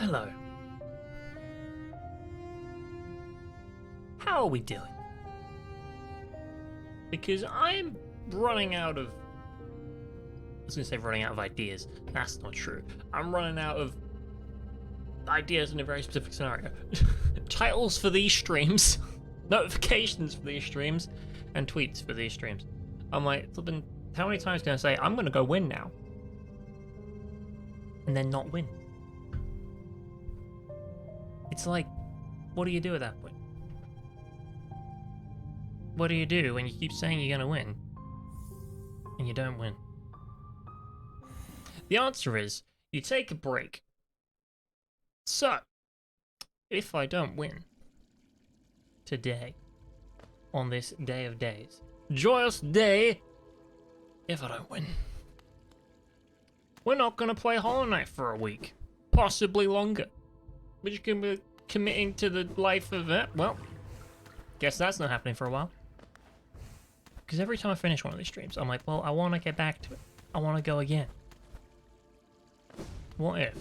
Hello. How are we doing? Because I'm running out of... I was going to say running out of ideas. That's not true. I'm running out of ideas in a very specific scenario. Titles for these streams, notifications for these streams, and tweets for these streams. I'm like, flipping, how many times can I say, I'm going to go win now? And then not win? It's like, what do you do at that point? What do you do when you keep saying you're gonna win and you don't win? The answer is, you take a break. So, if I don't win today, on this day of days, joyous day, if I don't win, we're not gonna play Hollow Knight for a week, possibly longer. We're just gonna be committing to the life of it. Well, guess that's not happening for a while. Because every time I finish one of these streams, I'm like, well, I want to get back to it. I want to go again. What if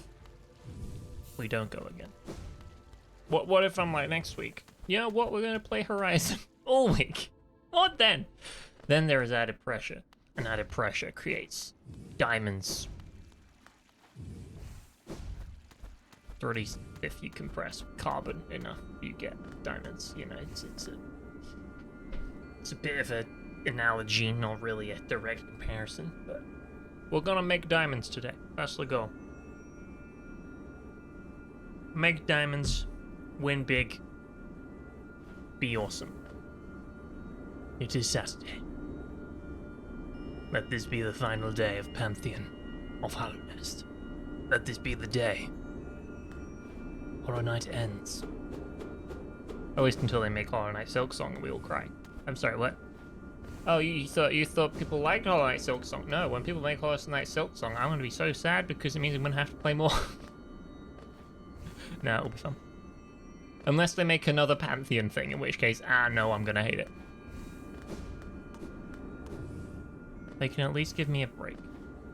we don't go again? What if I'm like, next week, you know what? We're gonna play Horizon all week. What then? Then there is added pressure, and added pressure creates diamonds. 30 if you compress carbon enough, you get diamonds. You know, it's a bit of an analogy, not really a direct comparison, but we're gonna make diamonds today. That's the goal. Make diamonds, win big, be awesome. It is Saturday. Let this be the final day of Pantheon of Hollow Nest. Let this be the day Hollow Knight ends. At least until they make Hollow Knight Silksong and we all cry. I'm sorry, what? Oh, you thought people liked Hollow Knight Silksong? No, when people make Hollow Knight Silksong, I'm gonna be so sad because it means I'm gonna have to play more. No, it'll be fun. Unless they make another Pantheon thing, in which case, no, I'm gonna hate it. They can at least give me a break.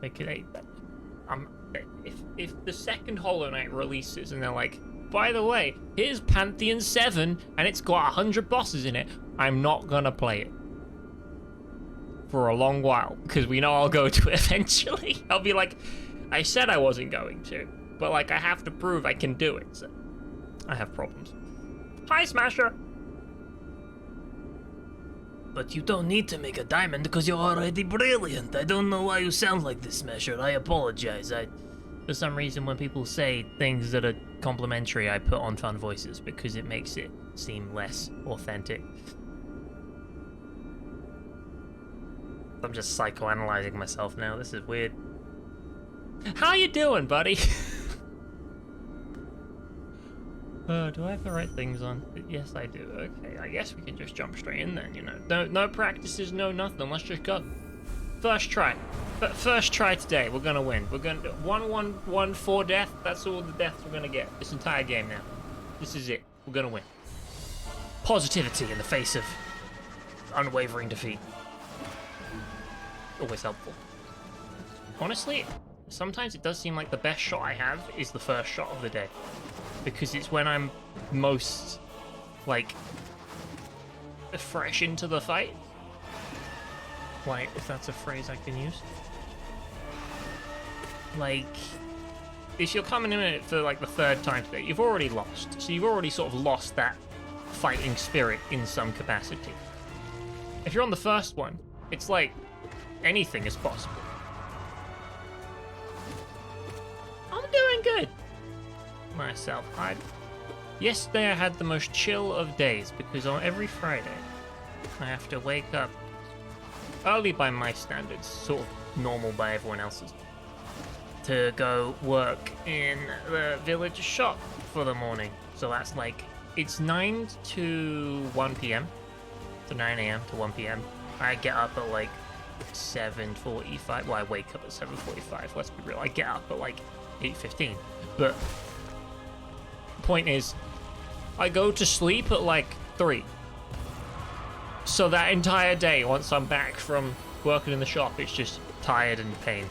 They could hate that. If the second Hollow Knight releases and they're like, by the way, here's Pantheon 7 and it's got 100 bosses in it, I'm not gonna play it. For a long while, because we know I'll go to it eventually. I'll be like, I said I wasn't going to, but like I have to prove I can do it, so I have problems. Hi, Smasher! But you don't need to make a diamond because you're already brilliant. I don't know why you sound like this, Smasher. I apologize. For some reason, when people say things that are complimentary, I put on fun voices because it makes it seem less authentic. I'm just psychoanalyzing myself now. This is weird. How you doing, buddy? Do I have the right things on? Yes, I do. Okay, I guess we can just jump straight in then, you know. No practices, no nothing. Let's just go. First try. First try today. We're gonna win. We're gonna 1-1-1-4 death. That's all the deaths we're gonna get. This entire game now. This is it. We're gonna win. Positivity in the face of unwavering defeat. Always helpful. Honestly, sometimes it does seem like the best shot I have is the first shot of the day. Because it's when I'm most, like, fresh into the fight. Like, if that's a phrase I can use. Like, if you're coming in it for, like, the third time today, you've already lost. So you've already sort of lost that fighting spirit in some capacity. If you're on the first one, it's like, anything is possible. I'm doing good. Myself. Yesterday I had the most chill of days because on every Friday I have to wake up early by my standards, sort of normal by everyone else's, to go work in the village shop for the morning. So that's like, it's 9 to 1 p.m. So 9 a.m. to 1 p.m. I get up at like 7:45. Well, I wake up at 7:45. Let's be real. I get up at like 8:15. But point is, I go to sleep at like 3. So that entire day, once I'm back from working in the shop, it's just tired and pain.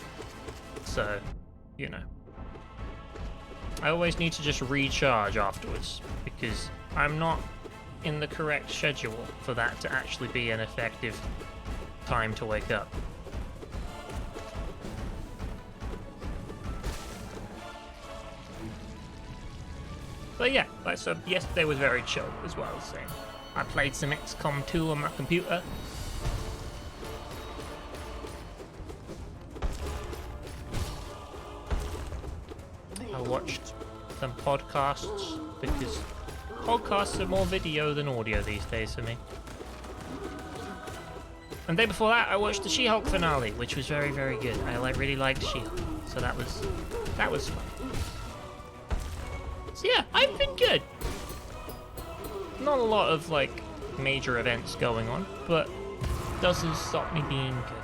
So, you know. I always need to just recharge afterwards, because I'm not in the correct schedule for that to actually be an effective time to wake up. But yeah, so yesterday was very chill as well. So I played some XCOM 2 on my computer. I watched some podcasts because podcasts are more video than audio these days for me. And the day before that, I watched the She-Hulk finale, which was very, very good. I really liked She-Hulk, so that was fun. So yeah, I've been good. Not a lot of like major events going on, but doesn't stop me being good.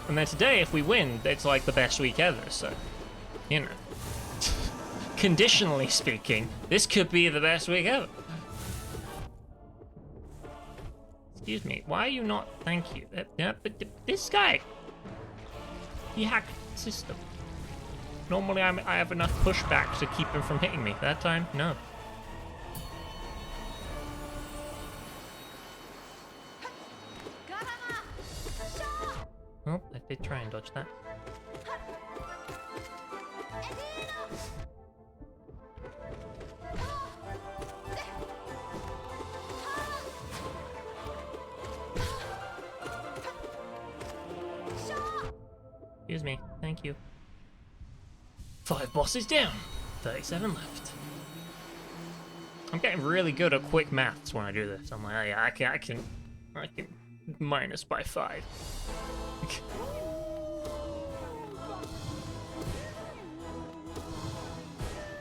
And then today, if we win, it's like the best week ever, so, you know. Conditionally speaking, this could be the best week ever. Excuse me, why are you not? Thank you. Yeah, but this guy, he hacked the system. Normally I have enough pushback to keep him from hitting me. That time, no. Oh, I did try and dodge that. Excuse me, thank you. 5 bosses down, 37 left. I'm getting really good at quick maths when I do this. I'm like, oh, yeah, I can minus by 5.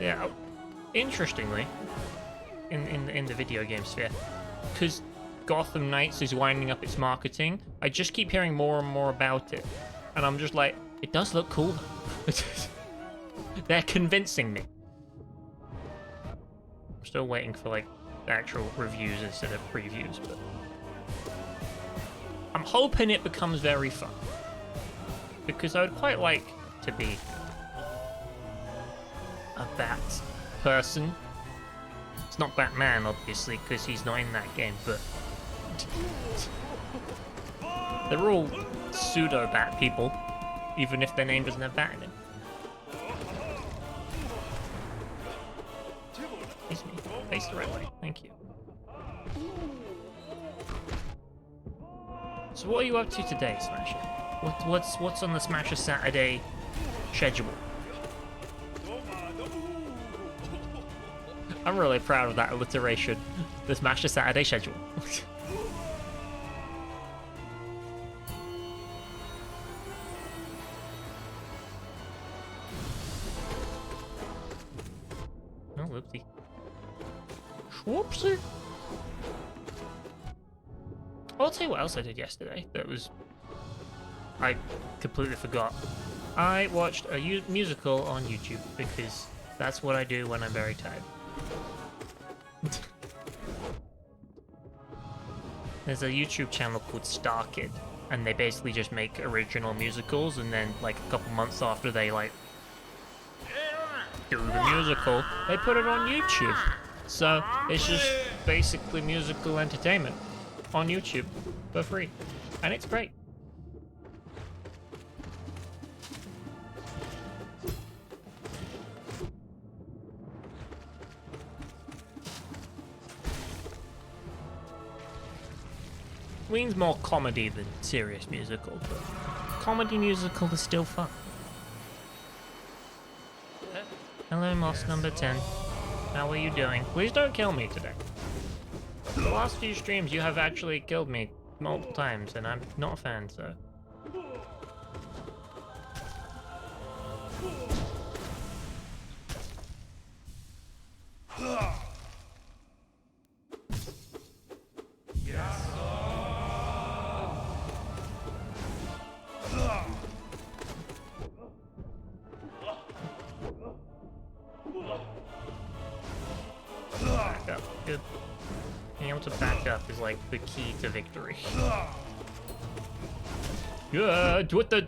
Yeah, interestingly, in the video game sphere, because Gotham Knights is winding up its marketing, I just keep hearing more and more about it. And I'm just like, it does look cool. They're convincing me. I'm still waiting for like actual reviews instead of previews, but I'm hoping it becomes very fun. Because I would quite like to be a bat person. It's not Batman, obviously, because he's not in that game, but they're all pseudo-bat people, even if their name doesn't have bat in it. Face me. Face the right way. Thank you. So what are you up to today, Smasher? What's on the Smasher Saturday schedule? I'm really proud of that alliteration. The Smasher Saturday schedule. Oh, whoopsie. Whoopsie. I'll tell you what else I did yesterday that was... I completely forgot. I watched a musical on YouTube because that's what I do when I'm very tired. There's a YouTube channel called Star Kid, and they basically just make original musicals, and then like a couple months after they like do the musical, they put it on YouTube. So it's just basically musical entertainment on YouTube for free, and it's great. Ween's more comedy than serious musical, but comedy musical is still fun. Hello, Moss number 10. How are you doing? Please don't kill me today. The last few streams you have actually killed me multiple times, and I'm not a fan, so... Back up. Good. Being able to back up is like the key to victory. Good. What the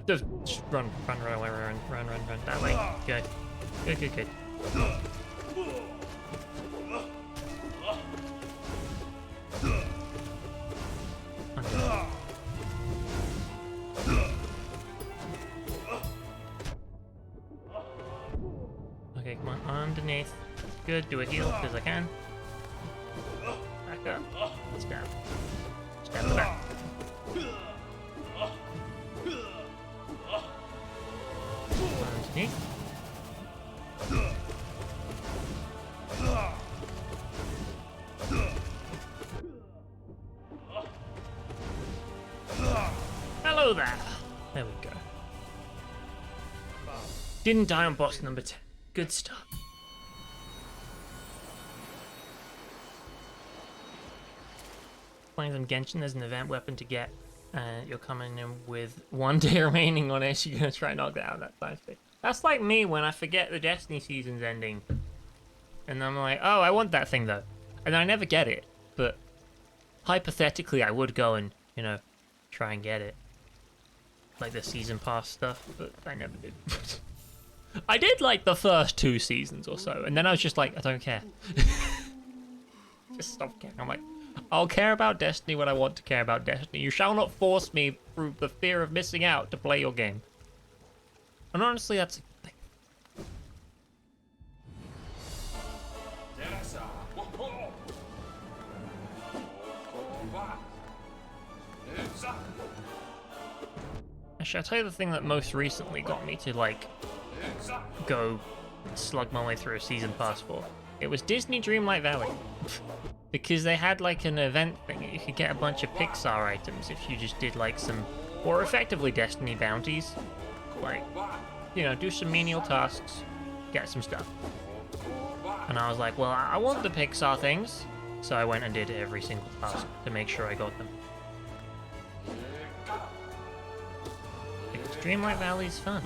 run that way. Good. Good. Okay, come on, underneath. Good, do a heal, because I can. Back up. Stab. Stab in the back. Underneath. Hello there. There we go. Didn't die on boss number 10. Good stuff. Playing some Genshin, there's an event weapon to get. You're coming in with 1 day remaining on it, you're gonna try and knock that out that time speed. That's like me when I forget the Destiny season's ending. And I'm like, oh, I want that thing though. And I never get it. But hypothetically, I would go and, you know, try and get it. Like the season pass stuff, but I never did. I did like the first 2 seasons or so, and then I was just like, I don't care. Just stop caring. I'm like, I'll care about Destiny when I want to care about Destiny. You shall not force me through the fear of missing out to play your game. And honestly, that's a good thing. Actually, I'll tell you the thing that most recently got me to, like, go slug my way through a season pass for. It was Disney Dreamlight Valley. Because they had, like, an event thing. You could get a bunch of Pixar items if you just did, like, some, or effectively Destiny bounties. Like, you know, do some menial tasks, get some stuff. And I was like, well, I want the Pixar things. So I went and did every single task to make sure I got them. Because Dreamlight Valley's fun.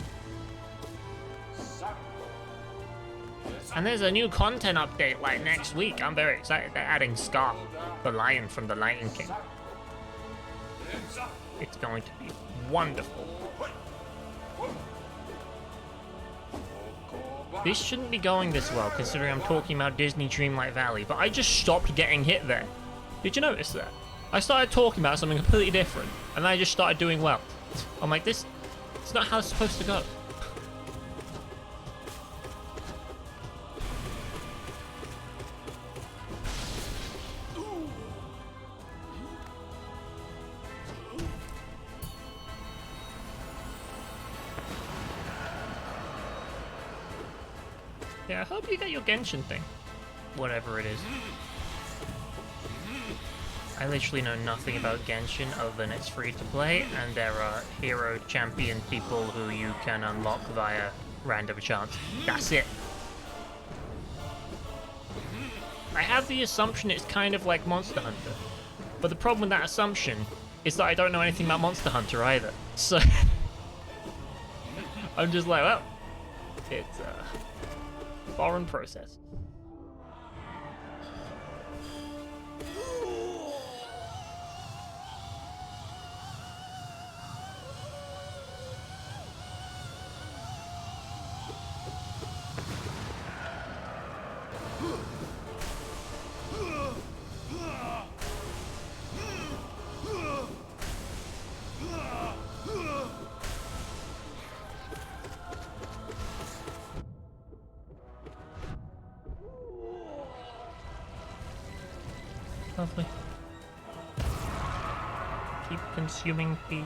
And there's a new content update like next week. I'm very excited. They're adding Scar, the lion from The Lion King. It's going to be wonderful. This shouldn't be going this well, considering I'm talking about Disney Dreamlight Valley, but I just stopped getting hit there. Did you notice that? I started talking about something completely different, and then I just started doing well. I'm like, it's not how it's supposed to go. Yeah, I hope you get your Genshin thing. Whatever it is. I literally know nothing about Genshin other than it's free to play, and there are hero champion people who you can unlock via random chance. That's it. I have the assumption it's kind of like Monster Hunter. But the problem with that assumption is that I don't know anything about Monster Hunter either. So I'm just like, well, it's a foreign process. Lovely. Keep consuming feed.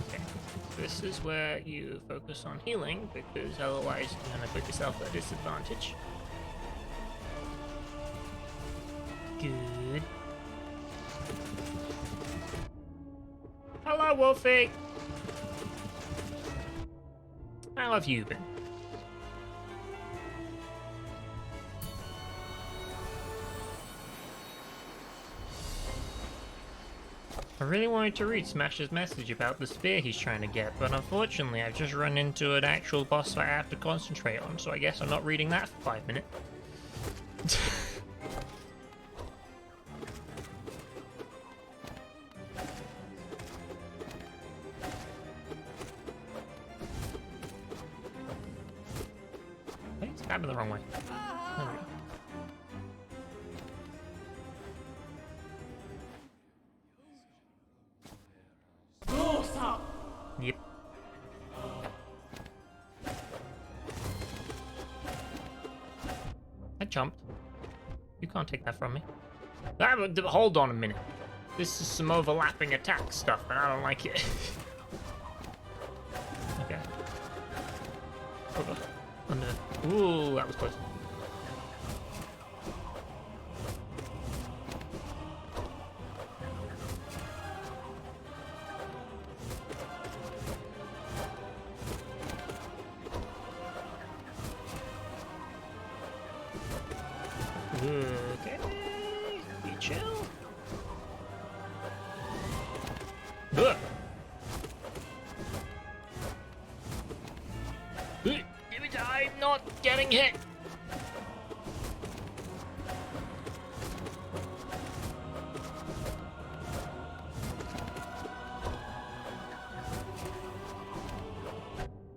Okay, this is where you focus on healing, because otherwise you're going to put yourself at a disadvantage. Good. Hello, Wolfie! How have you been? I really wanted to read Smash's message about the spear he's trying to get, but unfortunately I've just run into an actual boss fight I have to concentrate on, so I guess I'm not reading that for 5 minutes. Stabbing the wrong way. There we go. Yep. I jumped. You can't take that from me. Hold on a minute. This is some overlapping attack stuff, and I don't like it. Okay. Under. Ooh, that was close. Okay. You chill. Ugh. Getting hit.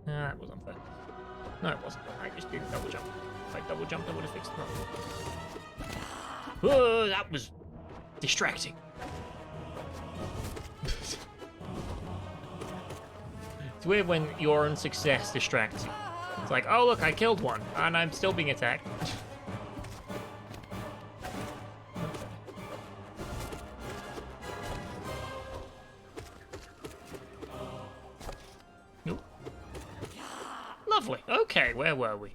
That was unfair. No, it wasn't. I just didn't double jump. If I double jumped, I would have fixed the problem. Whoa, that was distracting. It's weird when your own success distracts you. It's like, oh look, I killed one, and I'm still being attacked. Nope. Lovely. Okay, where were we?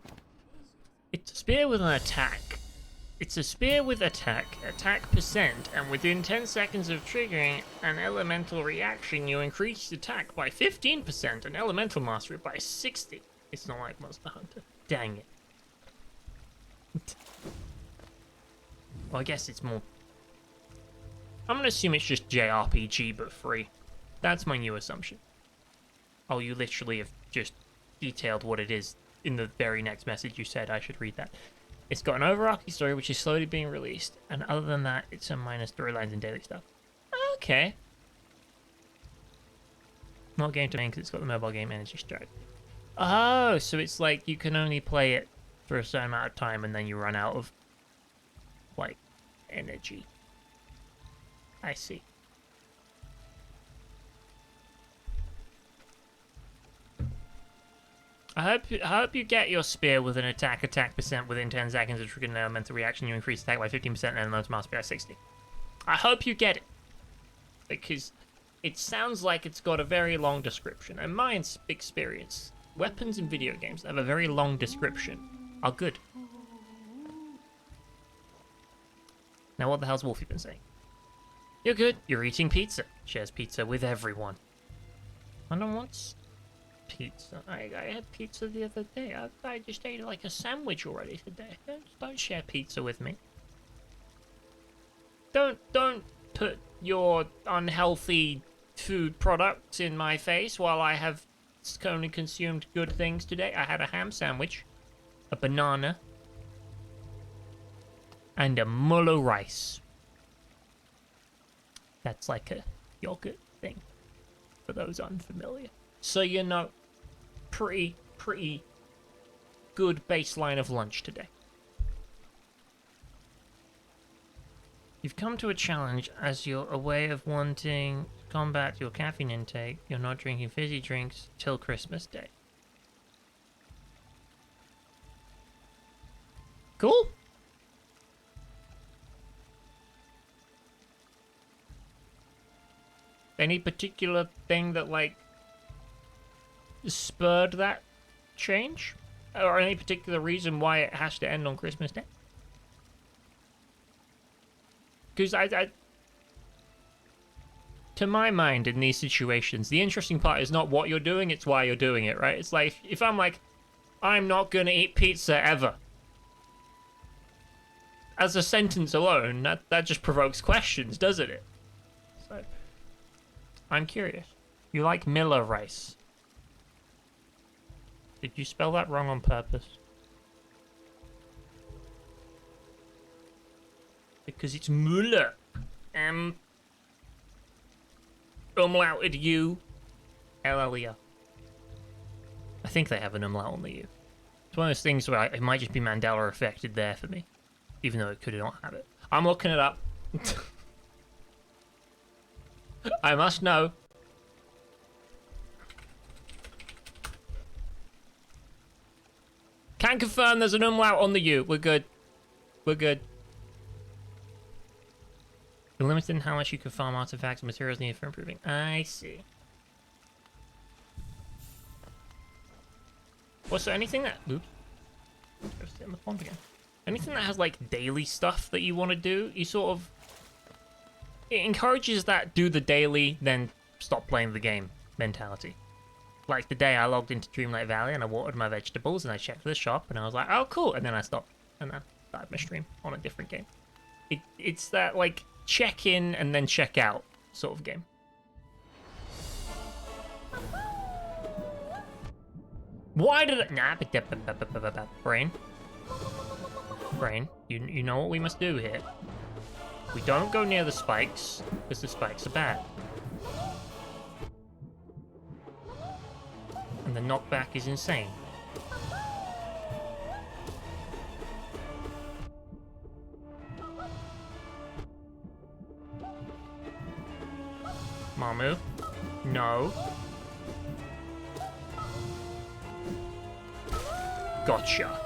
It's a spear with an attack. It's a spear with attack percent, and within 10 seconds of triggering an elemental reaction, you increase attack by 15% and elemental mastery by 60%. It's not like Monster Hunter. Dang it. Well, I guess it's more... I'm gonna assume it's just JRPG, but free. That's my new assumption. Oh, you literally have just detailed what it is in the very next message you said. I should read that. It's got an overarching story which is slowly being released, and other than that, it's some minor storylines and daily stuff. Okay. Not game to main because it's got the mobile game Energy Strike. Oh, so it's like you can only play it for a certain amount of time and then you run out of, like, energy. I see. I hope you get your spear with an attack percent within 10 seconds of triggering an elemental reaction. You increase attack by 15% and elemental mastery by 60%. I hope you get it. Because it sounds like it's got a very long description. And my experience, weapons in video games that have a very long description are good. Now what the hell's Wolfie been saying? You're good. You're eating pizza. Shares pizza with everyone. I don't want pizza. I had pizza the other day. I just ate like a sandwich already today. Don't share pizza with me. Don't put your unhealthy food products in my face while I have only consumed good things today. I had a ham sandwich, a banana, and a mullo rice. That's like a yogurt thing, for those unfamiliar. So, you know, pretty good baseline of lunch today. You've come to a challenge as you're a way of wanting to combat your caffeine intake. You're not drinking fizzy drinks till Christmas Day. Cool. Any particular thing that, like, spurred that change? Or any particular reason why it has to end on Christmas Day? Because to my mind, in these situations, the interesting part is not what you're doing, it's why you're doing it, right? It's like, if I'm like, I'm not gonna eat pizza ever. As a sentence alone, that just provokes questions, doesn't it? So, I'm curious. You like Miller rice. Did you spell that wrong on purpose? Because it's Müller. Umlauted U. L-L-E-R. I think they have an umlaut on the U. It's one of those things where it might just be Mandela affected there for me. Even though it could not have it. I'm looking it up. I must know. Can confirm there's an umlaut on the U. We're good. We're good. You're limited in how much you can farm artifacts and materials needed for improving. I see. Well, so anything that... Oops. Go sit in the pond again. Anything that has, like, daily stuff that you want to do, you sort of... It encourages that do the daily, then stop playing the game mentality. Like the day I logged into Dreamlight Valley and I watered my vegetables and I checked the shop and I was like, oh, cool. And then I stopped and I started my stream on a different game. It's that, like, check in and then check out sort of game. Why did it? Nah, brain. Brain, you know what we must do here. We don't go near the spikes, because the spikes are bad. And the knockback is insane. Mamu? No. Gotcha.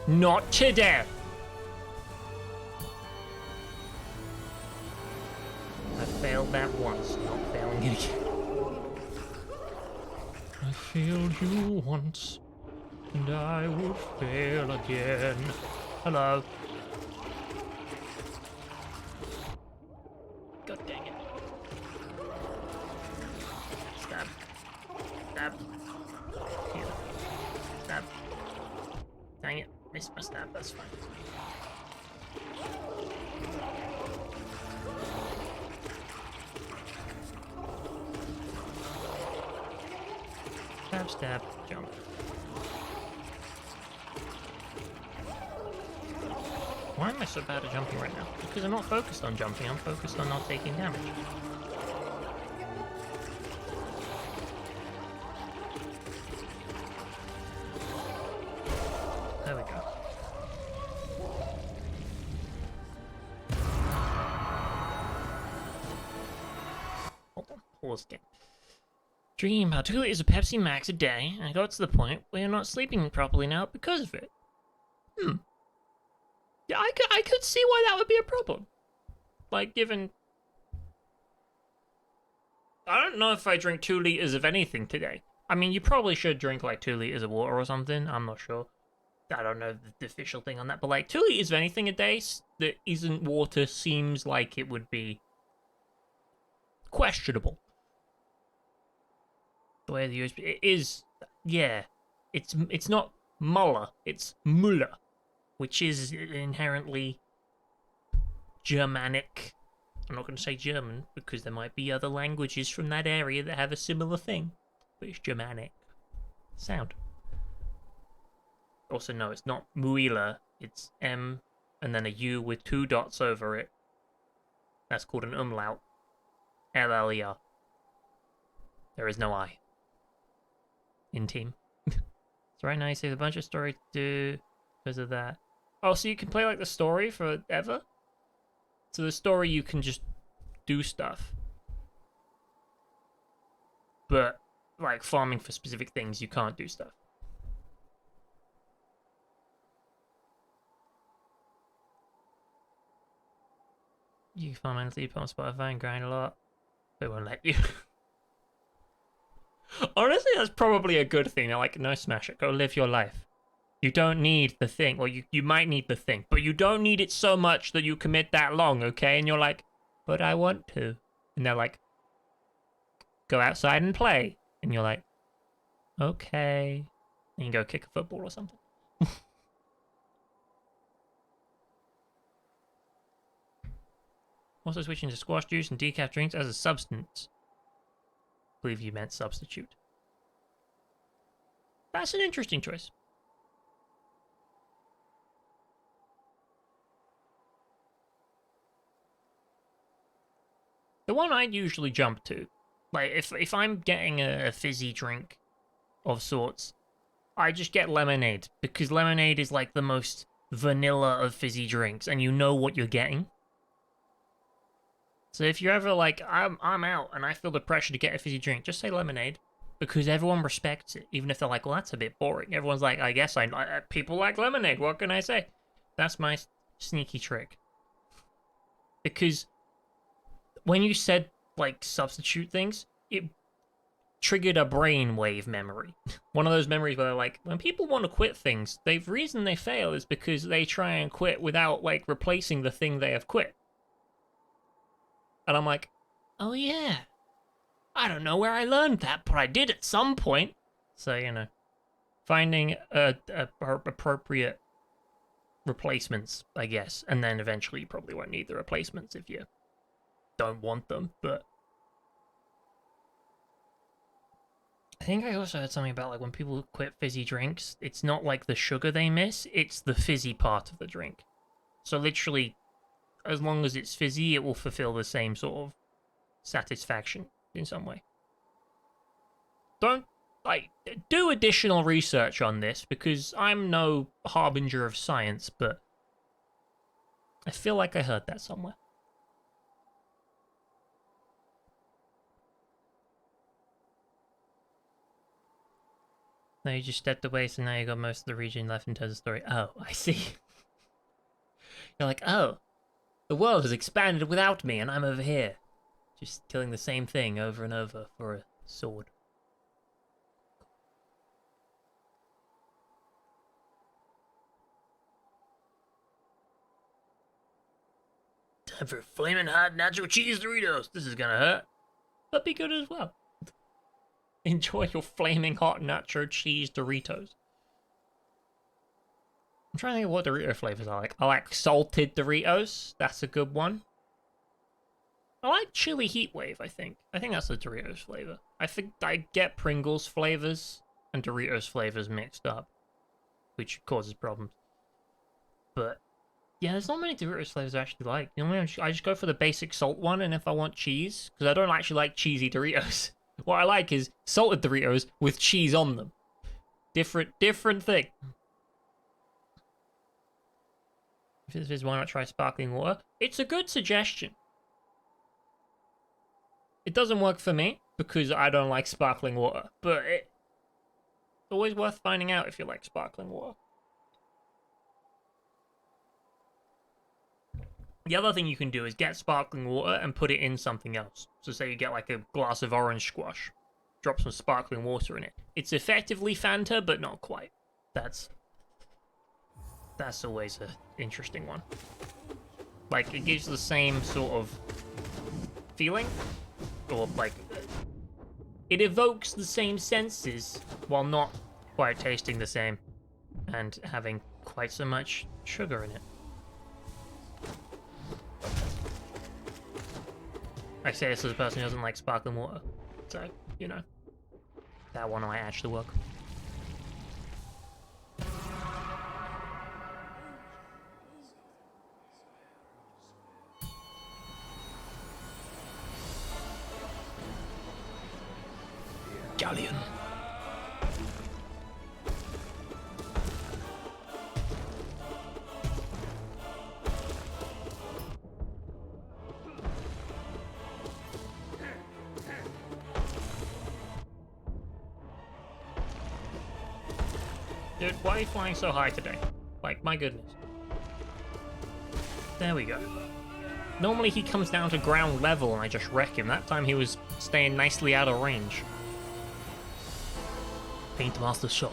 Not today. I failed that once, not failing it again. I failed you once, and I would fail again. Hello. God dang it. Stab. Stab. Here. Stab. Dang it. Missed my stab, that's fine. Stab, stab, jump. Why am I so bad at jumping right now? Because I'm not focused on jumping, I'm focused on not taking damage. There we go. Hold on, pause again. Drinking about 2 liters of Pepsi Max a day, and I got to the point where you're not sleeping properly now because of it. Yeah, I could see why that would be a problem. Like, given... I don't know if I drink 2 liters of anything today. I mean, you probably should drink, like, 2 liters of water or something. I'm not sure. I don't know the official thing on that. But, like, 2 liters of anything a day that isn't water seems like it would be questionable. The way the USB... It is... Yeah. It's not Muller. It's Muller. Which is inherently Germanic. I'm not going to say German, because there might be other languages from that area that have a similar thing. But it's Germanic. Sound. Also, no, it's not Muila. It's M and then a U with 2 dots over it. That's called an umlaut. L-L-E-R. There is no I. In team. So right now you save a bunch of story to do because of that. Oh, so you can play, like, the story forever? So the story, you can just do stuff. But, like, farming for specific things, you can't do stuff. You can farm endlessly on Spotify and grind a lot. They won't let you. Honestly, that's probably a good thing. They're like, no, smash it. Go live your life. You don't need the thing. Well, you might need the thing, but you don't need it so much that you commit that long, okay? And you're like, but I want to. And they're like, go outside and play. And you're like, okay. And you go kick a football or something. Also switching to squash juice and decaf drinks as a substance. I believe you meant substitute. That's an interesting choice. The one I'd usually jump to, like, if I'm getting a fizzy drink of sorts, I just get lemonade, because lemonade is, like, the most vanilla of fizzy drinks, and you know what you're getting. So if you're ever like, I'm out, and I feel the pressure to get a fizzy drink, just say lemonade, because everyone respects it, even if they're like, well, that's a bit boring. Everyone's like, I guess people like lemonade, what can I say? That's my sneaky trick. Because when you said, like, substitute things, it triggered a brainwave memory. One of those memories where, like, when people want to quit things, the reason they fail is because they try and quit without, like, replacing the thing they have quit. And I'm like, oh yeah, I don't know where I learned that, but I did at some point. So, you know, finding appropriate replacements, I guess. And then eventually you probably won't need the replacements if you don't want them, but I think I also heard something about like when people quit fizzy drinks, it's not like the sugar they miss, it's the fizzy part of the drink. So literally, as long as it's fizzy, it will fulfill the same sort of satisfaction in some way. Don't, like, do additional research on this, because I'm no harbinger of science, but I feel like I heard that somewhere. No, you just stepped away, so now you got most of the region left in terms of story. Oh, I see. You're like, oh, the world has expanded without me, and I'm over here. Just killing the same thing over and over for a sword. Time for flaming hot nacho cheese Doritos. This is gonna hurt, but be good as well. Enjoy your flaming hot nacho cheese Doritos. I'm trying to think of what Dorito flavors I like. I like salted Doritos. That's a good one. I like chili heat wave, I think. I think that's a Doritos flavor. I think I get Pringles flavors and Doritos flavors mixed up, which causes problems. But yeah, there's not many Doritos flavors I actually like. You know, I just go for the basic salt one, and if I want cheese, because I don't actually like cheesy Doritos. What I like is salted Doritos with cheese on them. Different thing. If this is, why not try sparkling water? It's a good suggestion. It doesn't work for me because I don't like sparkling water, but it's always worth finding out if you like sparkling water. The other thing you can do is get sparkling water and put it in something else. So say you get like a glass of orange squash, drop some sparkling water in it. It's effectively Fanta, but not quite. That's always an interesting one. Like, it gives the same sort of feeling, or like, it evokes the same senses while not quite tasting the same and having quite so much sugar in it. I say this as a person who doesn't like sparkling water, so, you know, that one might actually work. Galleon. Dude, why are you flying so high today? Like, my goodness. There we go. Normally he comes down to ground level and I just wreck him. That time he was staying nicely out of range. Paint master shot.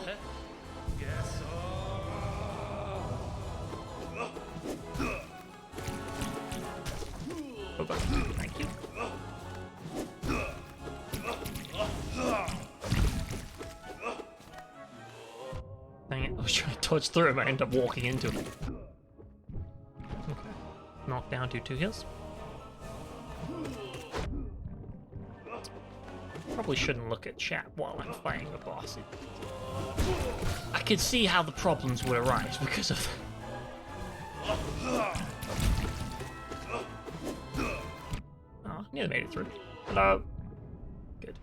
Over. Thank you. Dang it, I was trying to dodge through him, I ended up walking into him. Okay. Knock down, do 2 heals. Probably shouldn't look at chat while I'm fighting the boss. I could see how the problems would arise because of that. Oh, nearly made it through. Hello. Good.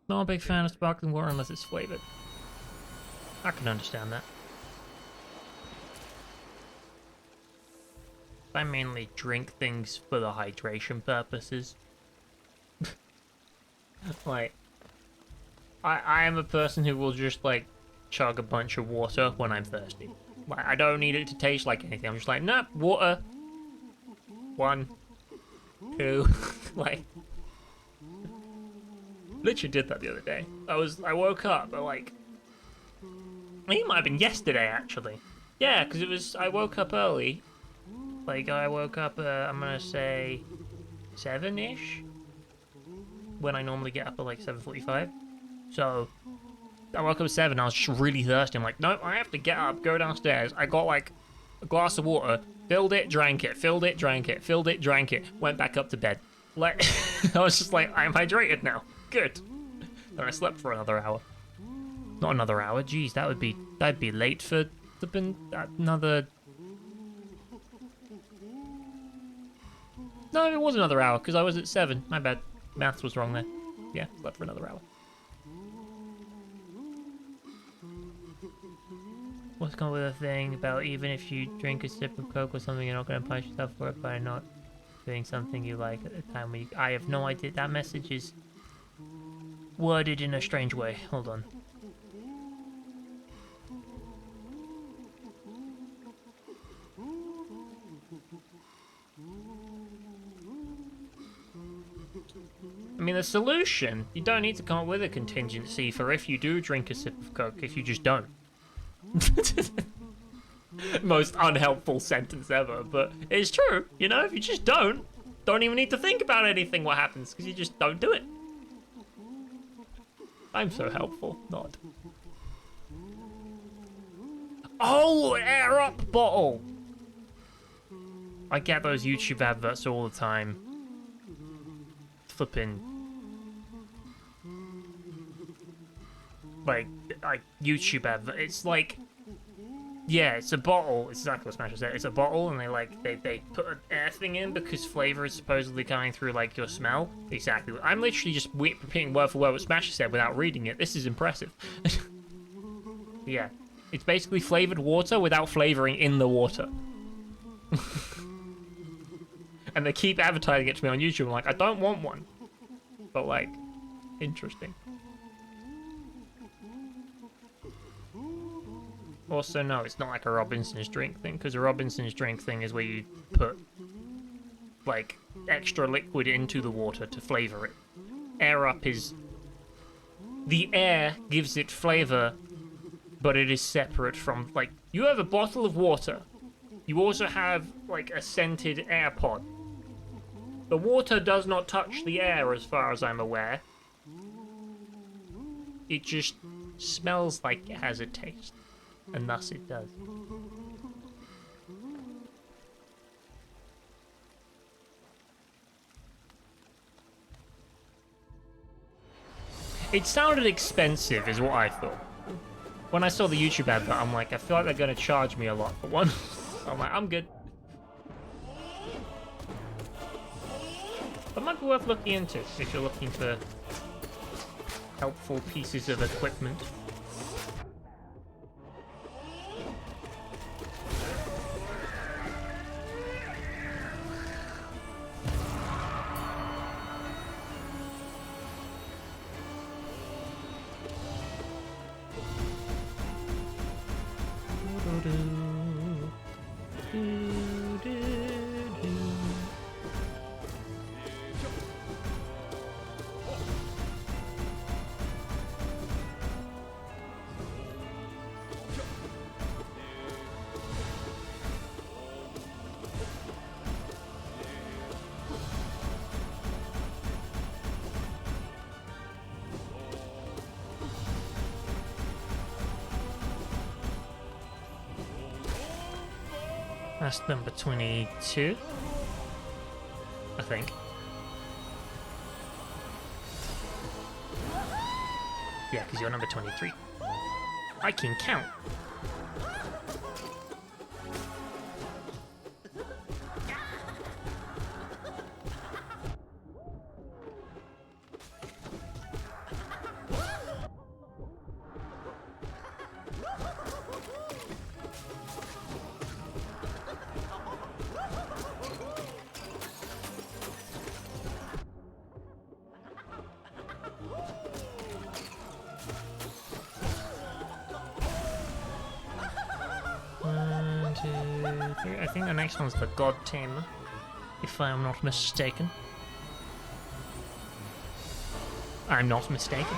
Not a big fan of sparkling water unless it's flavored. I can understand that. I mainly drink things for the hydration purposes. Like, I am a person who will just, like, chug a bunch of water when I'm thirsty. Like, I don't need it to taste like anything. I'm just like, nah, water. 1, 2, like... Literally did that the other day. I woke up at, like... I think it might have been yesterday, actually. Yeah, because I woke up early. Like, I woke up, I'm gonna say 7-ish? When I normally get up at like 7:45. So, I woke up at 7, I was just really thirsty. I'm like, nope, I have to get up, go downstairs. I got like a glass of water, filled it, drank it, filled it, drank it, filled it, drank it, went back up to bed. Like, I was just like, I'm hydrated now. Good. And I slept for another hour. Not another hour. Jeez, that'd be late for another. No, it was another hour because I was at 7. My bad. Maths was wrong there. Yeah, slept for another hour. What's going with a thing about even if you drink a sip of Coke or something, you're not going to punish yourself for it by not doing something you like at the time when you... I have no idea. That message is worded in a strange way. Hold on. I mean, the solution, you don't need to come up with a contingency for if you do drink a sip of Coke, if you just don't. Most unhelpful sentence ever, but it's true. You know, if you just don't even need to think about anything what happens, because you just don't do it. I'm so helpful, not. Oh, air up bottle! I get those YouTube adverts all the time. Flipping. Like YouTube advert. It's like, yeah, it's a bottle. It's exactly what Smash said. It's a bottle, and they put an air thing in because flavor is supposedly coming through like your smell. Exactly. I'm literally just repeating word for word what Smash said without reading it. This is impressive. Yeah, it's basically flavored water without flavoring in the water. And they keep advertising it to me on YouTube. I'm like, I don't want one, but like, interesting. Also, no, it's not like a Robinson's drink thing, because a Robinson's drink thing is where you put, like, extra liquid into the water to flavor it. Air up is... the air gives it flavor, but it is separate from, like, you have a bottle of water. You also have, like, a scented air pod. The water does not touch the air, as far as I'm aware. It just smells like it has a taste. And thus it does. It sounded expensive, is what I thought. When I saw the YouTube advert, I'm like, I feel like they're going to charge me a lot for one. I'm like, I'm good. That might be worth looking into if you're looking for helpful pieces of equipment. That's number 22, I think. Yeah, because you're number 23. I can count. I think the next one's the God Tamer, if I am not mistaken. I'm not mistaken.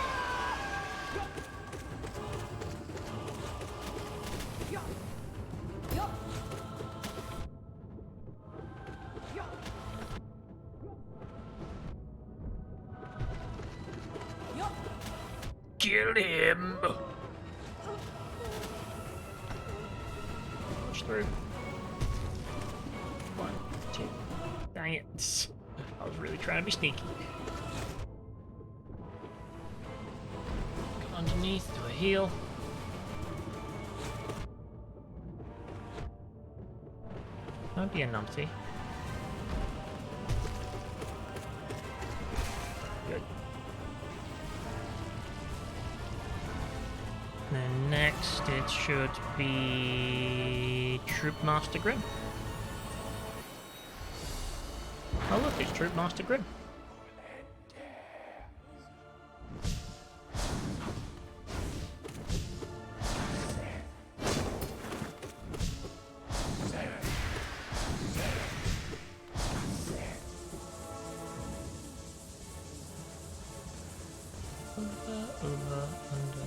Kill him! Push through. 1, 2. Dang it. I was was really trying to be sneaky. Go underneath, do a heal. Don't be a numpty. Good. Then next it should be Troop Master Grim. Oh look, it's Troop Master Grim. Over, under.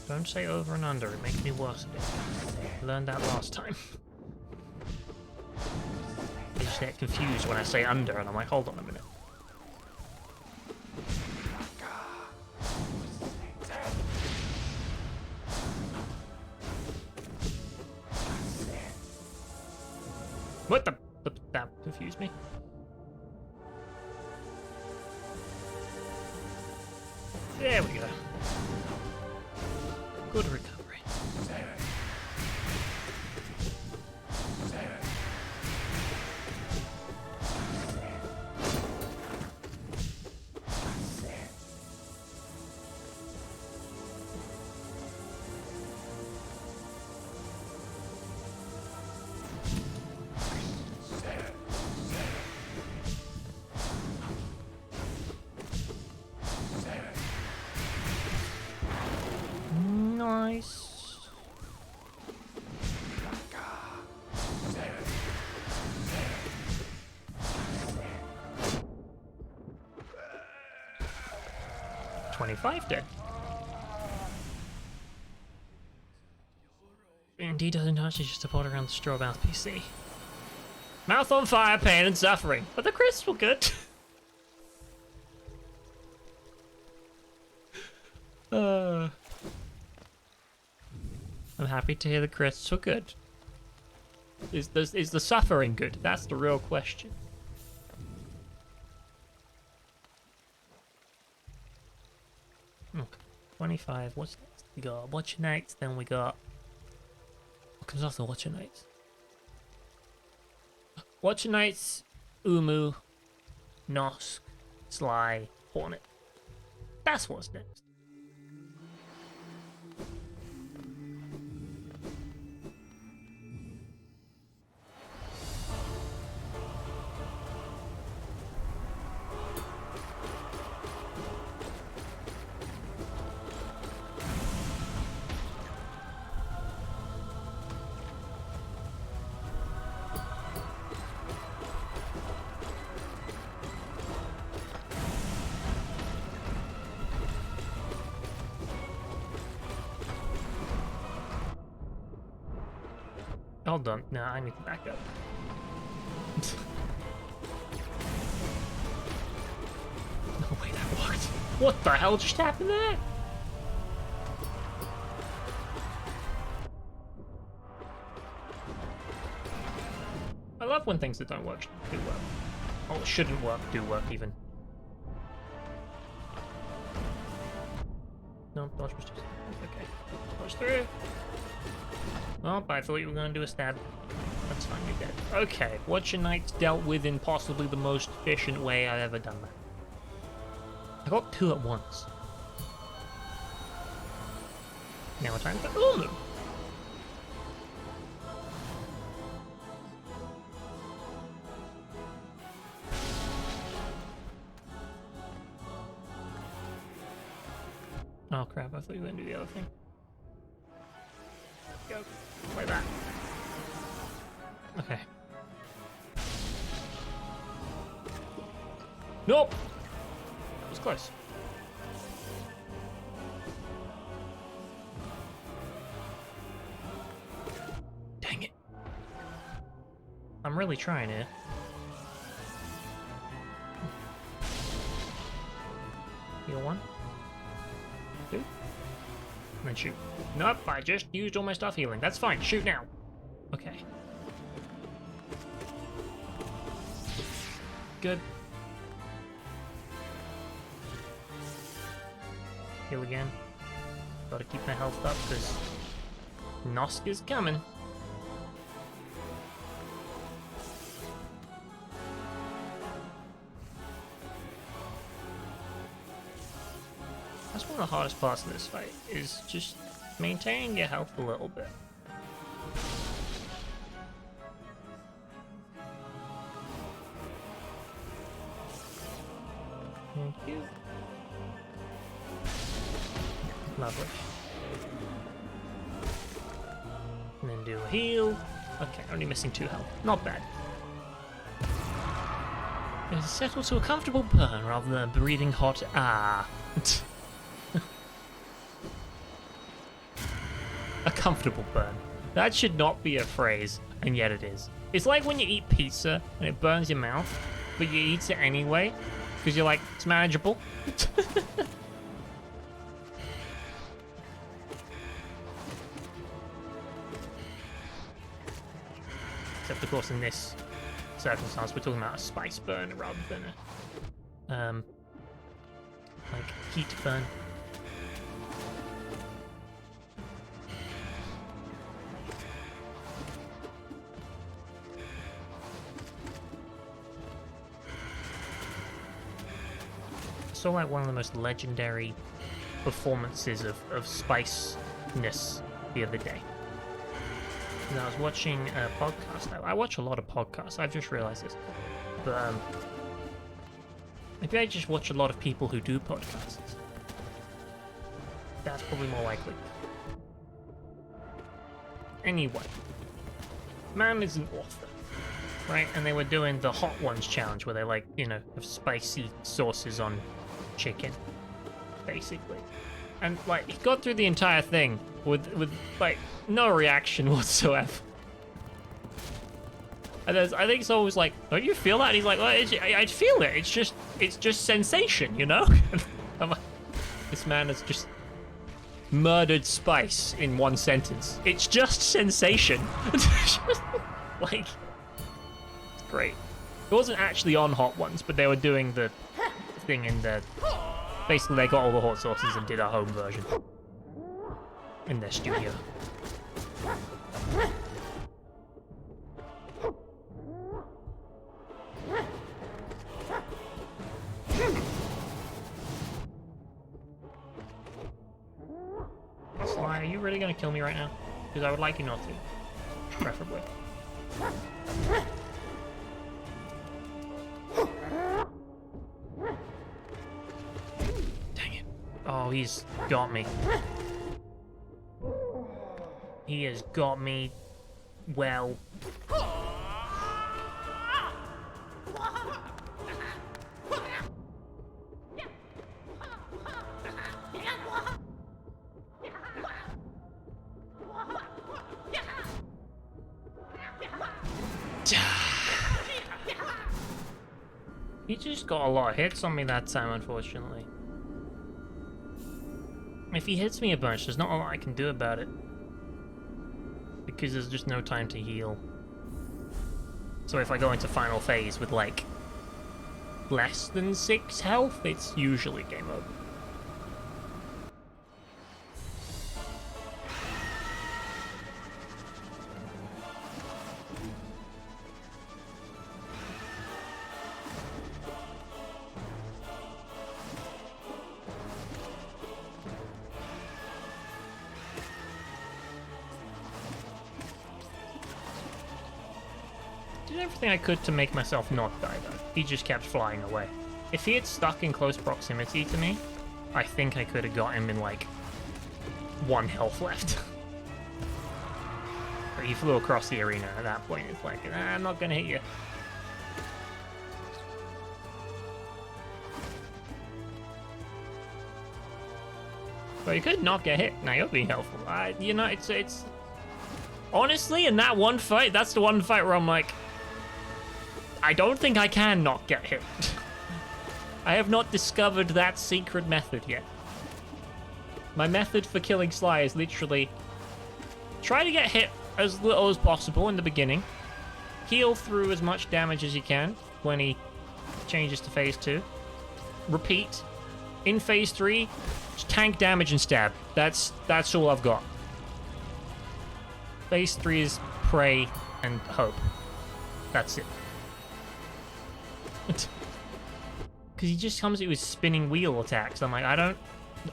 Don't say over and under, it makes me worse at it. Learned that last time. I just get confused when I say under, and I'm like, hold on a minute. What the? That confused me. There we go. Good recovery. 25 dead. Indeed doesn't actually just support around the straw mouth PC. Mouth on fire, pain and suffering. But the crisps were good. I'm happy to hear the crisps were good. Is the suffering good? That's the real question. Okay, 25. What's next? We got Watcher Knights, then we got... What comes after Watcher Knights? Watcher Knights, Umu, Nosk, Sly, Hornet. That's what's next. Hold on, no, I need to back up. No way that worked. What the hell just happened there? I love when things that don't work do work. Oh, shouldn't work, do work even. No, dodge was just... Okay. Dodge through. Oh, I thought you were going to do a stab. That's fine, you're dead. Okay, Watcher Knights dealt with in possibly the most efficient way I've ever done that. I got two at once. Now time for Umu. Oh crap, I thought you were going to do the other thing. Go. Way back. Okay. Nope! That was close. Dang it. I'm really trying it. Heal one. Two. And then shoot. Nope, I just used all my stuff healing. That's fine. Shoot now. Okay. Good. Heal again. Gotta keep my health up, because Noska's coming. That's one of the hardest parts of this fight, is just maintaining your health a little bit. Thank you. Lovely. And then do a heal. Okay, only missing 2 health. Not bad. Settle to a comfortable burn rather than a breathing hot ah. A comfortable burn. That should not be a phrase, and yet it is. It's like when you eat pizza and it burns your mouth, but you eat it anyway, because you're like, it's manageable. Except, of course, in this circumstance, we're talking about a spice burn rather than a, like, heat burn. So, like, one of the most legendary performances of spiciness the other day. And I was watching a podcast. I watch a lot of podcasts. I've just realized this. But maybe I just watch a lot of people who do podcasts. That's probably more likely. Anyway, man is an author, right? And they were doing the Hot Ones challenge, where they, like, you know, have spicy sauces on chicken, basically. And, like, he got through the entire thing with like, no reaction whatsoever. And I think someone was like, don't you feel that? And he's like, well, I feel it. It's just sensation, you know? I'm like, this man has just murdered spice in one sentence. It's just sensation. Like, it's great. It wasn't actually on Hot Ones, but they were doing the thing in the... Basically, they got all the hot sauces and did a home version in their studio. Sly, are you really gonna kill me right now? Because I would like you not to, preferably. Dang it. Oh, he's got me. He has got me well. He just got a lot of hits on me that time, unfortunately. If he hits me a bunch, there's not a lot I can do about it. Because there's just no time to heal. So if I go into final phase with, like, less than 6 health, it's usually game over. Did everything I could to make myself not die, though. He just kept flying away. If he had stuck in close proximity to me, I think I could have got him in, like, 1 health left. But he flew across the arena at that point. It's like, I'm not gonna hit you. But you could not get hit. Now you're being helpful. You know, it's... Honestly, in that one fight, that's the one fight where I'm like... I don't think I can not get hit. I have not discovered that secret method yet. My method for killing Sly is literally... Try to get hit as little as possible in the beginning. Heal through as much damage as you can when he changes to phase 2. Repeat. In phase 3, just tank damage and stab. That's all I've got. Phase 3 is pray and hope. That's it. Because he just comes at you with spinning wheel attacks. I'm like, I don't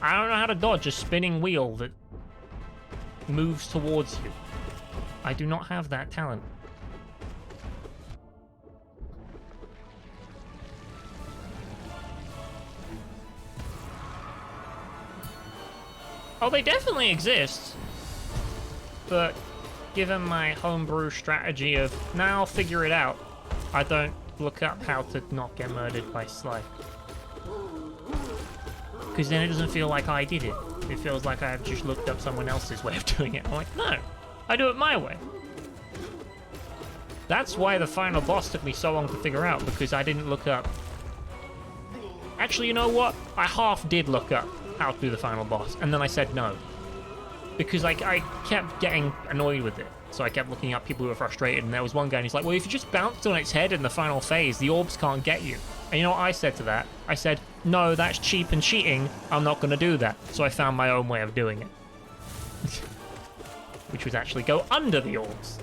know how to dodge a spinning wheel that moves towards you. I do not have that talent. Oh, they definitely exist. But given my homebrew strategy of, now I'll figure it out, I don't look up how to not get murdered by Sly. Because then it doesn't feel like I did it. It feels like I've just looked up someone else's way of doing it. I'm like, no, I do it my way. That's why the final boss took me so long to figure out, because I didn't look up. Actually, you know what? I half did look up how to do the final boss, and then I said no. Because I kept getting annoyed with it. So I kept looking up people who were frustrated, and there was one guy, and he's like, well, if you just bounce on its head in the final phase, the orbs can't get you. And you know what I said to that? I said, no, that's cheap and cheating. I'm not going to do that. So I found my own way of doing it. Which was actually go under the orbs.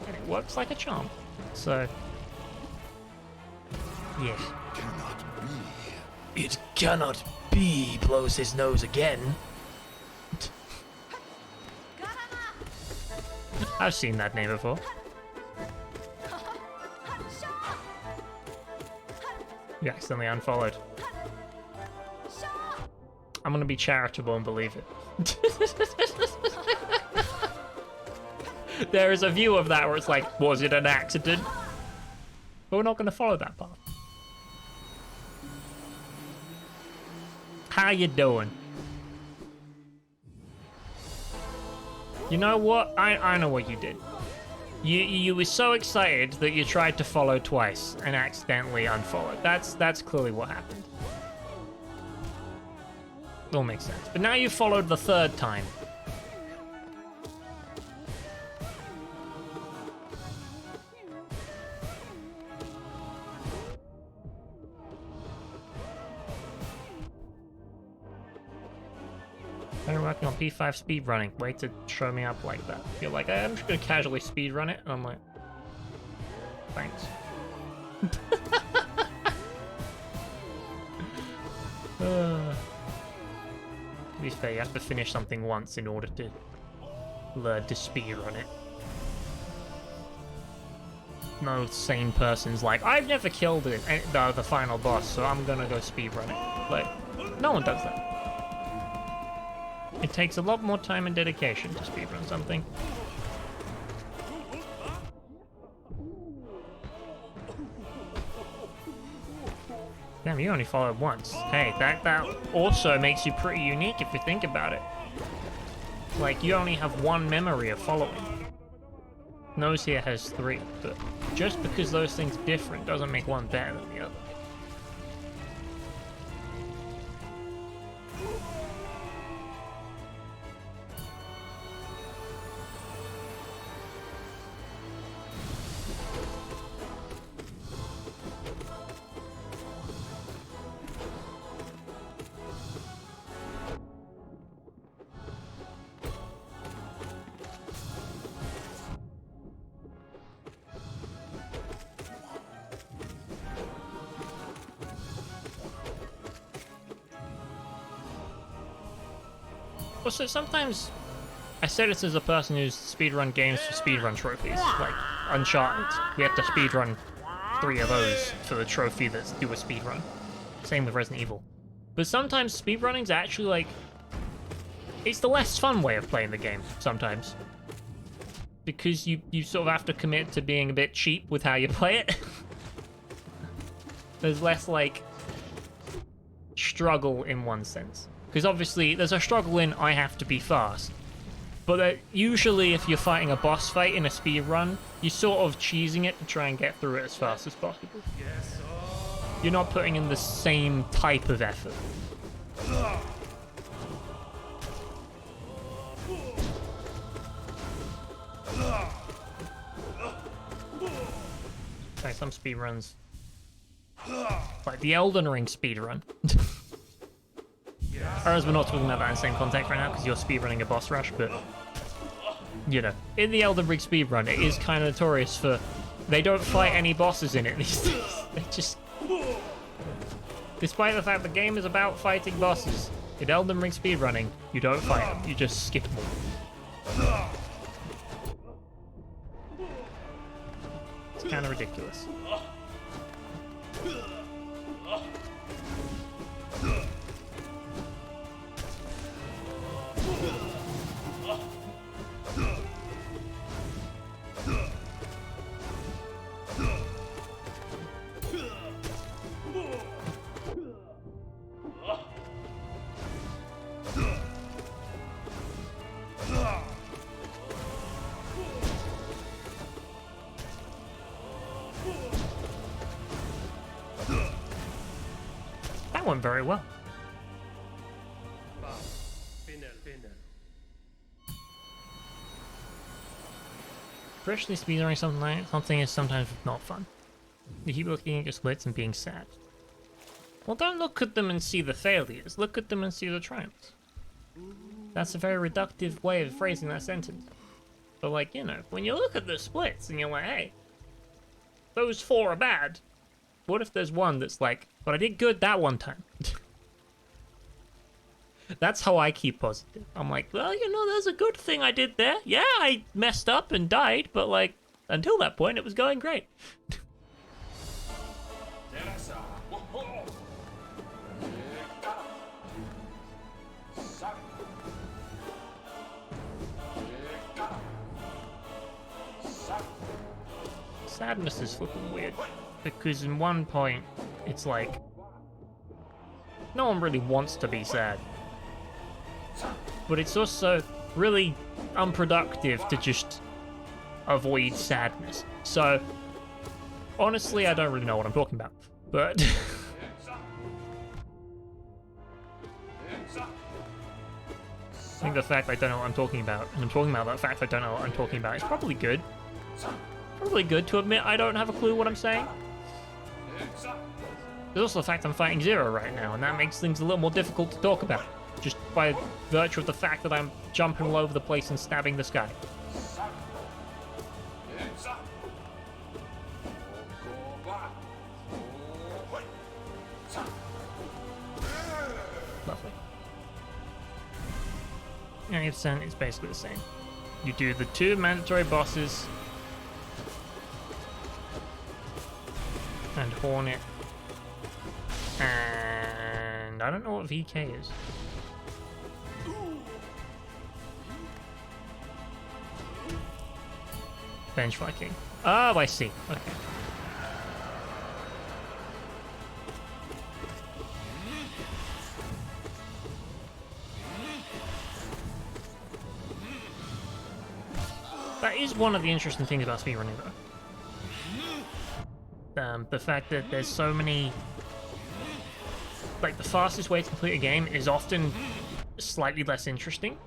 And it works like a charm. So, yeah. It cannot be, he blows his nose again. I've seen that name before. You accidentally unfollowed. I'm gonna be charitable and believe it. There is a view of that where it's like, was it an accident? But we're not gonna follow that path. How you doing? You know what? I know what you did. You were so excited that you tried to follow twice and accidentally unfollowed. That's clearly what happened. All makes sense. But now you followed the third time. I'm working on P5 speedrunning. Way to show me up like that. You're like, I'm just gonna casually speedrun it, and I'm like, thanks. To be fair, you have to finish something once in order to learn to speedrun it. No sane person's like, I've never killed it, the final boss, so I'm gonna go speedrun it. Like, no one does that. It takes a lot more time and dedication to speedrun something. Damn, you only followed once. Hey, that also makes you pretty unique if you think about it. Like, you only have one memory of following. Nose here has 3, but just because those things are different doesn't make one better than the other. Also, sometimes I say this as a person who's speedrun games for speedrun trophies, like Uncharted. We have to speedrun 3 of those for the trophy that's do a speedrun. Same with Resident Evil. But sometimes speedrunning's actually like, it's the less fun way of playing the game sometimes. Because you sort of have to commit to being a bit cheap with how you play it. There's less like struggle in one sense. Because obviously, there's a struggle in I have to be fast. But usually, if you're fighting a boss fight in a speed run, you're sort of cheesing it to try and get through it as fast as possible. You're not putting in the same type of effort. Like some speed runs Like the Elden Ring speedrun. Whereas we're not talking about that in the same context right now because you're speedrunning a boss rush, but you know, in the Elden Ring speedrun, it is kind of notorious for they don't fight any bosses in it these days. They just, despite the fact the game is about fighting bosses, in Elden Ring speedrunning, you don't fight them, you just skip them. It's kind of ridiculous. That went very well. Freshly speedrunning something is sometimes not fun. You keep looking at your splits and being sad. Well, don't look at them and see the failures. Look at them and see the triumphs. That's a very reductive way of phrasing that sentence. But like, you know, when you look at the splits and you're like, hey, those 4 are bad. What if there's one that's like, but I did good that one time? That's how I keep positive. I'm like, well, you know, there's a good thing I did there. Yeah, I messed up and died, but like, until that point, it was going great. Sadness is fucking weird. Because in one point, it's like, no one really wants to be sad. But it's also really unproductive to just avoid sadness. So, honestly, I don't really know what I'm talking about. But I think the fact I don't know what I'm talking about, and I'm talking about that fact I don't know what I'm talking about, is probably good. Probably good to admit I don't have a clue what I'm saying. There's also the fact I'm fighting Zero right now, and that makes things a little more difficult to talk about. Just by virtue of the fact that I'm jumping all over the place and stabbing the sky. Lovely. 90% is basically the same. You do the 2 mandatory bosses and Hornet, and I don't know what VK is. Bench Viking. Oh, I see. Okay. That is one of the interesting things about speedrunning, though. The fact that there's so many... Like, the fastest way to complete a game is often slightly less interesting.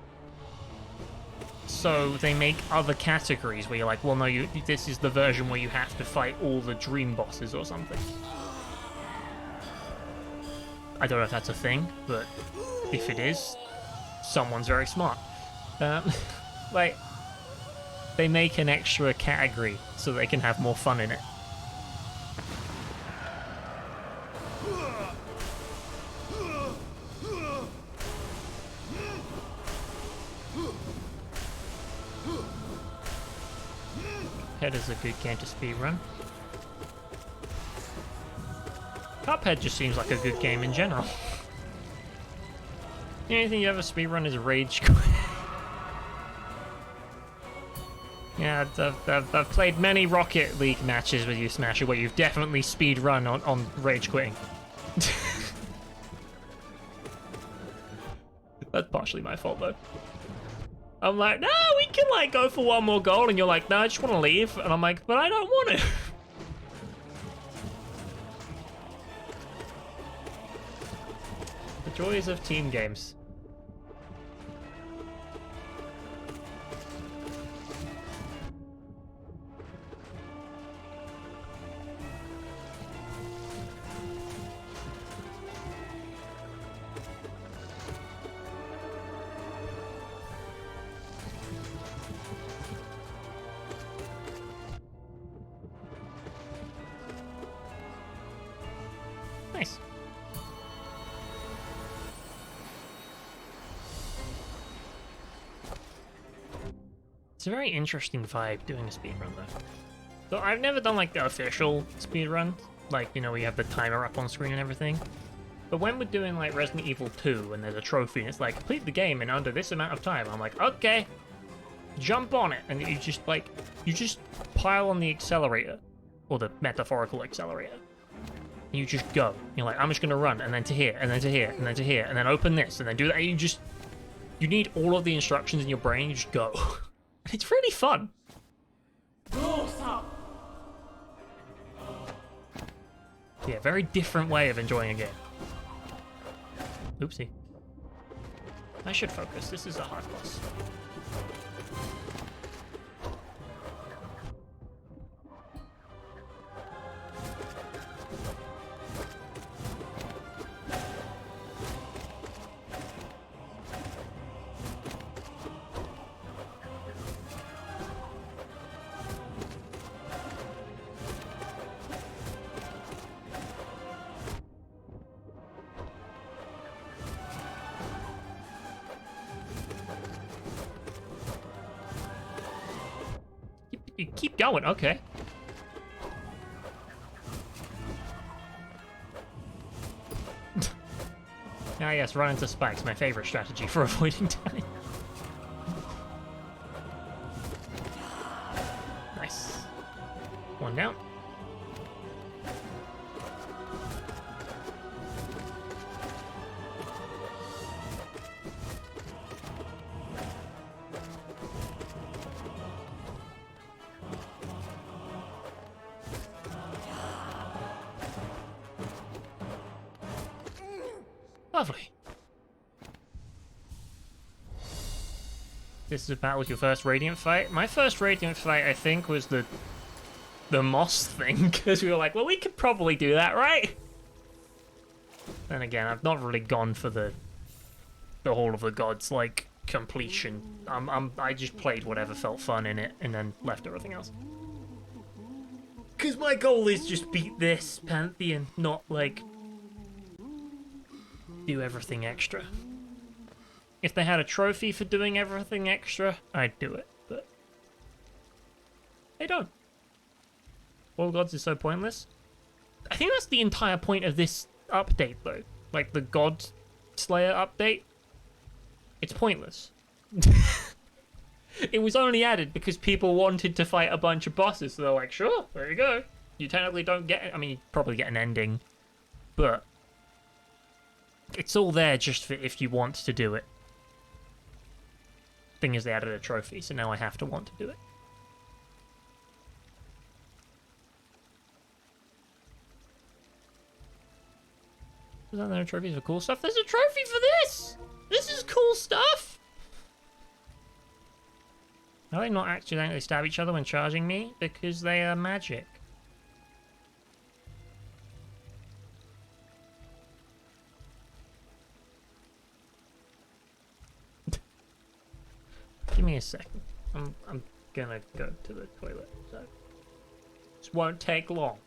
So they make other categories where you're like, well, no, this is the version where you have to fight all the dream bosses or something. I don't know if that's a thing, but if it is, someone's very smart. Like, they make an extra category so they can have more fun in it. Cuphead is a good game to speedrun. Cuphead just seems like a good game in general. The only thing you ever speedrun is Rage Quit. Yeah, I've played many Rocket League matches with you, Smasher, where you've definitely speedrun on Rage Quitting. That's partially my fault, though. I'm like, no, we can, like, go for one more goal, and you're like, no, I just want to leave. And I'm like, but I don't want to. The joys of team games. a very interesting vibe doing a speedrun though. So I've never done like the official speedrun, like, you know, we have the timer up on screen and everything. But when we're doing like Resident Evil 2 and there's a trophy and it's like, complete the game in under this amount of time, I'm like, okay, jump on it. And you just pile on the accelerator, or the metaphorical accelerator. And you just go. You're like, I'm just gonna run, and then to here, and then to here, and then to here, and then open this, and then do that. And you need all of the instructions in your brain, you just go. It's really fun. Yeah, very different way of enjoying a game. Oopsie. I should focus. This is a hard boss. You keep going, okay. Ah yes, run into spikes, my favorite strategy for avoiding time. Nice. One down. Lovely. This is about with your first Radiant fight. My first Radiant fight, I think, was the moss thing, because we were like, well, we could probably do that, right? Then again, I've not really gone for the Hall of the Gods, like, completion. I just played whatever felt fun in it, and then left everything else. Because my goal is just beat this Pantheon, not, like, do everything extra. If they had a trophy for doing everything extra, I'd do it, but they don't. All Gods is so pointless. I think that's the entire point of this update, though. Like, the God Slayer update. It's pointless. It was only added because people wanted to fight a bunch of bosses, so they're like, sure, there you go. You technically don't get... I mean, you probably get an ending, but it's all there just for if you want to do it. Thing is, they added a trophy, so now I have to want to do it. Isn't there a trophy for cool stuff? There's a trophy for this! This is cool stuff! How do they not accidentally stab each other when charging me? Because they are magic. Give me a second. I'm gonna go to the toilet, so this won't take long.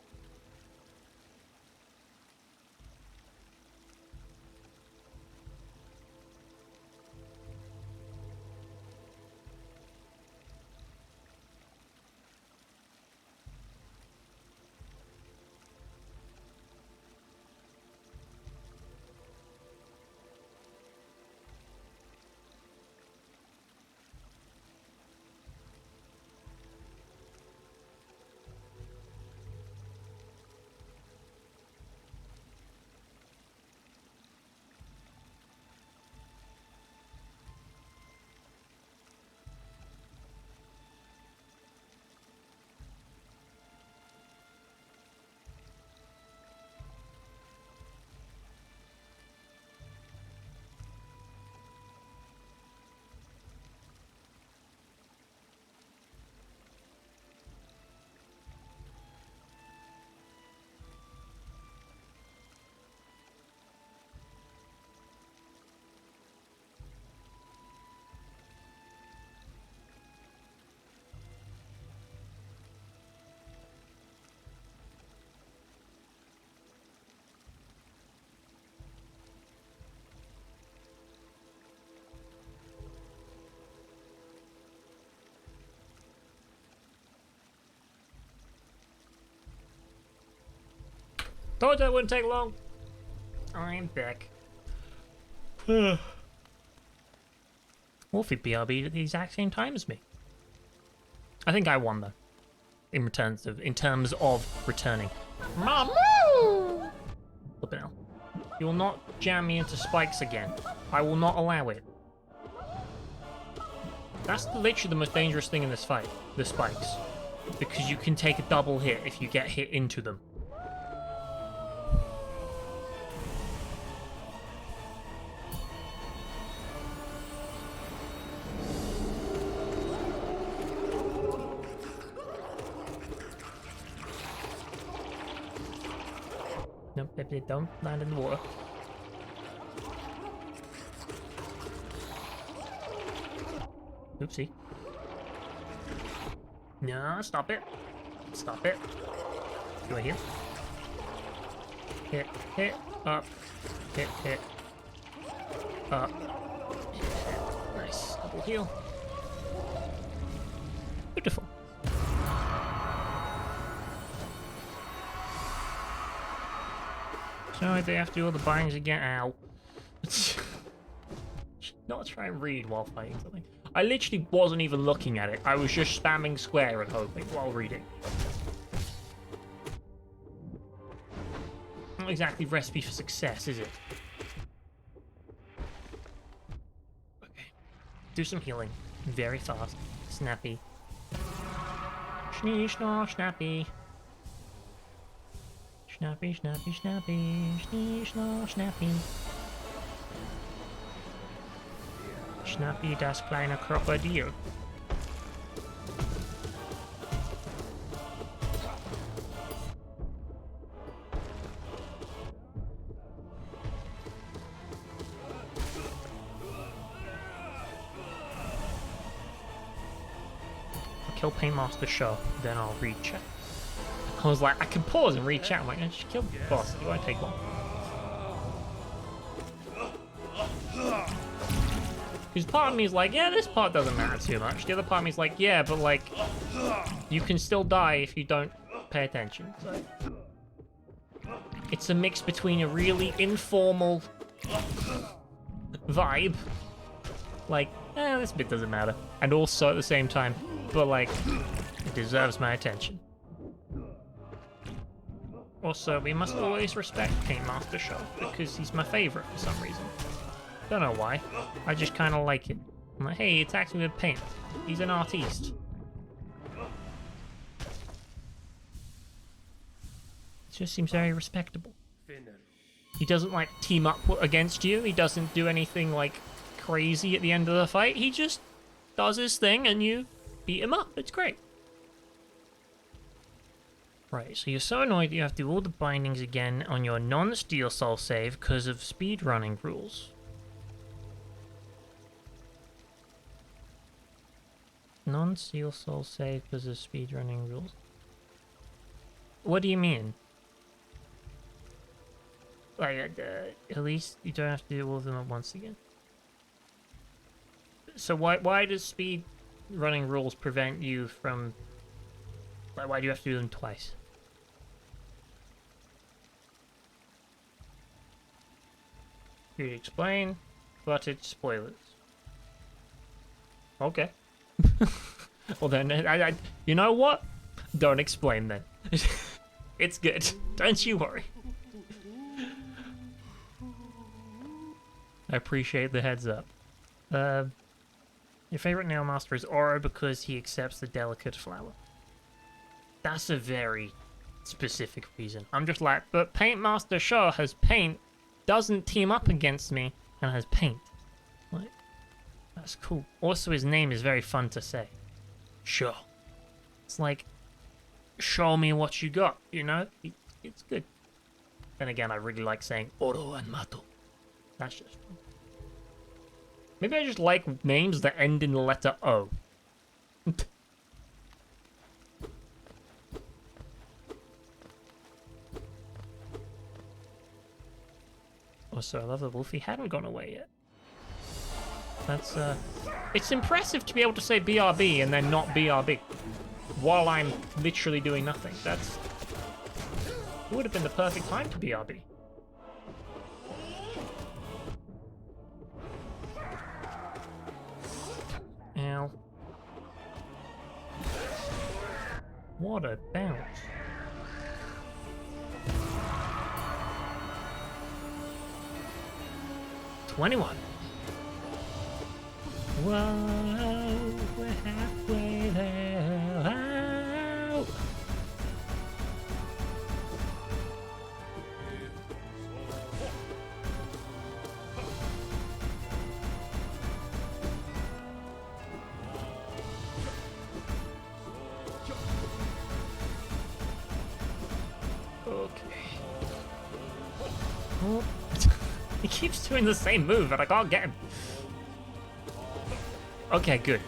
Told you that wouldn't take long. I'm back. Wolfie BRB'd at the exact same time as me. I think I won though. In terms of returning. Mamoo! Flippin' hell. You will not jam me into spikes again. I will not allow it. That's literally the most dangerous thing in this fight, the spikes. Because you can take a double hit if you get hit into them. Nope, don't land in the water. Oopsie. No, stop it. Stop it. Do I heal? Hit, hit, up. Hit, hit. Up. Hit, hit. Nice. Double heal. Beautiful. So they have to do all the bindings again. Ow. Not try and read while fighting something. I literally wasn't even looking at it. I was just spamming square and hoping while reading. Not exactly recipe for success, is it? Okay. Do some healing. Very fast. Snappy. Snee, snappy. Snappy, snappy, snappy. Snee, snappy. Snappy, das kleine Krokodil. I'll kill Paintmaster Show, then I'll read chat. I was like, I can pause and read chat. I'm like, I just killed the boss. You won't take long. Because part of me is like, yeah, this part doesn't matter too much. The other part of me is like, yeah, but like, you can still die if you don't pay attention. So it's a mix between a really informal vibe, like, this bit doesn't matter, and also at the same time, but like, it deserves my attention. Also, we must always respect Paintmaster Show because he's my favorite for some reason. Don't know why. I just kind of like it. I'm like, hey, he attacks me with paint. He's an artiste. It just seems very respectable. He doesn't like team up against you. He doesn't do anything like crazy at the end of the fight. He just does his thing and you beat him up. It's great. Right, so you're so annoyed that you have to do all the bindings again on your non-Steel Soul save because of speedrunning rules. Non-Steel Soul save because of speedrunning rules. What do you mean? Like, at least you don't have to do all of them at once again. So why does speedrunning rules prevent you from... Like, why do you have to do them twice? You'd explain, but it's spoilers. Okay. Well then, I you know what? Don't explain then. It's good. Don't you worry. I appreciate the heads up. Your favorite nail master is Oro because he accepts the delicate flower. That's a very specific reason. I'm just like, but Paintmaster Shaw has paint, doesn't team up against me, and has paint. Like, that's cool. Also, his name is very fun to say. Shaw. It's like, show me what you got, you know? It's good. Then again, I really like saying Oro and Mato. That's just fun. Maybe I just like names that end in the letter O. Also, I love that Wolfie hadn't gone away yet. That's, it's impressive to be able to say BRB and then not BRB. While I'm literally doing nothing. That's It would have been the perfect time to BRB. Ow. What a bounce. $21. Whoa, we're halfway there. Ow. Okay. Oh. He keeps doing the same move, and I can't get him. Okay, good.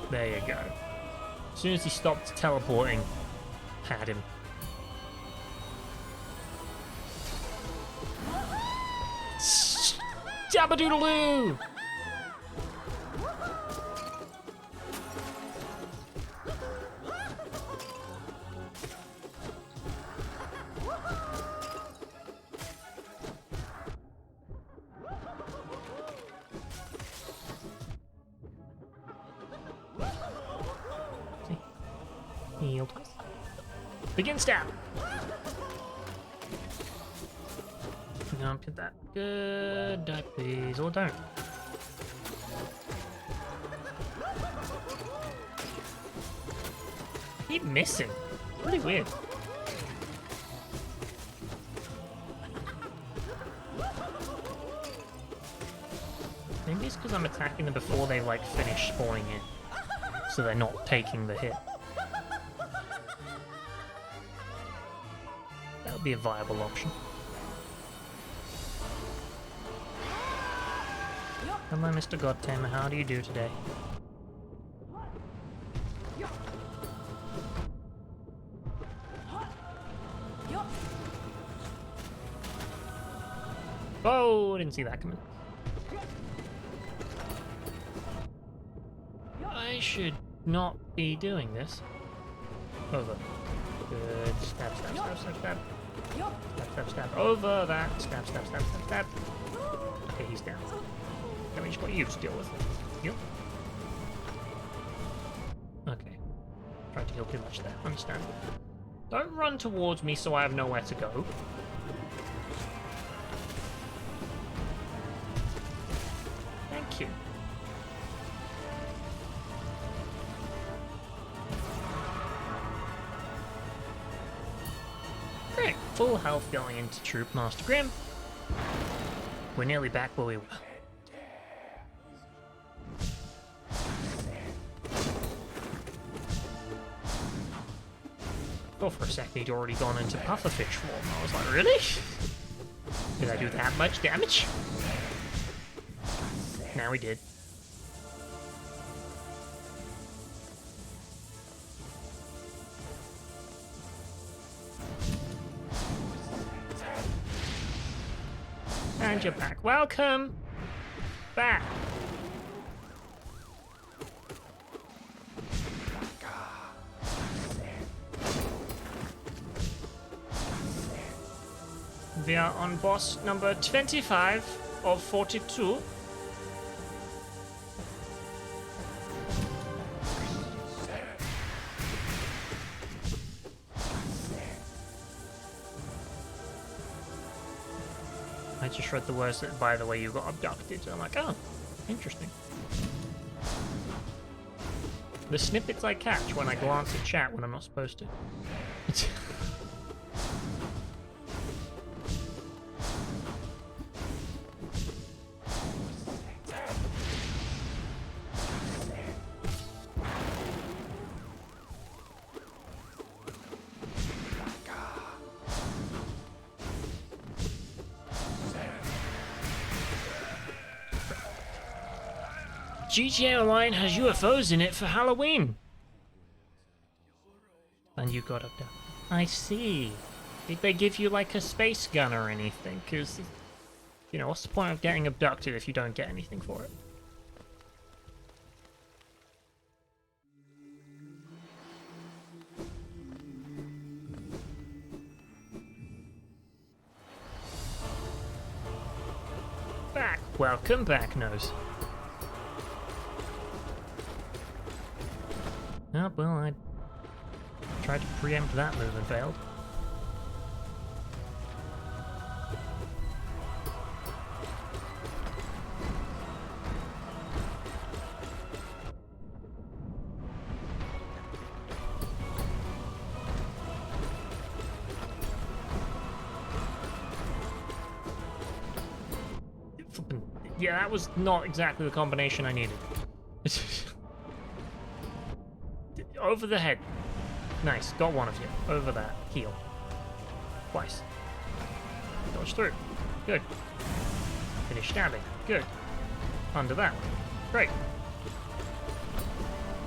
There you go. As soon as he stopped teleporting, had him. Jabba-doodle-doo! Healed. Begin stab. Get that. Good. Die, please, or don't. Keep missing. Really weird. Maybe it's because I'm attacking them before they like finish spawning in, so they're not taking the hit. That would be a viable option. Hello, Mr. Godtamer. How do you do today? Oh, didn't see that coming. I should not be doing this. Over. Good. Stab, stab, stab, stab, stab. Stab, stab, stab. Over that. Stab, stab, stab, stab, stab. Okay, he's down. Then we just got you to deal with. Yep. Okay. Tried to heal too much there. Understandable. Don't run towards me so I have nowhere to go. Thank you. Great. Full health going into Troop Master Grim. We're nearly back where we were. Oh, for a second he'd already gone into pufferfish form. I was like, really? Did I do that much damage? Now we did. And you're back. Welcome back. We are on boss number 25 of 42. I just read the words that, by the way, you got abducted. So I'm like, oh, interesting. The snippets I catch when I glance at chat when I'm not supposed to. GTA Online has UFOs in it for Halloween. And you got up there. I see. Did they give you like a space gun or anything? Because You know, what's the point of getting abducted if you don't get anything for it? Back. Welcome back, Nose. Oh, well, I tried to preempt that move and failed. Yeah, that was not exactly the combination I needed. Over the head. Nice, got one of you. Over that. Heal. Twice. Dodge through. Good. Finish stabbing. Good. Under that. Great.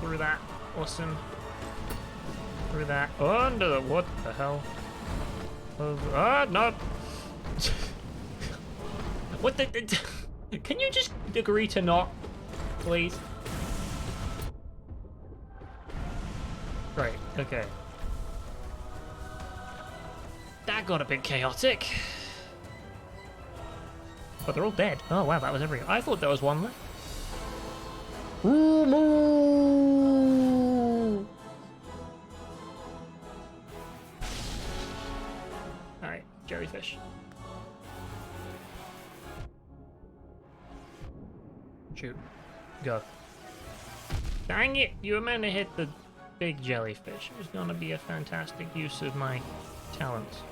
Through that. Awesome. Through that. Under the... What the hell? Over... Ah, no! What the... Can you just agree to not, please? Right, okay. That got a bit chaotic. But they're all dead. Oh wow, that was every... I thought there was one left. Alright, jellyfish. Shoot. Go. Dang it! You were meant to hit the big jellyfish. It was gonna be a fantastic use of my talents.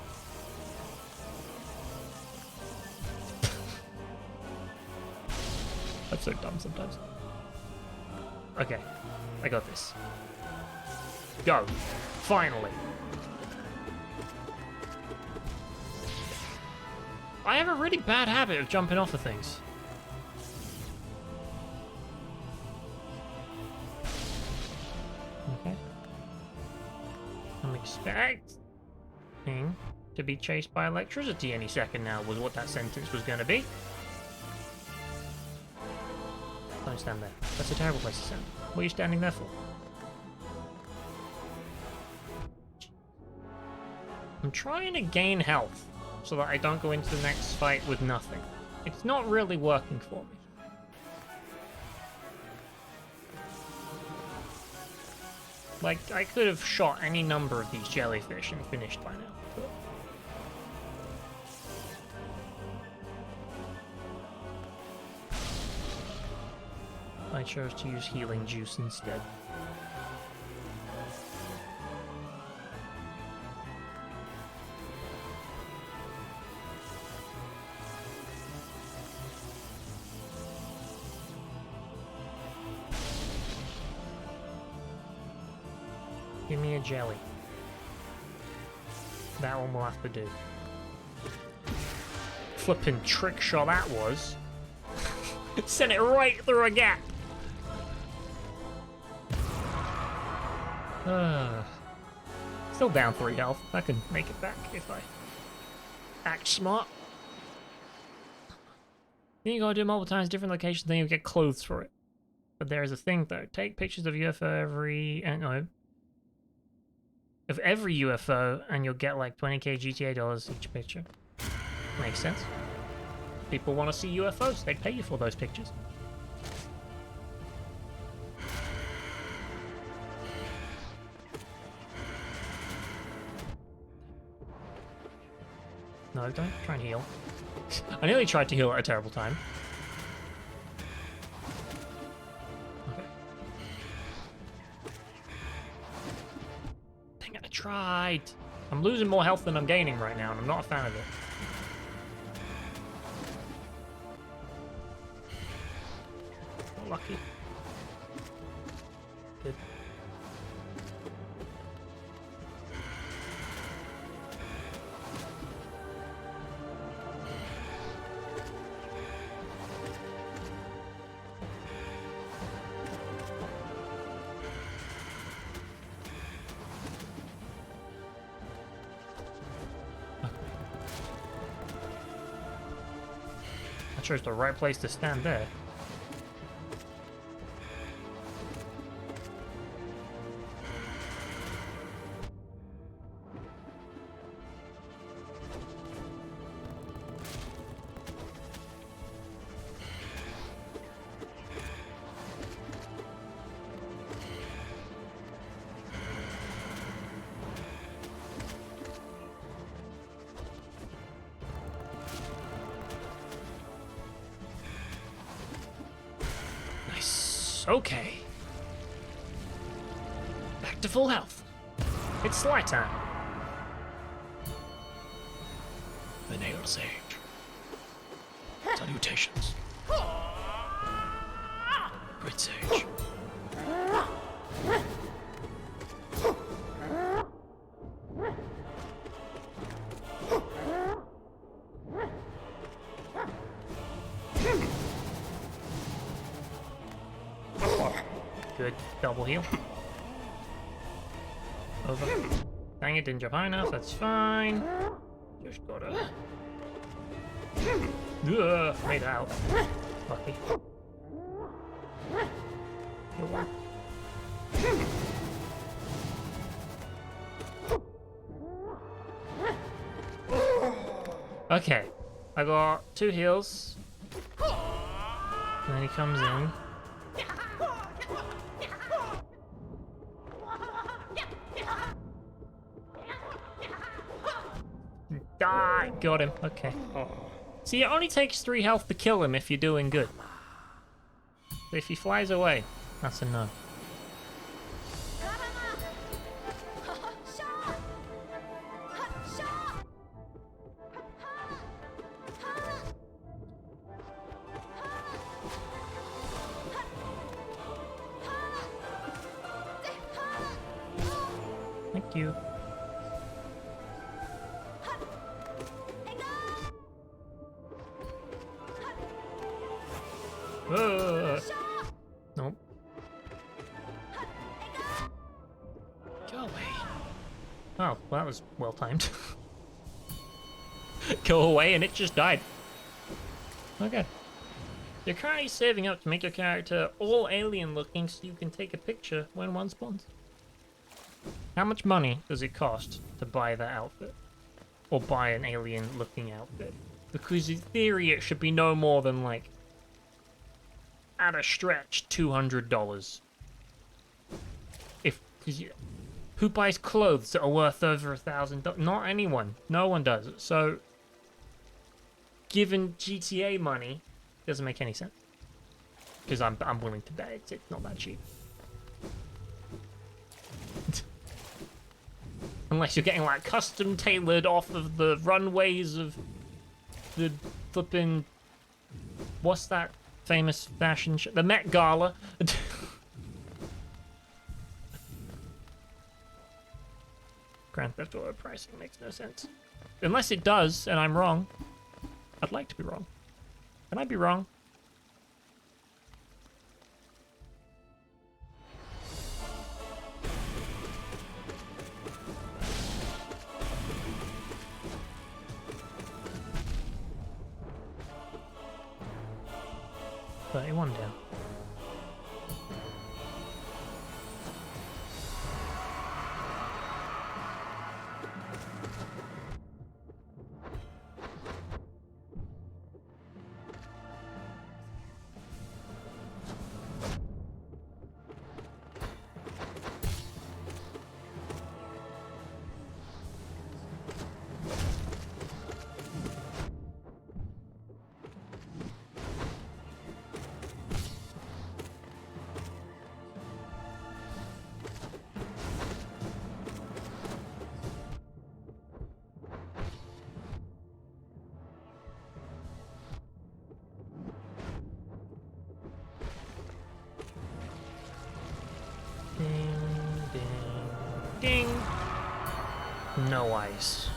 That's so dumb sometimes. Okay. I got this. Go. Finally. I have a really bad habit of jumping off of things. Okay. I'm expecting to be chased by electricity any second now, was what that sentence was going to be. Don't stand there. That's a terrible place to stand. What are you standing there for? I'm trying to gain health so that I don't go into the next fight with nothing. It's not really working for me. Like, I could have shot any number of these jellyfish and finished by now. But... I chose to use healing juice instead. Give me a jelly. That one will have to do. Flippin' trick shot that was. Sent it right through a gap. Still down 3 health. I can make it back if I act smart. Then you gotta do it multiple times, different locations, then you get clothes for it. But there is a thing though. Take pictures of UFO of every UFO, and you'll get like 20k GTA dollars each picture. Makes sense. People want to see UFOs. They pay you for those pictures. No, don't try and heal. I nearly tried to heal at a terrible time. Okay. Dang it, I tried. I'm losing more health than I'm gaining right now, and I'm not a fan of it. Not lucky. Good. chose the right place to stand there. Okay. Back to full health. It's slide time. The Nail Sage. Salutations. Great Sage. Good. Double heal. Over. Dang it, didn't jump high enough. That's fine. Just gotta... made it out. Lucky. Good one. Okay. I got 2 heals. And then he comes in. Die! Got him. Okay. See, it only takes 3 health to kill him if you're doing good. But if he flies away, that's a no. Thank you. Nope. Go away. Oh, well, that was well timed. Go away and it just died. Okay. You're currently saving up to make your character all alien looking so you can take a picture when one spawns. How much money does it cost to buy that outfit? Or buy an alien looking outfit? Because in theory it should be no more than like, at a stretch, $200. Because who buys clothes that are worth over $1,000? Not anyone. No one does. So, given GTA money, doesn't make any sense. Because I'm willing to bet it's not that cheap. Unless you're getting like custom tailored off of the runways of the flipping, what's that famous fashion show? The Met Gala. Grand Theft Auto pricing makes no sense. Unless it does, and I'm wrong. I'd like to be wrong. Can I be wrong? $31 down. Ding, ding, ding. No ice.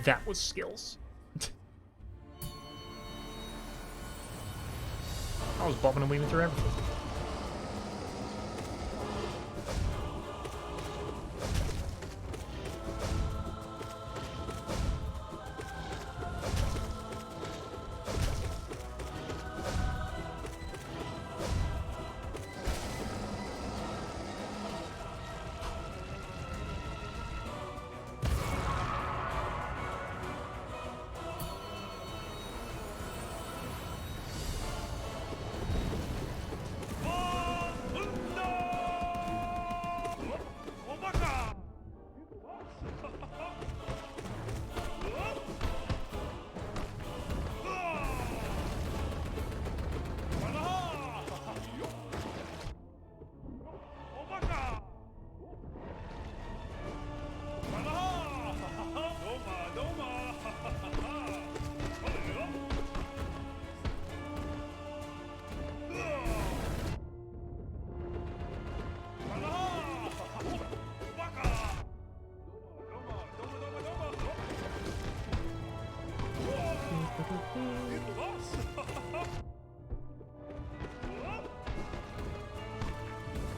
That was skills. I was bobbing and weaving through everything.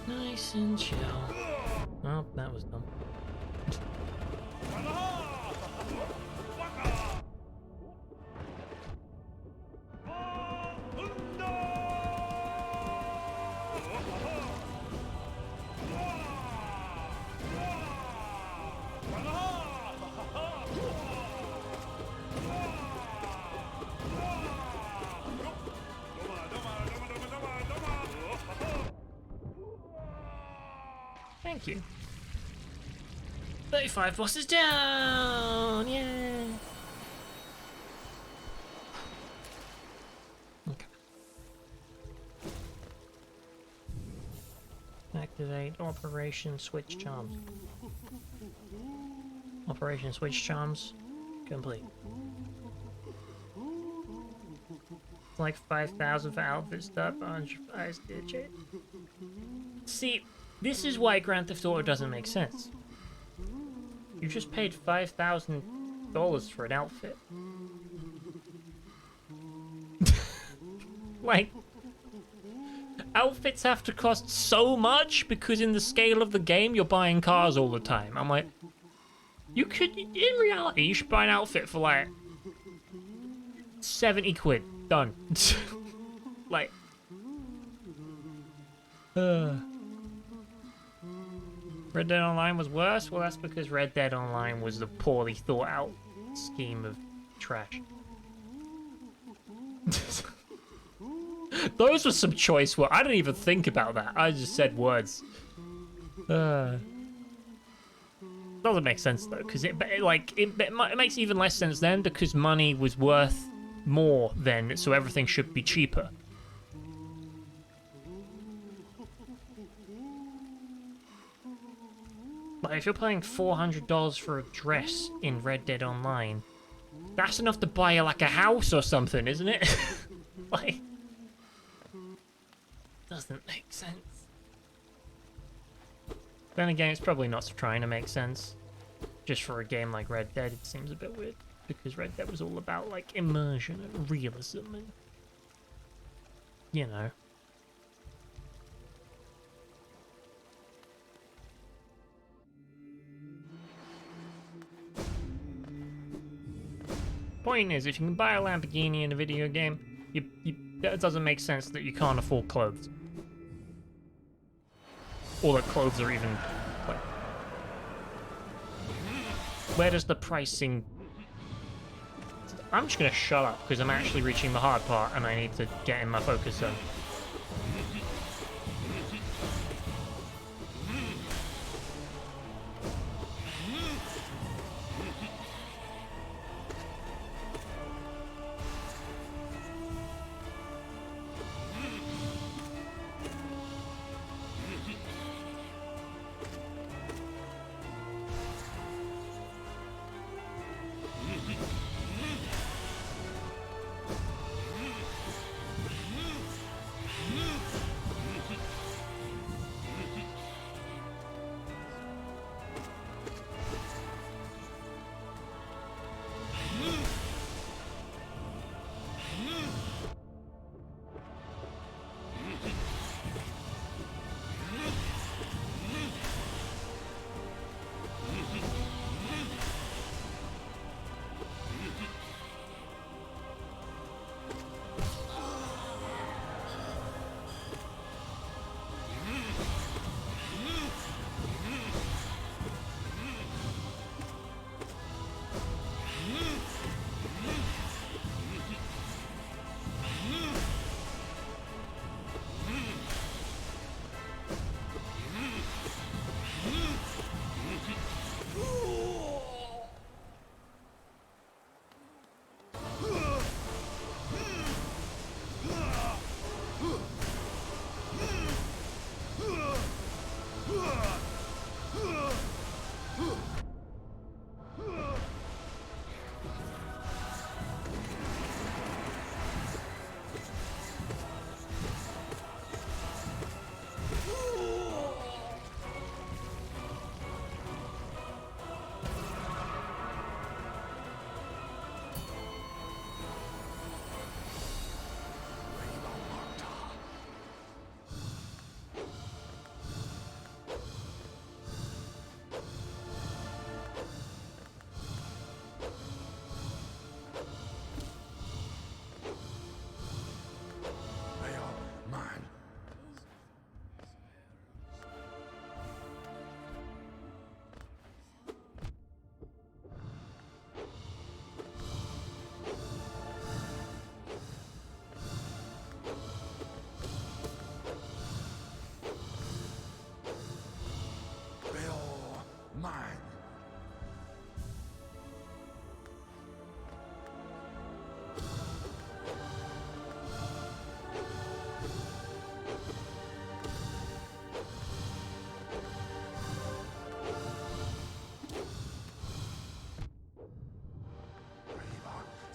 Nice and chill. Oh, that was dumb. Thank you. 35 bosses down! Yay! Okay. Activate Operation Switch Charms. Operation Switch Charms complete. Like 5,000 for outfit stuff, 100 for digit. See, this is why Grand Theft Auto doesn't make sense. You just paid $5,000 for an outfit. Like, outfits have to cost so much because in the scale of the game, you're buying cars all the time. I'm like, you could, in reality, you should buy an outfit for like 70 quid. Done. Like, Red Dead Online was worse? Well, that's because Red Dead Online was a poorly thought out scheme of trash. Those were some choice words. I didn't even think about that. I just said words. Doesn't make sense though, because it makes even less sense then because money was worth more then, so everything should be cheaper. Like, if you're paying $400 for a dress in Red Dead Online, that's enough to buy you, like, a house or something, isn't it? Like, doesn't make sense. Then again, it's probably not trying to make sense. Just for a game like Red Dead, it seems a bit weird. Because Red Dead was all about, like, immersion and realism and, you know. Point is, if you can buy a Lamborghini in a video game, that doesn't make sense that you can't afford clothes. Or that clothes are even, like... Where does the pricing... I'm just gonna shut up, because I'm actually reaching the hard part, and I need to get in my focus zone.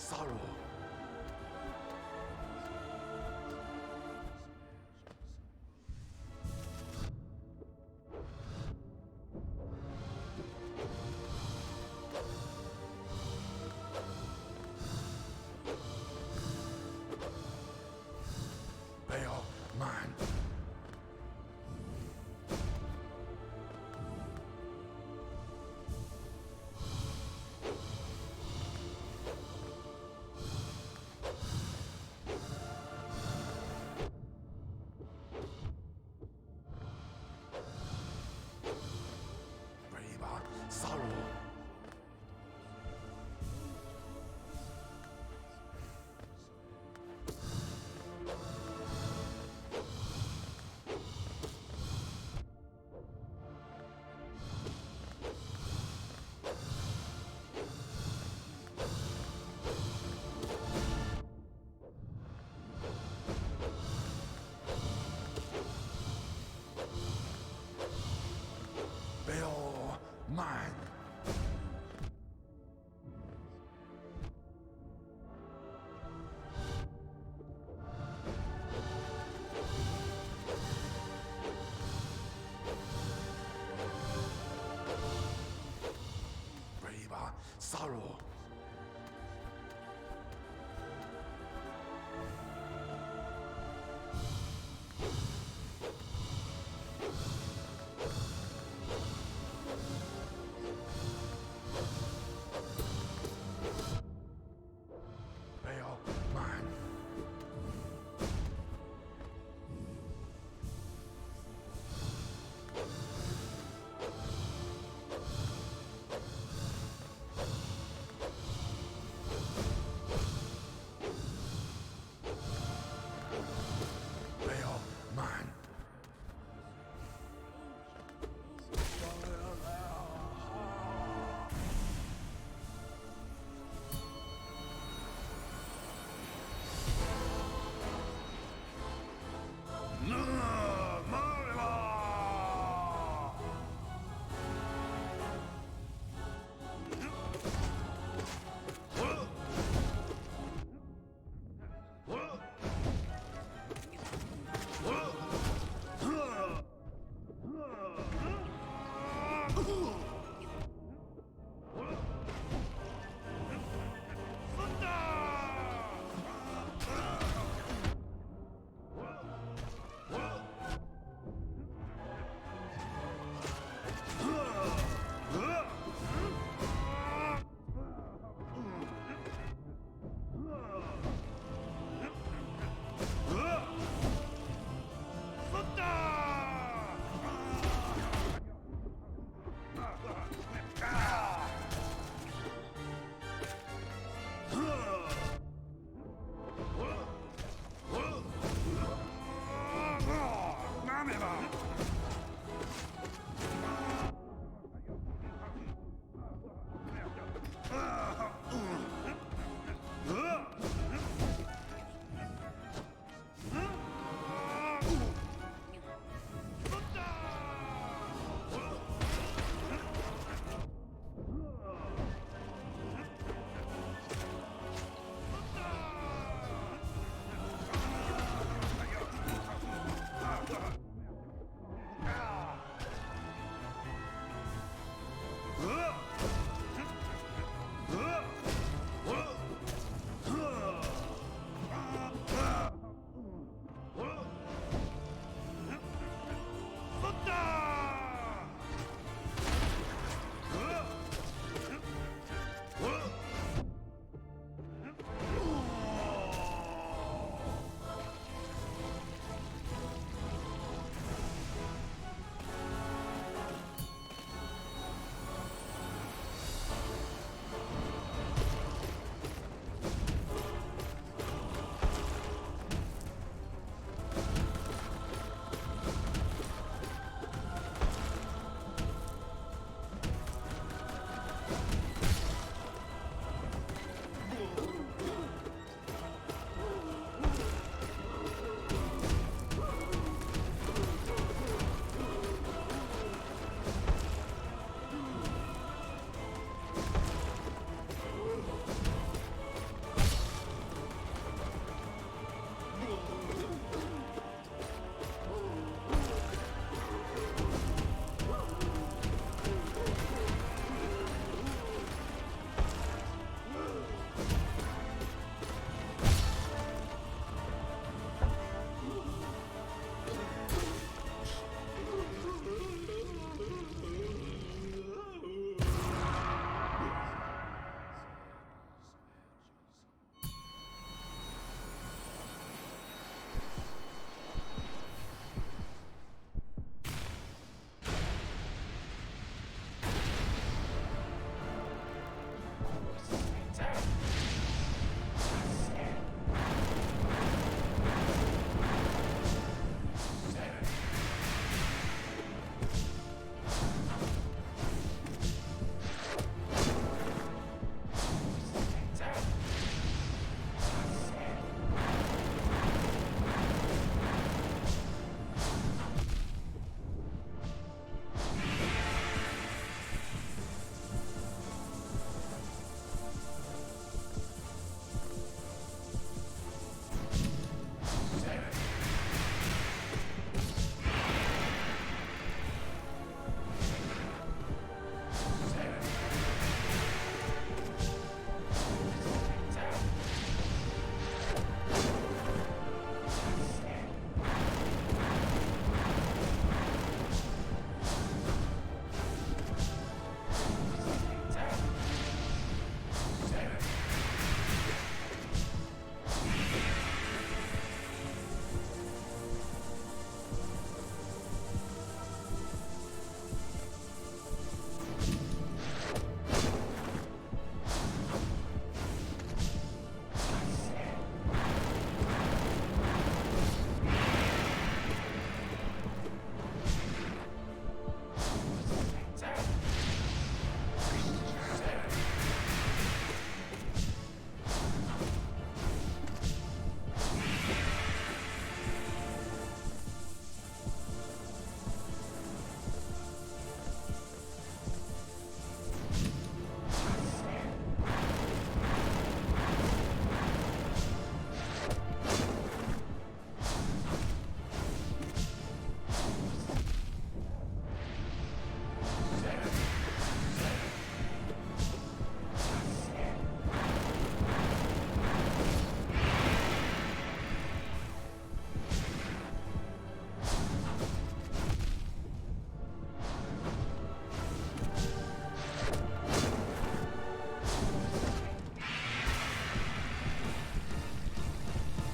sorrow. They are mine.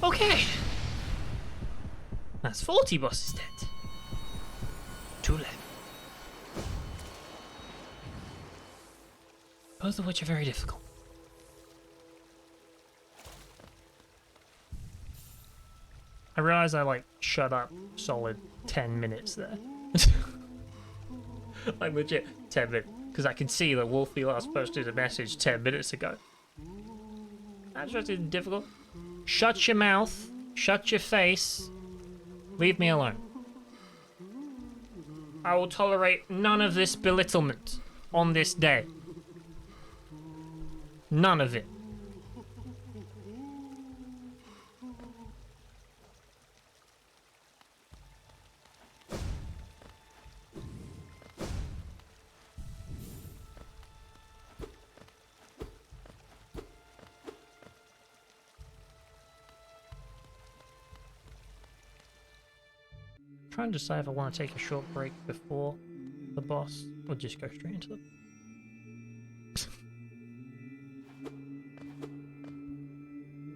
Okay. That's 40 bosses dead. 2 left. Both of which are very difficult. I realize I like shut up solid 10 minutes there. Like legit 10 minutes. Because I can see that Wolfie last posted a message 10 minutes ago. That's just difficult. Shut your mouth. Shut your face. Leave me alone. I will tolerate none of this belittlement on this day. None of it. Trying to decide if I want to take a short break before the boss or just go straight into it.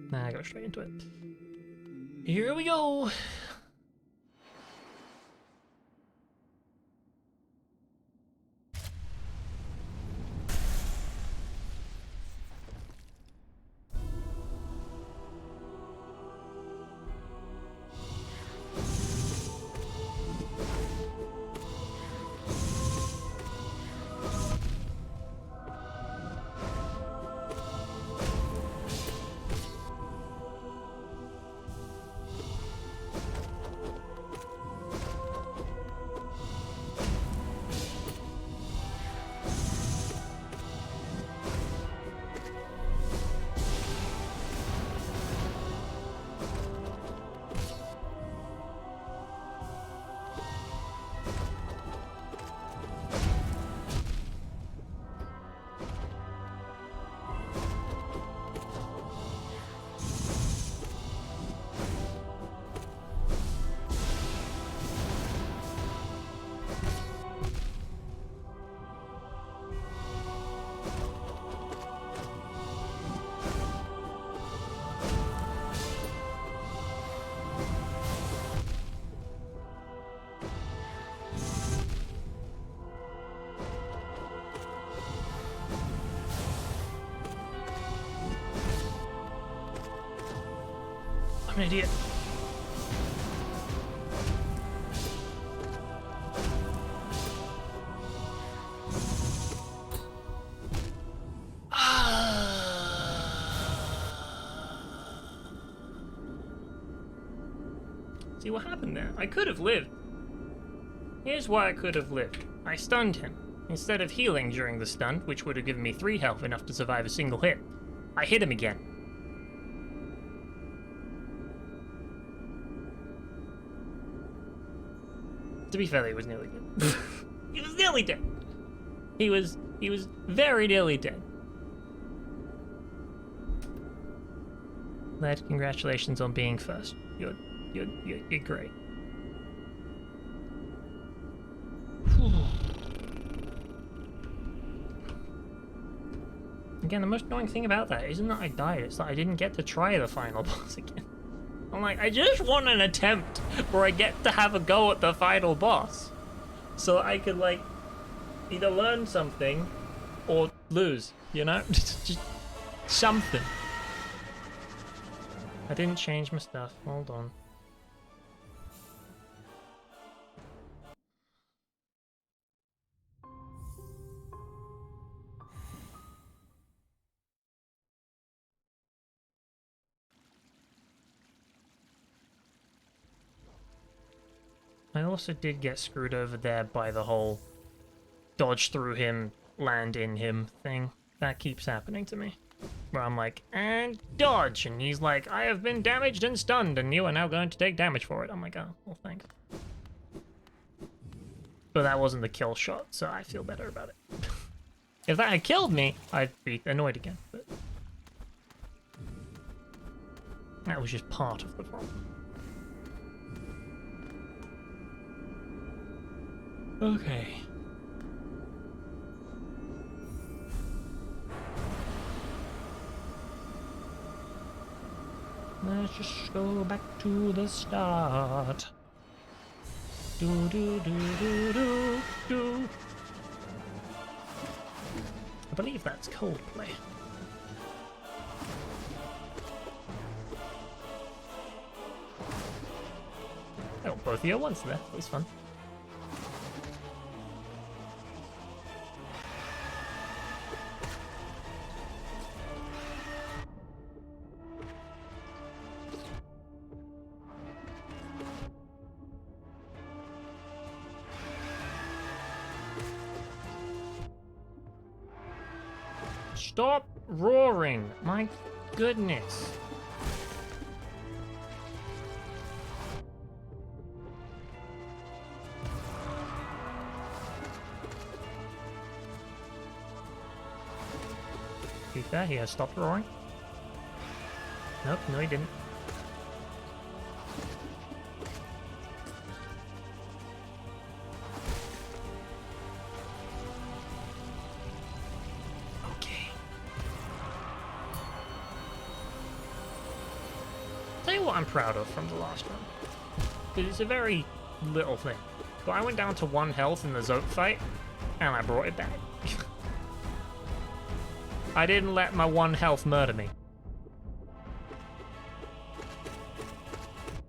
Nah, I go straight into it. Here we go. I'm an idiot. See what happened there? I could have lived. Here's why I could have lived. I stunned him. Instead of healing during the stun, which would have given me 3 health, enough to survive a single hit, I hit him again. To be fair, he was nearly dead. He was nearly dead. He was very nearly dead. Lad, congratulations on being first. You're great. Again, the most annoying thing about that isn't that I died, it's that I didn't get to try the final boss again. I'm like, I just want an attempt where I get to have a go at the final boss. So I could, like, either learn something or lose, you know? Just something. I didn't change my stuff. Hold on. I also did get screwed over there by the whole dodge through him, land in him thing. That keeps happening to me. Where I'm like, and dodge! And he's like, I have been damaged and stunned, and you are now going to take damage for it. I'm like, oh, well, thanks. But that wasn't the kill shot, so I feel better about it. If that had killed me, I'd be annoyed again, but... that was just part of the problem. Okay. Let's just go back to the start. Do do do do do do. I believe that's Coldplay. Oh, both of you at once there. That was fun. Stop roaring! My goodness. To be fair, he has stopped roaring. Nope, no he didn't. Tell you what I'm proud of from the last run. Because it's a very little thing. But I went down to 1 health in the Zope fight, and I brought it back. I didn't let my 1 health murder me.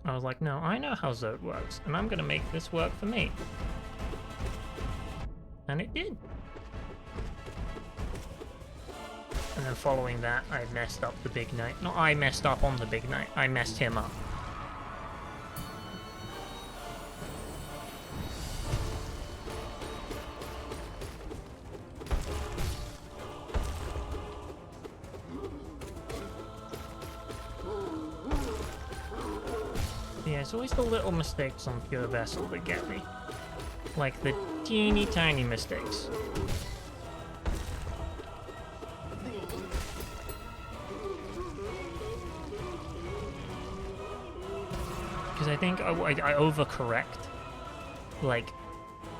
I was like, no, I know how Zope works, and I'm gonna make this work for me. And it did. And then following that, I messed up the big knight. Not I messed up on the big knight, I messed him up. Yeah, it's always the little mistakes on Pure Vessel that get me. Like the teeny tiny mistakes. Because I think I overcorrect. Like,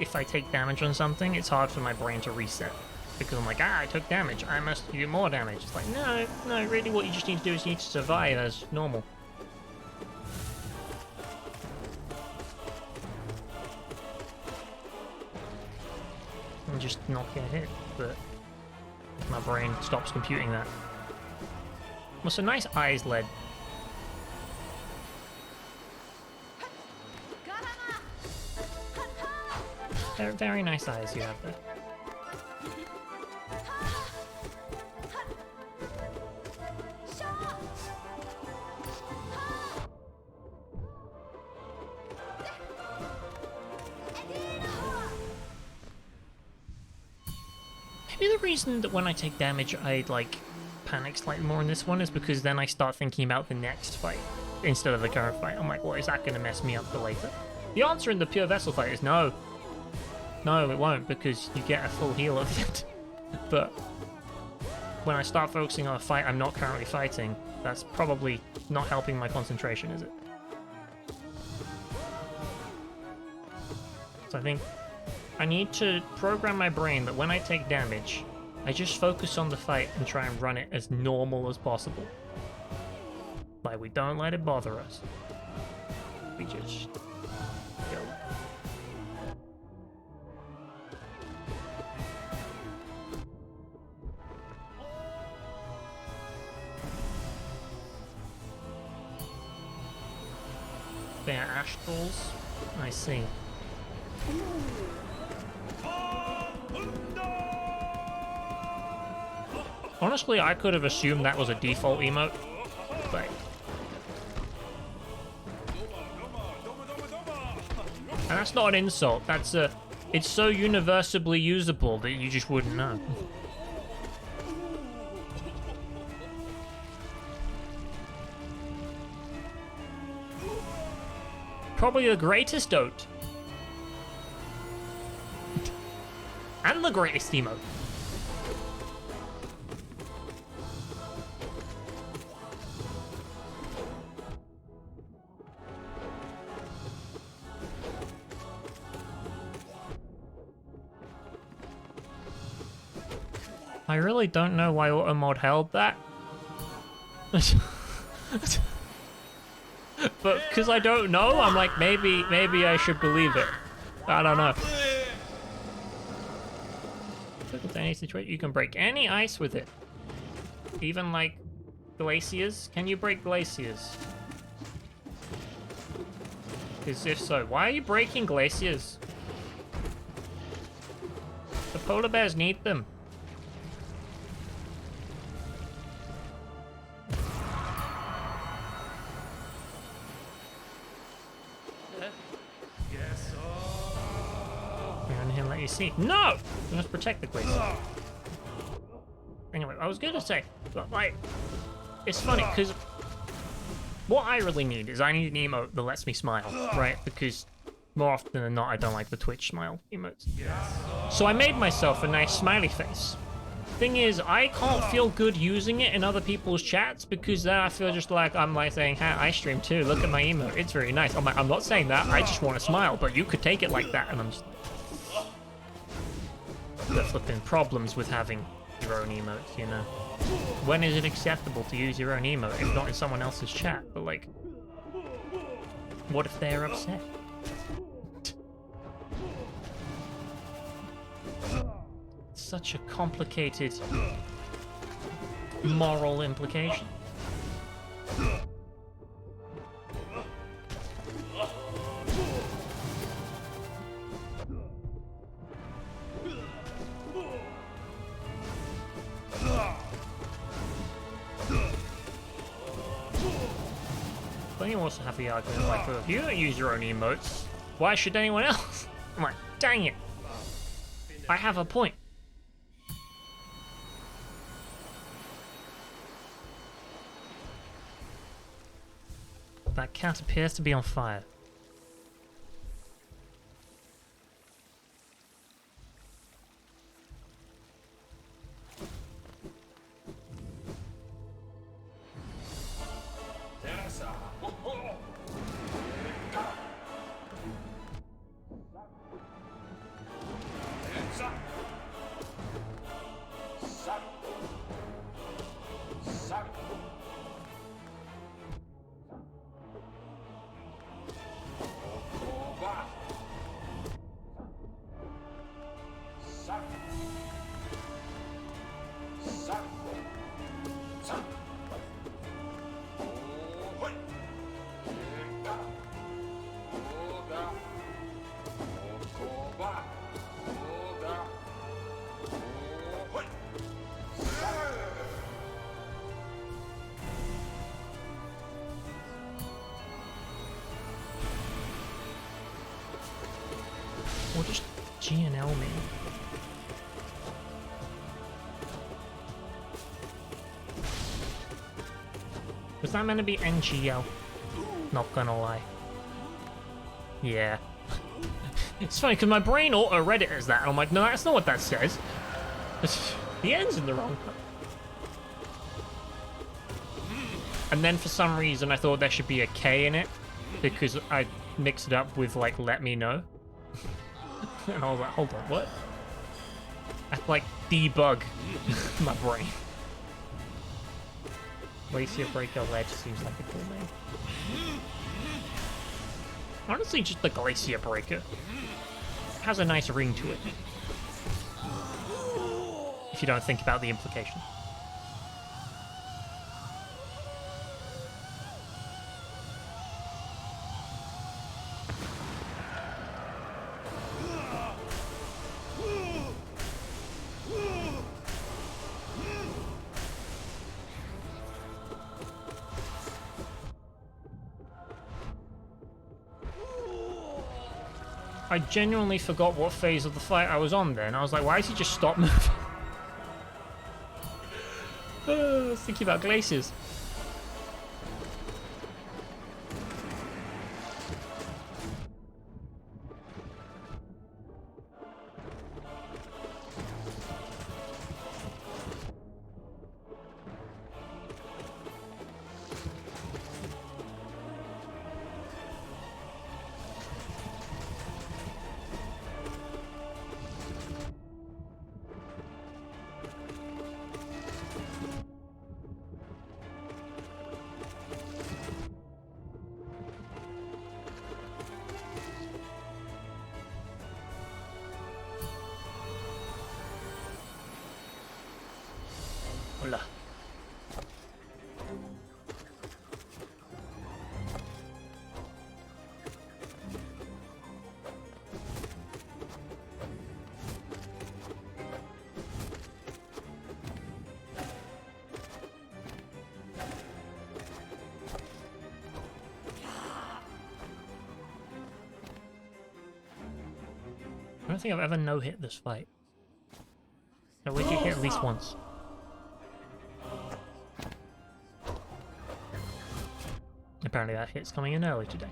if I take damage on something, it's hard for my brain to reset. Because I'm like, I took damage, I must do more damage. It's like, no, really what you just need to do is you need to survive as normal. And just not get hit, but my brain stops computing that. Well, so nice eyes led. They're very nice eyes you have there. Maybe the reason that when I take damage I like panic slightly more in this one is because then I start thinking about the next fight instead of the current fight. I'm like, well, is that going to mess me up for later? The answer in the Pure Vessel fight is no. No, it won't, because you get a full heal at the end. But when I start focusing on a fight I'm not currently fighting, that's probably not helping my concentration, is it? So I think I need to program my brain that when I take damage, I just focus on the fight and try and run it as normal as possible. Like, we don't let it bother us. We just go. They're astrals? I see. Honestly, I could have assumed that was a default emote, but... And that's not an insult, that's a... It's so universally usable that you just wouldn't know. Probably the greatest oat. And the greatest emote. I really don't know why auto mod held that. But because I don't know, I'm like, maybe I should believe it. I don't know. Look at any situation. You can break any ice with it. Even like glaciers. Can you break glaciers? Because if so, why are you breaking glaciers? The polar bears need them. Him let you see. No! You must protect the glacier. Anyway, I was gonna say, but like, it's funny because what I really need is I need an emote that lets me smile, right? Because more often than not, I don't like the Twitch smile emotes. So I made myself a nice smiley face. Thing is, I can't feel good using it in other people's chats because then I feel just like I'm like saying, "Hey, I stream too. Look at my emote. It's very nice." I'm like, I'm not saying that. I just want to smile, but you could take it like that, and I'm just. The flipping problems with having your own emotes, you know. When is it acceptable to use your own emote if not in someone else's chat? But like, what if they're upset? Such a complicated moral implication. But you also have the argument like, well, if you don't use your own emotes, why should anyone else? I'm like, dang it. I have a point. That cat appears to be on fire. Or just GNL me. Was that meant to be NGL? Not gonna lie. Yeah. It's funny because my brain auto-read it as that, and I'm like, no, that's not what that says. The N's in the wrong. And then for some reason I thought there should be a K in it, because I mixed it up with, like, let me know. And I was like, hold on, what? I have to, like, debug my brain. Glacier Breaker Ledge seems like a cool name. Honestly, just the Glacier Breaker has a nice ring to it. If you don't think about the implication. I genuinely forgot what phase of the fight I was on then. I was like, why does he just stop moving? I was thinking about glaciers. I don't think I've ever no-hit this fight. No, we did hit at least once. Apparently that hit's coming in early today.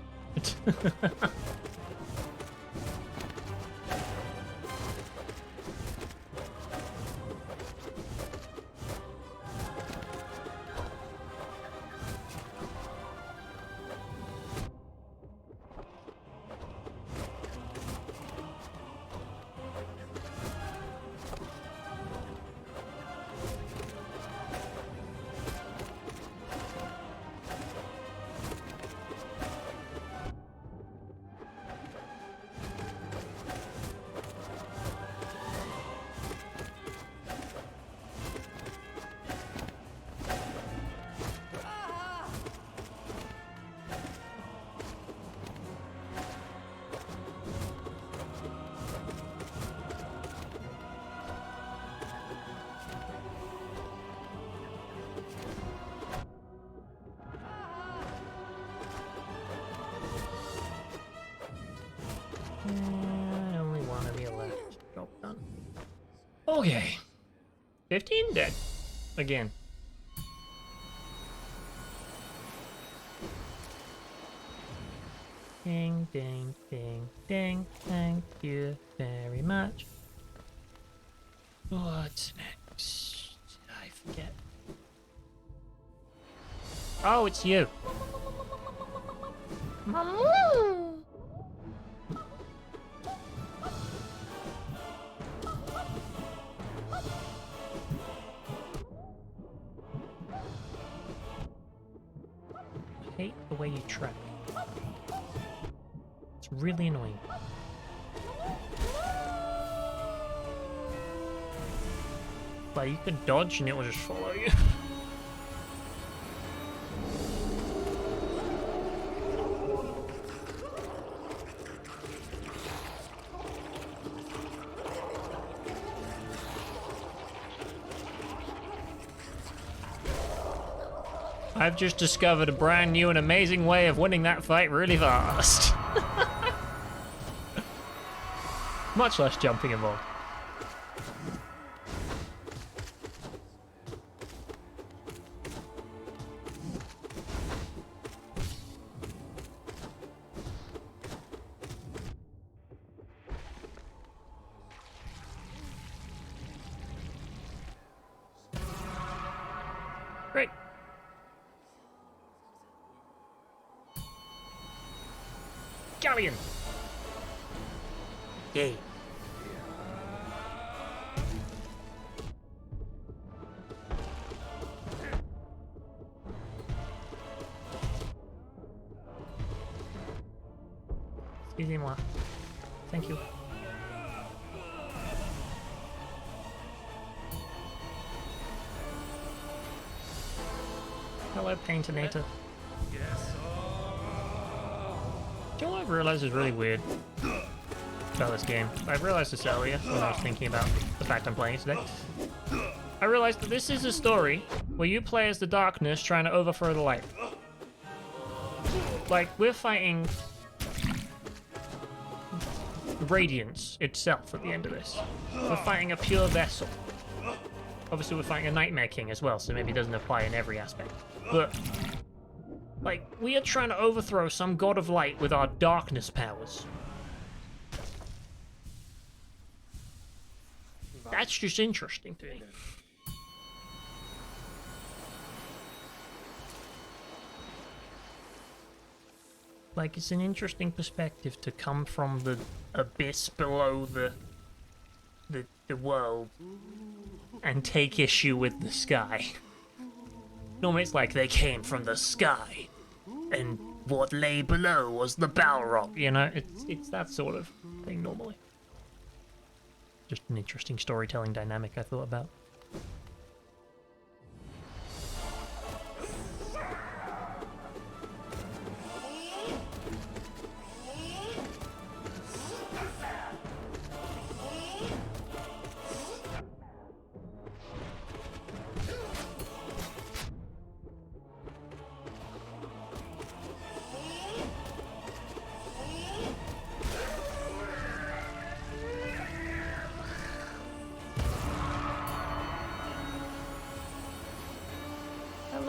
Only one of you left. Job done. Okay. 15 dead. Again. Ding, ding, ding, ding. Thank you very much. What's next? I forget. Oh, it's you. I hate the way you track. It's really annoying. Like, you could dodge and it will just follow you. I've just discovered a brand new and amazing way of winning that fight really fast. Much less jumping involved. Great. Galleon. Yay. Excusez-moi. Thank you. Hello, Paintinator. Do you know what I've realized is really weird about this game? I realized this earlier when I was thinking about the fact I'm playing it today. I realized that this is a story where you play as the darkness trying to overthrow the light. Like, we're fighting Radiance itself at the end of this. We're fighting a pure vessel. Obviously we're fighting a Nightmare King as well, so maybe it doesn't apply in every aspect. But, like, we are trying to overthrow some god of light with our darkness powers. That's just interesting to me. Like, it's an interesting perspective to come from the abyss below the world and take issue with the sky. Normally it's like they came from the sky and what lay below was the Balrog, you know? It's that sort of thing normally. Just an interesting storytelling dynamic I thought about.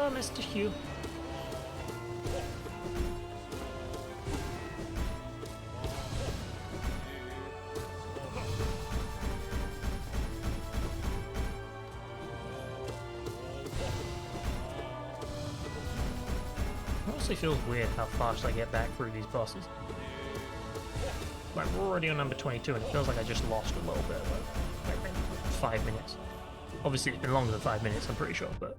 Hello, Mr. Hugh. It honestly feels weird how fast I get back through these bosses. Like, we're already on number 22 and it feels like I just lost a little bit, like maybe 5 minutes. Obviously it's been longer than 5 minutes, I'm pretty sure, but...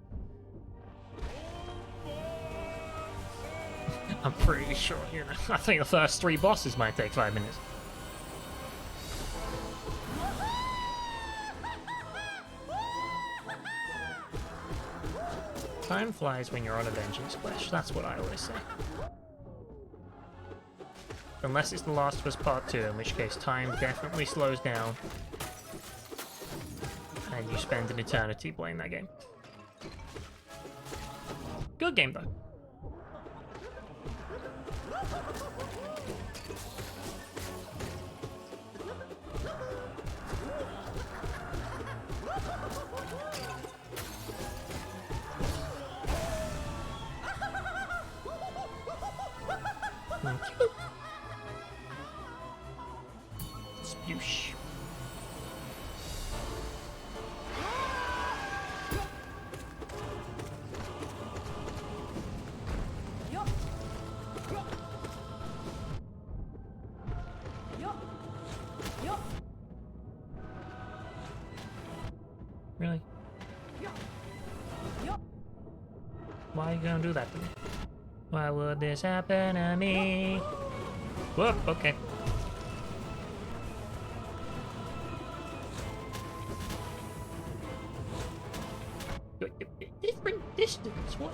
I'm pretty sure, you know. I think the first 3 bosses might take 5 minutes. Time flies when you're on a vengeance quest, that's what I always say. Unless it's The Last of Us Part 2, in which case time definitely slows down. And you spend an eternity playing that game. Good game though. Thank you. Sploosh. Really? Why are you gonna do that to me? Why would this happen to me? Whoop, okay. Different distance, what?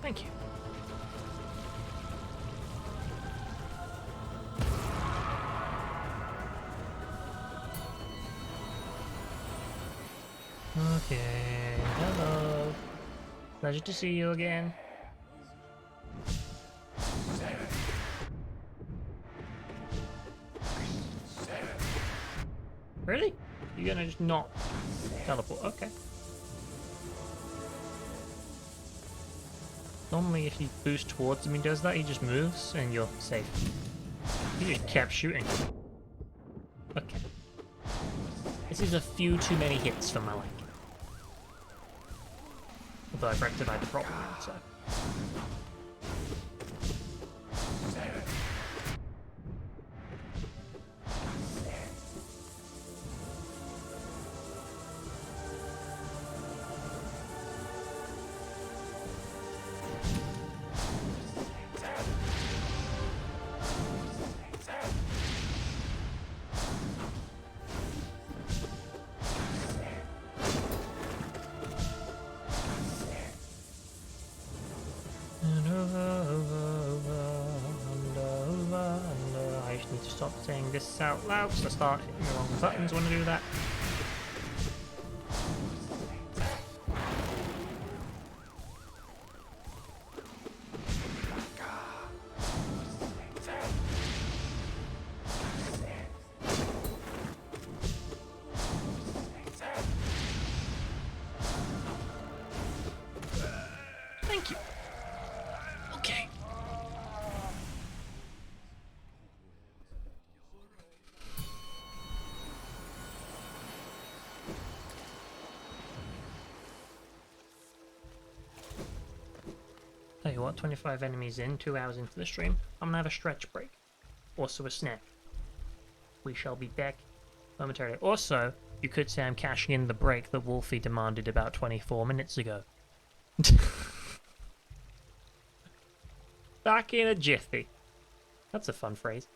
Thank you. Okay, hello. Pleasure to see you again. Really? You're gonna just not teleport? Okay. Normally if you boost towards him he does that, he just moves and you're safe. He just kept shooting. Okay. This is a few too many hits for my liking. Although I've rectified the problem now, so... I just need to stop saying this out loud so I start hitting the wrong buttons when I do that. Thank you. Okay. Tell you what, 25 enemies in, 2 hours into the stream, I'm gonna have a stretch break. Also a snack. We shall be back momentarily. Also, you could say I'm cashing in the break that Wolfie demanded about 24 minutes ago. Back in a jiffy. That's a fun phrase.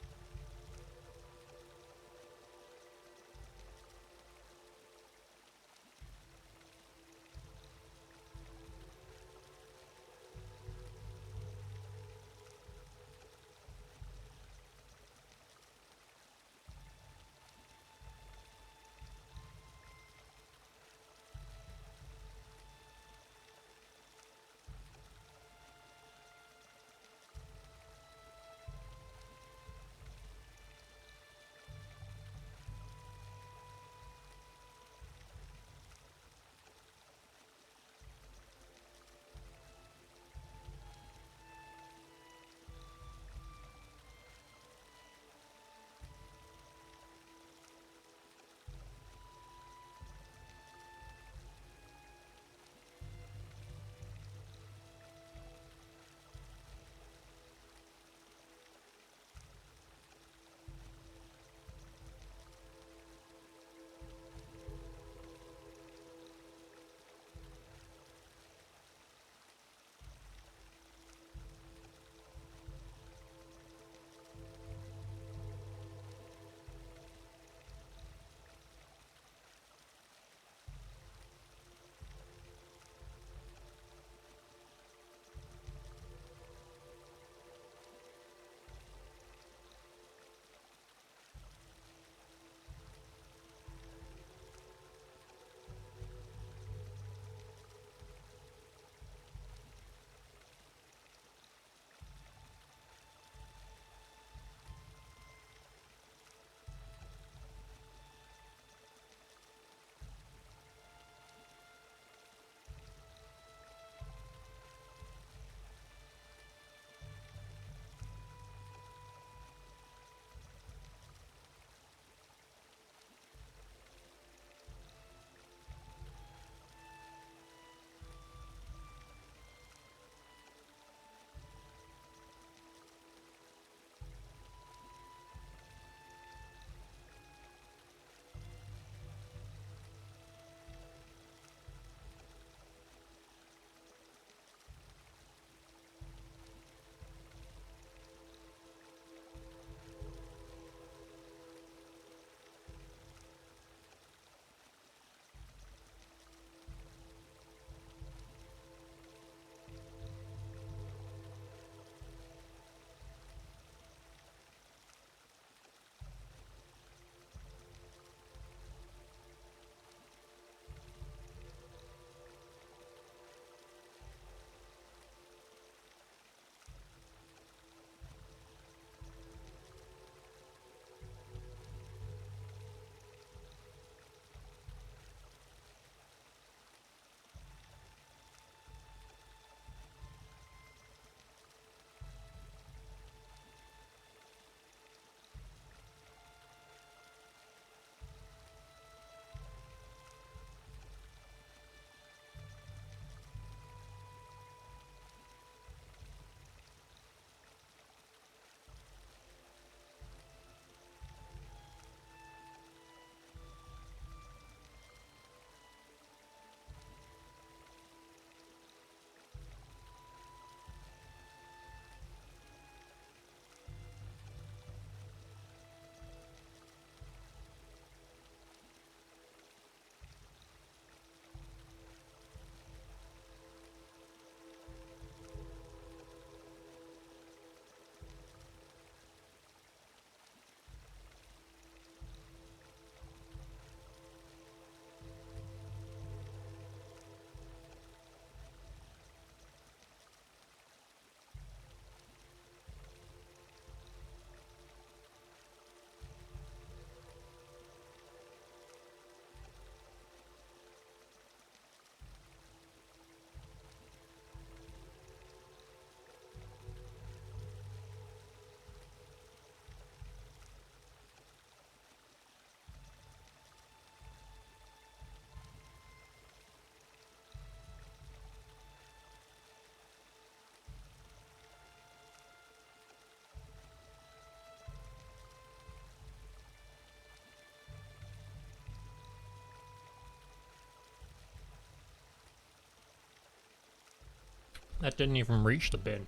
That didn't even reach the bin.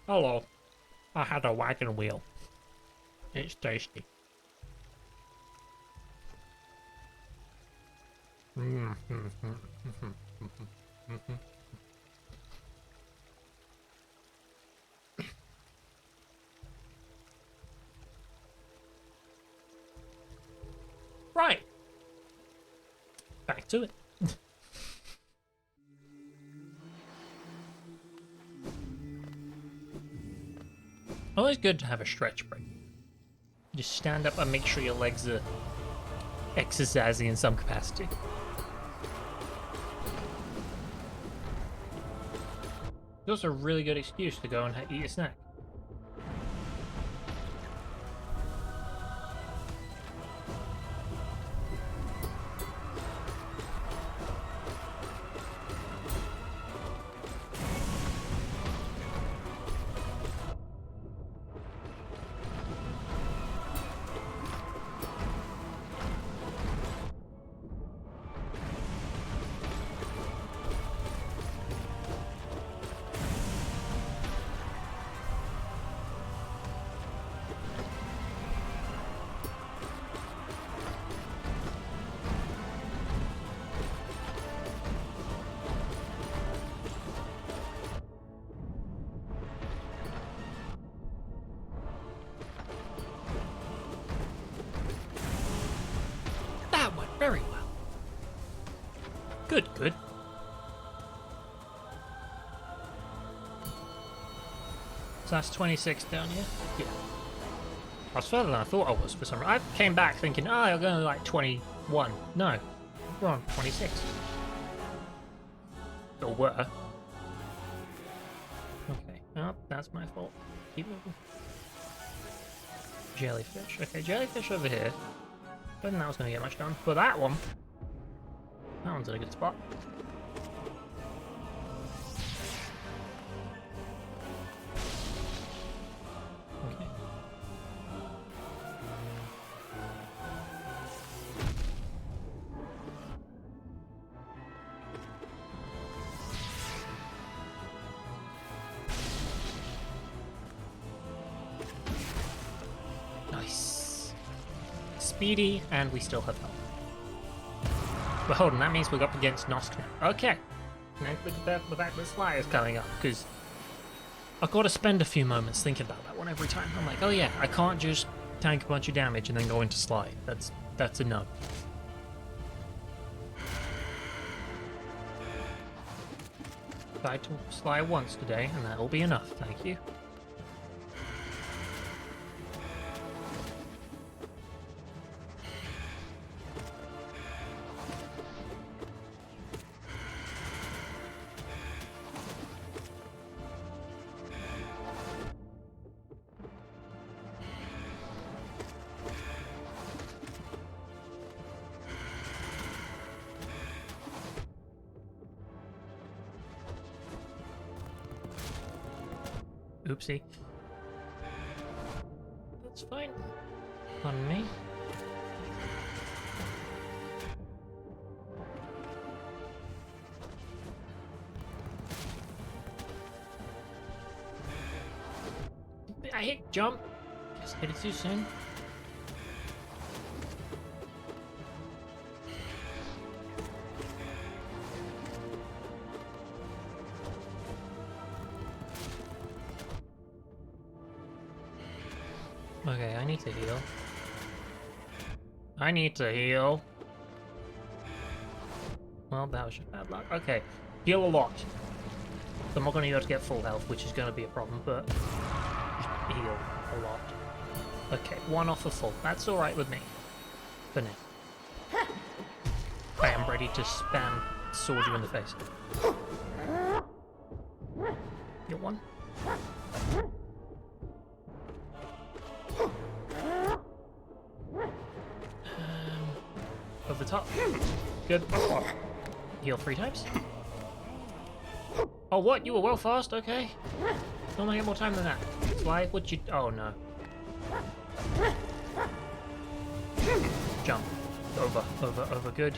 Hello. I had a wagon wheel. It's tasty. Right. Back to it. Always good to have a stretch break. Just stand up and make sure your legs are exercising in some capacity. It's also a really good excuse to go and eat a snack. That went very well. Good, good. So that's 26 down here? Yeah. I was further than I thought I was for some reason. I came back thinking, oh, I'm going to like 21. No, we're on 26. Or were. Okay, oh, that's my fault. Keep moving. Jellyfish. Okay, jellyfish over here. Don't think that was going to get much done. But that one's in a good spot. Okay. Nice. Speedy, and we still have health. But hold on, that means we're up against Nosk now. Okay. Now we can prepare for the fact that Sly is coming up, because I've got to spend a few moments thinking about that one every time. I'm like, oh yeah, I can't just tank a bunch of damage and then go into Sly. That's a no. Died to Sly once today, and that'll be enough, thank you. Oopsie. That's fine. On me. I hit jump. Just hit it too soon. Okay, I need to heal. I need to heal. Well, that was just bad luck. Okay, heal a lot. I'm not going to be able to get full health, which is going to be a problem, but just heal a lot. Okay, one off of full. That's alright with me. For now. I am ready to spam sword you in the face. Get one. Over the top. Good. Heal 3 times. Oh, what? You were well fast? Okay. Don't I get more time than that? Why would you... Oh, no. Jump. Over. Good.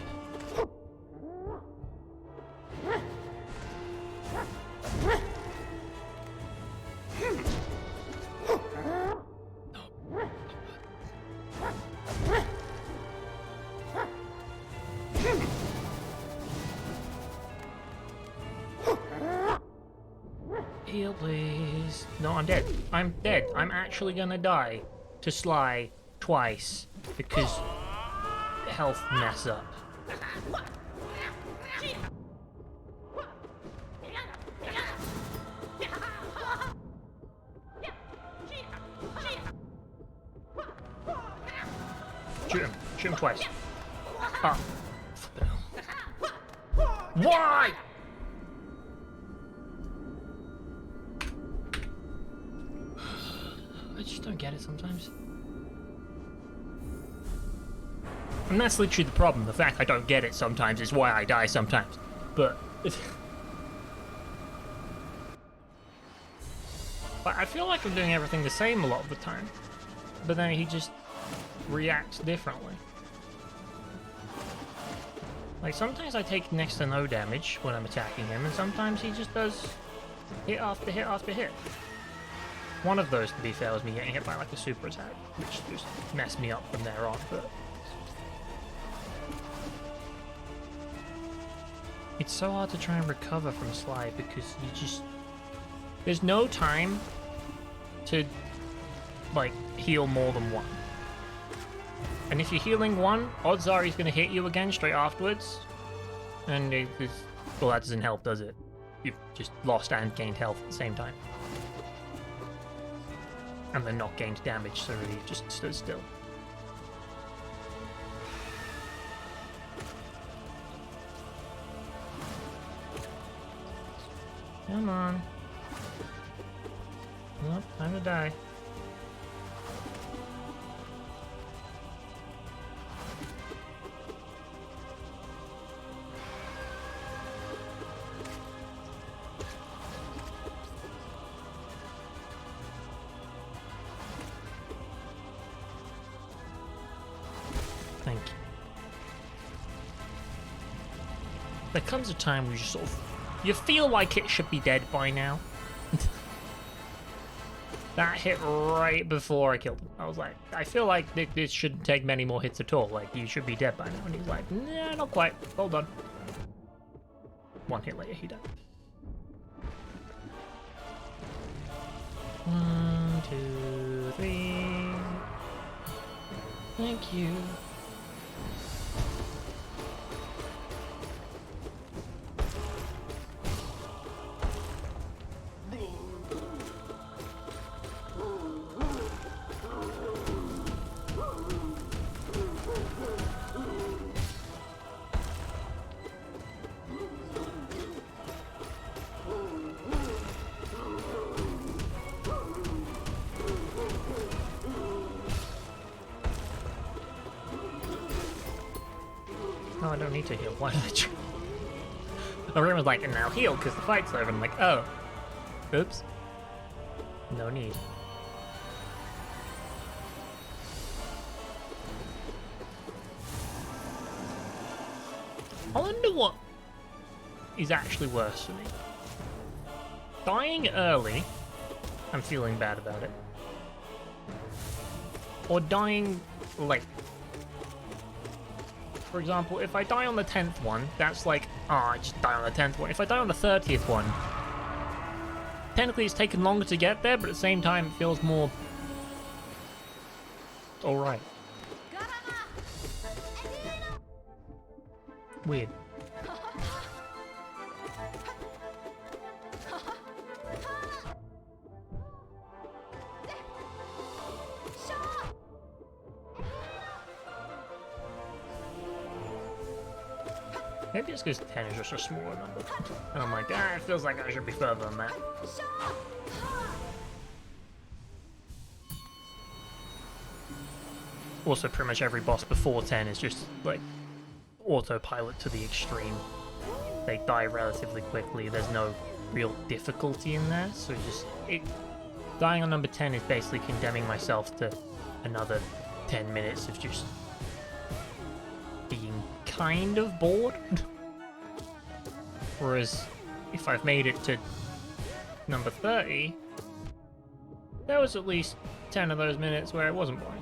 Heal, please. No, I'm dead. I'm dead. I'm actually gonna die to Sly twice because health mess up. Shoot him. Shoot him twice. Ah. Why? I just don't get it sometimes. And that's literally the problem. The fact I don't get it sometimes is why I die sometimes. But... but I feel like I'm doing everything the same a lot of the time. But then he just reacts differently. Like, sometimes I take next to no damage when I'm attacking him, and sometimes he just does hit after hit after hit. One of those, to be fair, was me getting hit by like a super attack, which just messed me up from there on, but... it's so hard to try and recover from Sly because you just... there's no time to, like, heal more than one. And if you're healing one, odds are he's going to hit you again straight afterwards. And well, that doesn't help, does it? You've just lost and gained health at the same time. And then not gained damage, so really just stood still. Come on. Nope, time to die. Thank you. There comes a time where you just sort of... you feel like it should be dead by now. That hit right before I killed him. I was like, I feel like this shouldn't take many more hits at all. Like, you should be dead by now. And he's like, nah, not quite. Hold on. One hit later, he died. 1, 2, 3. Thank you. No, I don't need to heal. Why did I try? Everyone was like, and now heal because the fight's over. I'm like, oh. Oops. No need. I wonder what is actually worse for me. Dying early, I'm feeling bad about it. Or dying late. For example, if I die on the 10th one, that's like, I just die on the 10th one. If I die on the 30th one, technically it's taken longer to get there, but at the same time it feels more alright. Weird. Maybe it's because 10 is just a smaller number. And I'm like, it feels like I should be further than that. Also, pretty much every boss before 10 is just, like, autopilot to the extreme. They die relatively quickly, there's no real difficulty in there, so dying on number 10 is basically condemning myself to another 10 minutes of just being kind of bored. Whereas if I've made it to number 30, there was at least 10 of those minutes where it wasn't boring.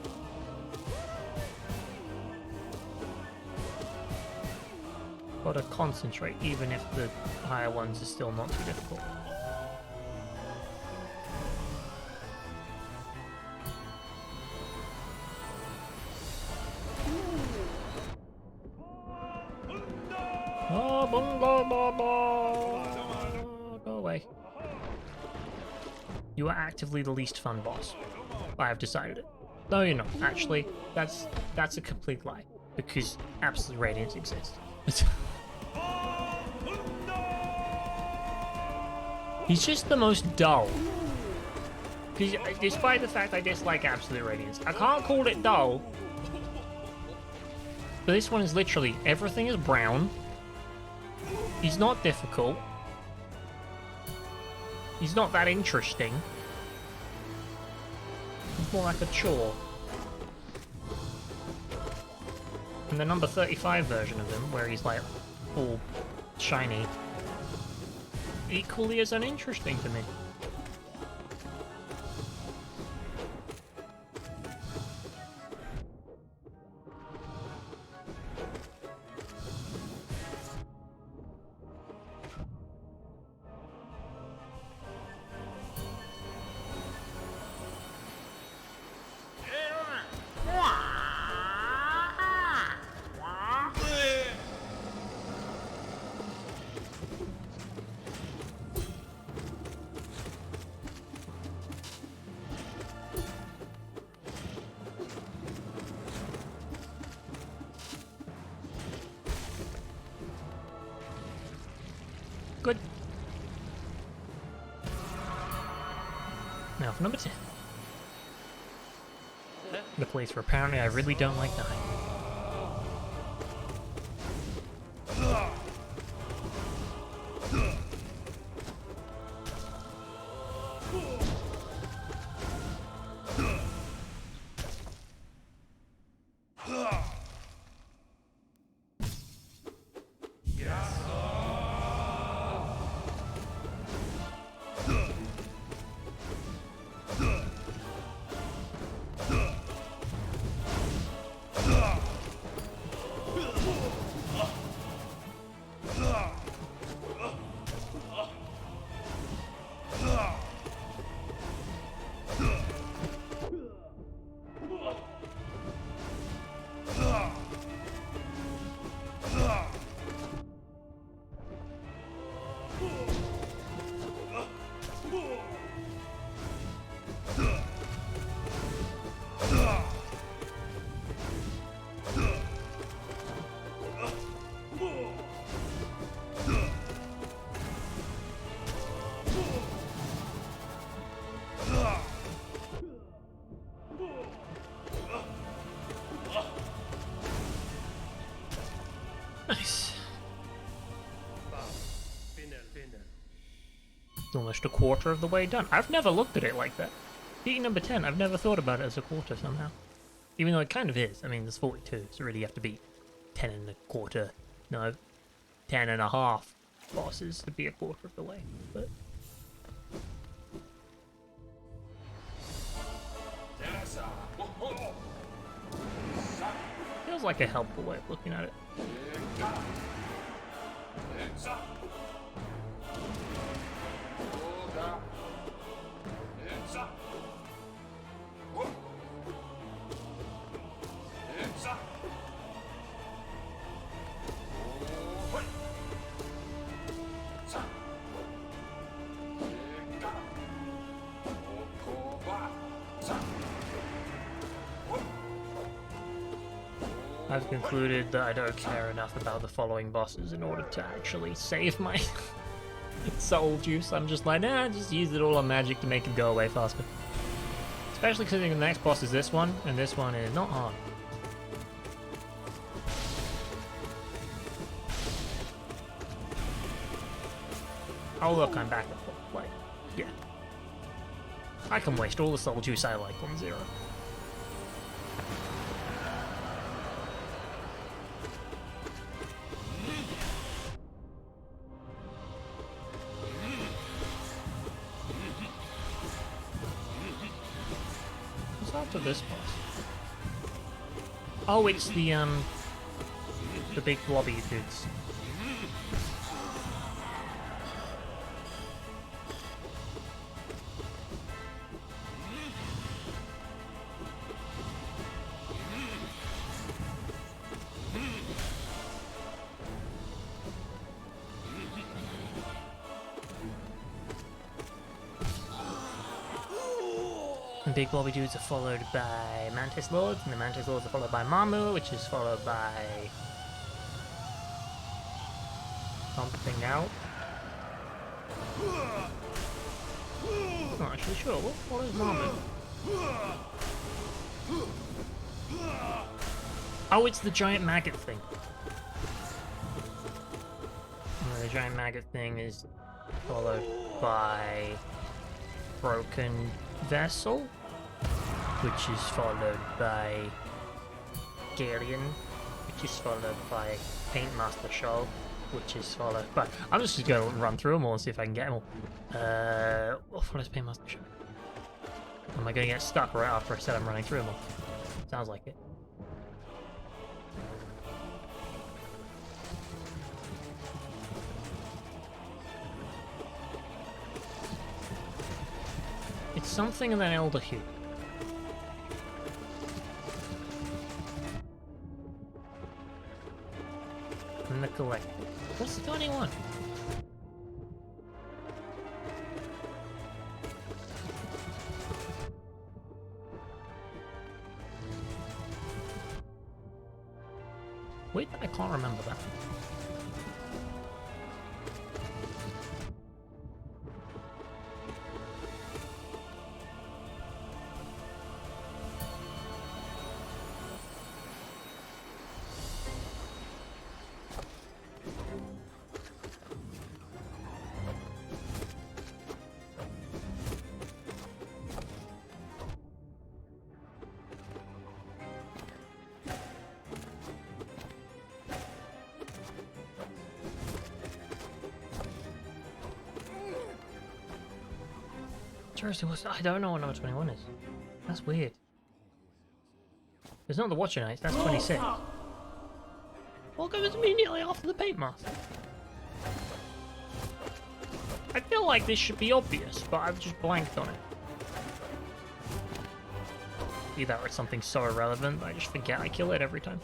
Gotta concentrate even if the higher ones are still not too difficult. Go away. You are actively the least fun boss. I have decided it. No, you're not. Actually, that's a complete lie. Because Absolute Radiance exists. He's just the most dull. Because despite the fact I dislike Absolute Radiance, I can't call it dull. But this one is literally, everything is brown. He's not difficult. He's not that interesting. He's more like a chore. And the number 35 version of him, where he's like all shiny, equally as uninteresting to me. Good. Now for number 10. The place where apparently I really don't like dying. Nice. Almost a quarter of the way done. I've never looked at it like that. Beating number 10, I've never thought about it as a quarter somehow. Even though it kind of is. I mean, there's 42, so really you have to beat 10 and a quarter. No, 10 and a half bosses to be a quarter of the way. But feels like a helpful way of looking at it. I've concluded that I don't care enough about the following bosses in order to actually save my soul juice. I'm just like, nah, just use it all on magic to make it go away faster. Especially considering the next boss is this one, and this one is not hard. Oh look, I'm back at full. Like, yeah. I can waste all the soul juice I like on 0. To this boss. Oh, it's the big blobby dudes. The big blobby dudes are followed by Mantis Lords, and the Mantis Lords are followed by Mamu, which is followed by something else. Not actually sure. What follows Mamu? Oh, it's the giant maggot thing. And the giant maggot thing is followed by Broken Vessel, which is followed by Galleon, which is followed by Paintmaster Shoal, which is followed by... I'm just going to run through them all and see if I can get them all. What follows Paintmaster Shoal? Am I going to get stuck right after I said I'm running through them all? Sounds like it. It's something in an Elder Hue. And the Collector. What's the 21? Wait, I can't remember that. Seriously, I don't know what number 21 is. That's weird. It's not the Watcher Knights, that's 26. What goes immediately after the Paintmaster? I feel like this should be obvious, but I've just blanked on it. Either or it's something so irrelevant that I just forget I kill it every time.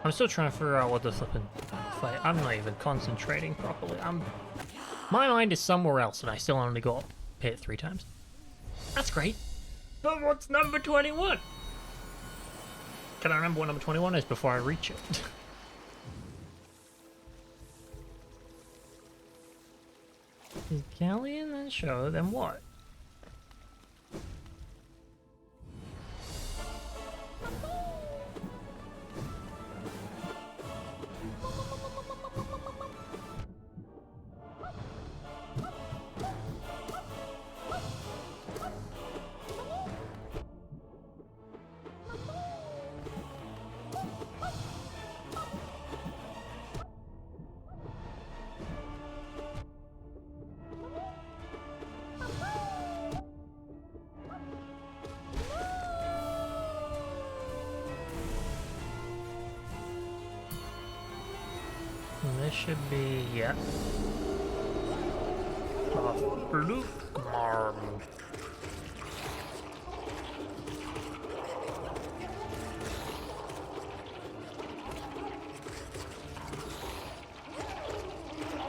I'm still trying to figure out what the flippin' fight. I'm not even concentrating properly. My mind is somewhere else, and I still only got hit 3 times. That's great. But what's number 21? Can I remember what number 21 is before I reach it? Is Galleon then show? Then what? This should be, yeah. Blue Marm.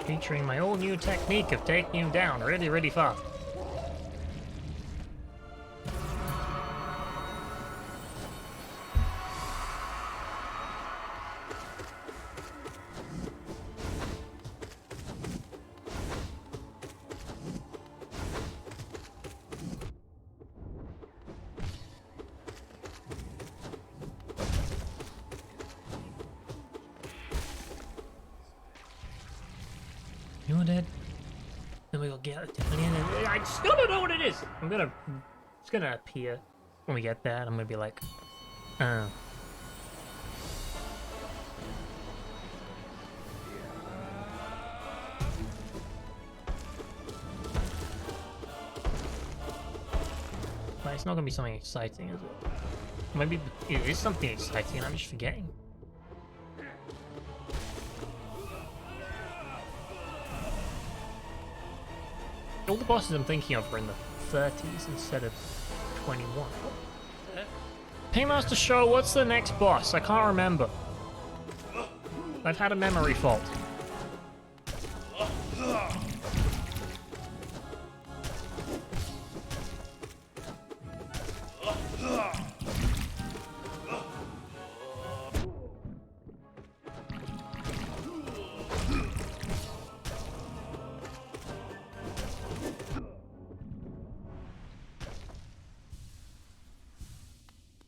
Featuring my old new technique of taking him down really, really fast. You're dead. Then we go get it. I still don't know what it is. It's gonna appear when we get there. And I'm gonna be like, oh. But it's not gonna be something exciting, is it? Maybe it is something exciting and I'm just forgetting. All the bosses I'm thinking of are in the 30s instead of 21. Pingmaster Show, what's the next boss? I can't remember. I've had a memory fault.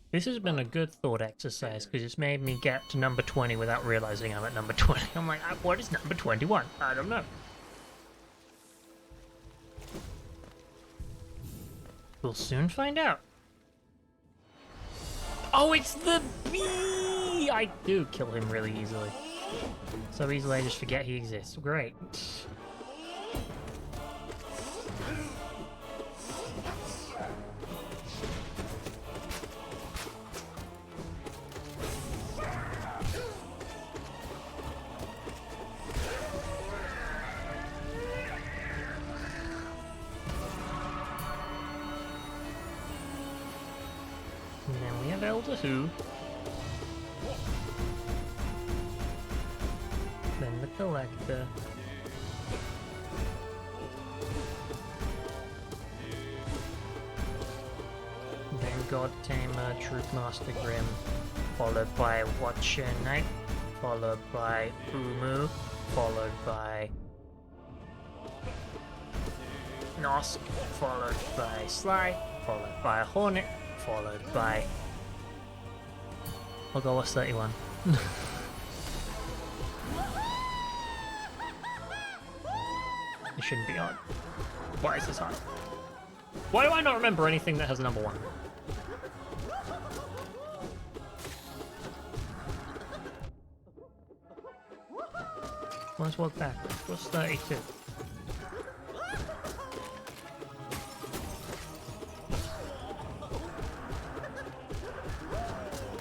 This has been a good thought exercise because it's made me get to number 20 without realizing I'm at number 20. I'm like, what is number 21? I don't know. We'll soon find out. Oh, it's the bee! I do kill him really easily. So easily I just forget he exists. Great. And then we have Elder Who. Then the Collector. Then God Tamer, Truth Master Grim. Followed by Watcher Knight. Followed by Umu. Followed by Nosk. Followed by Sly. Followed by Hornet. Followed by... I'll go what's 31. It shouldn't be on. Why is this on? Why do I not remember anything that has number 1? Let's walk back. What's 32?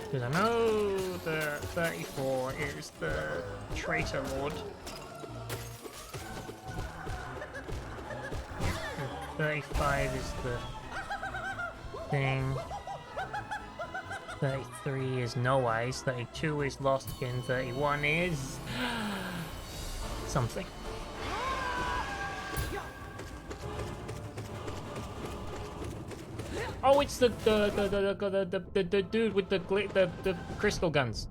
Because I know the 34 is the Traitor Lord. And 35 is the thing. 33 is No Eyes. 32 is Lostkin. 31 is... something. Oh, it's the dude with the crystal guns.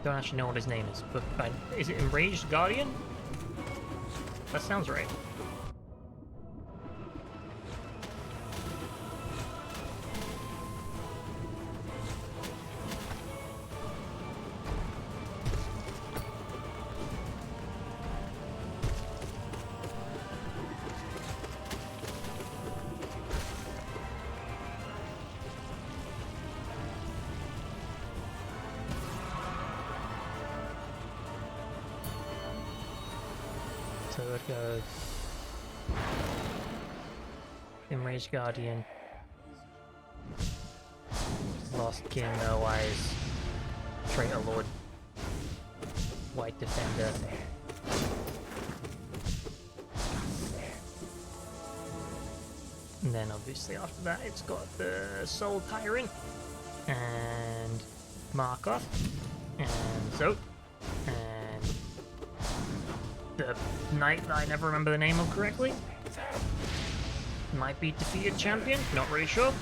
Don't actually know what his name is, but is it Enraged Guardian? That sounds right. So it would go Enraged Guardian, Lost Kin, No Eyes, Traitor Lord, White Defender, and then obviously after that it's got the Soul Tyrant, and Markov, and Zote, and the knight that I never remember the name of correctly. Might be Defeated Champion, not really sure.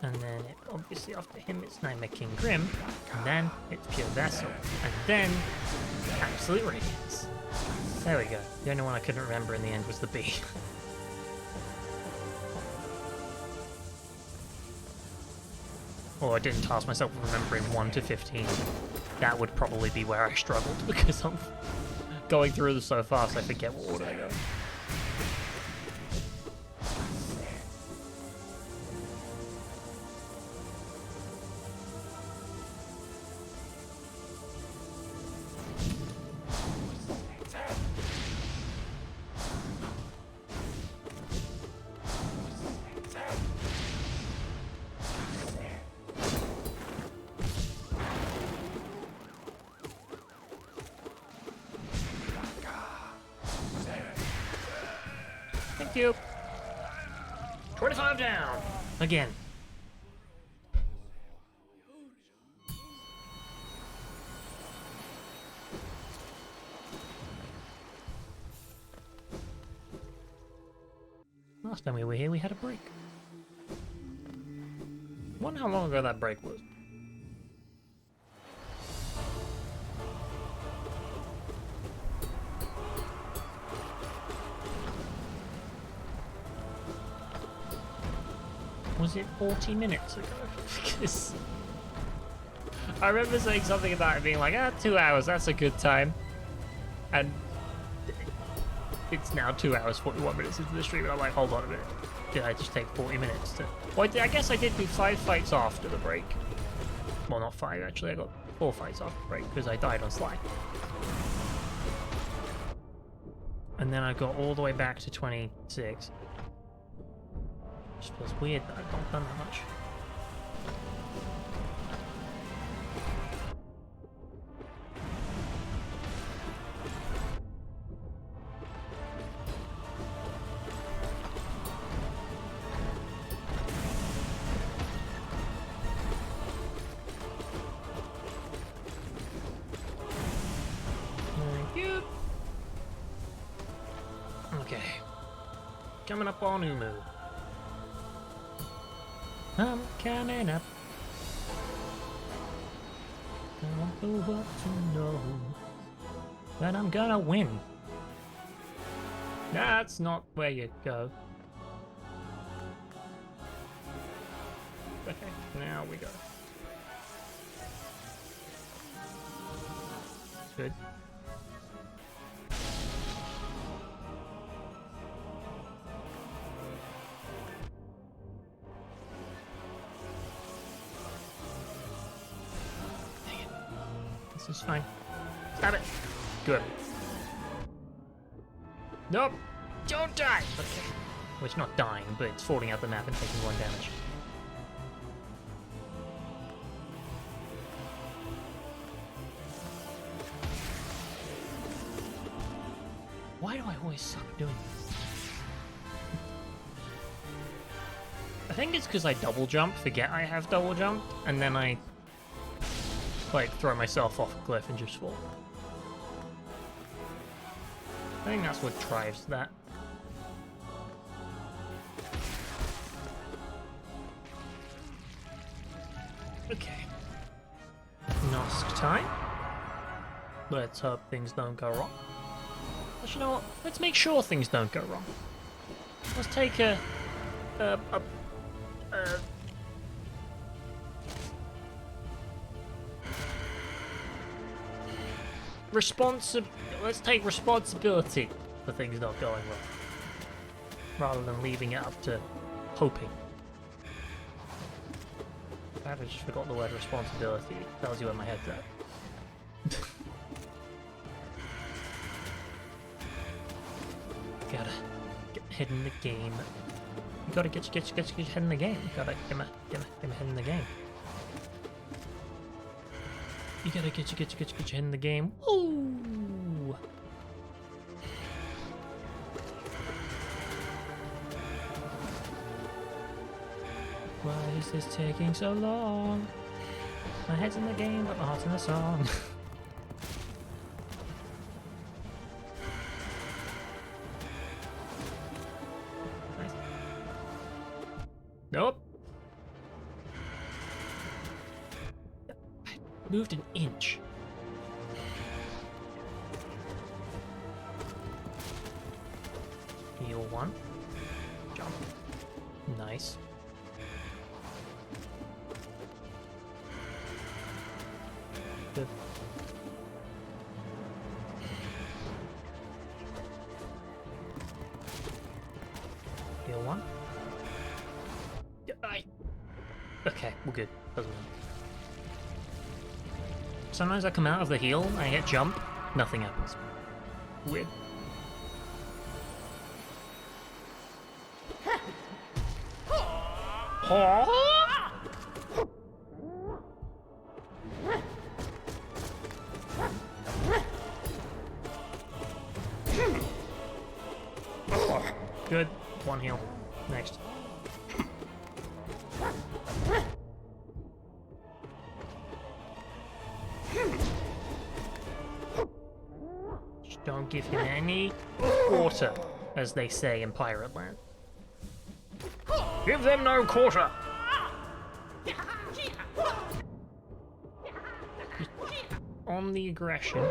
And then obviously after him it's Nightmare King Grim, and then it's Pure Vessel, and then Absolute Radiance. There we go. The only one I couldn't remember in the end was the bee. Or I didn't task myself with remembering 1 to 15. That would probably be where I struggled, because I'm going through this so fast I forget what order I go. Thank you. 25 down. Again. Last time we were here, we had a break. Wonder how long ago that break was. Was it 40 minutes ago? Because I remember saying something about it being like, 2 hours, that's a good time. And it's now 2 hours, 41 minutes into the stream, and I'm like, hold on a minute. Did I just take 40 minutes to... Well, I guess I did do 5 fights after the break. Well, not 5, actually. I got 4 fights after the break, because I died on Sly. And then I got all the way back to 26. Just feels weird that I've not done that much. Thank you. Okay. Coming up on Umu. I'm coming up. I want the world to know that I'm gonna win. That's not where you go. Okay, now we go. Good. This is fine. Stab it. Good. Nope. Don't die. Okay. Well, it's not dying, but it's falling out the map and taking 1 damage. Why do I always suck doing this? I think it's because I double jump, forget I have double jump, and then I like throw myself off a cliff and just fall. I think that's what drives that. Okay. Nosk time. Let's hope things don't go wrong. Actually, you know what? Let's make sure things don't go wrong. Let's take a let's take responsibility for things not going wrong, rather than leaving it up to hoping. I just forgot the word responsibility. It tells you where my head's at. Gotta get my head in the game. You gotta get your head in the game. You gotta get my head in the game. You gotta get your head in the game. Ooh. Why is this taking so long? My head's in the game, but my heart's in the song. Nice. Nope. Moved an inch. Heal 1. Jump. Nice. Okay, we're good. Doesn't matter. Sometimes I come out of the heal, I hit jump, nothing happens. Weird. Good. One heal. Next. Just don't give him any quarter, as they say in Pirate Land. Give them no quarter! On the aggression.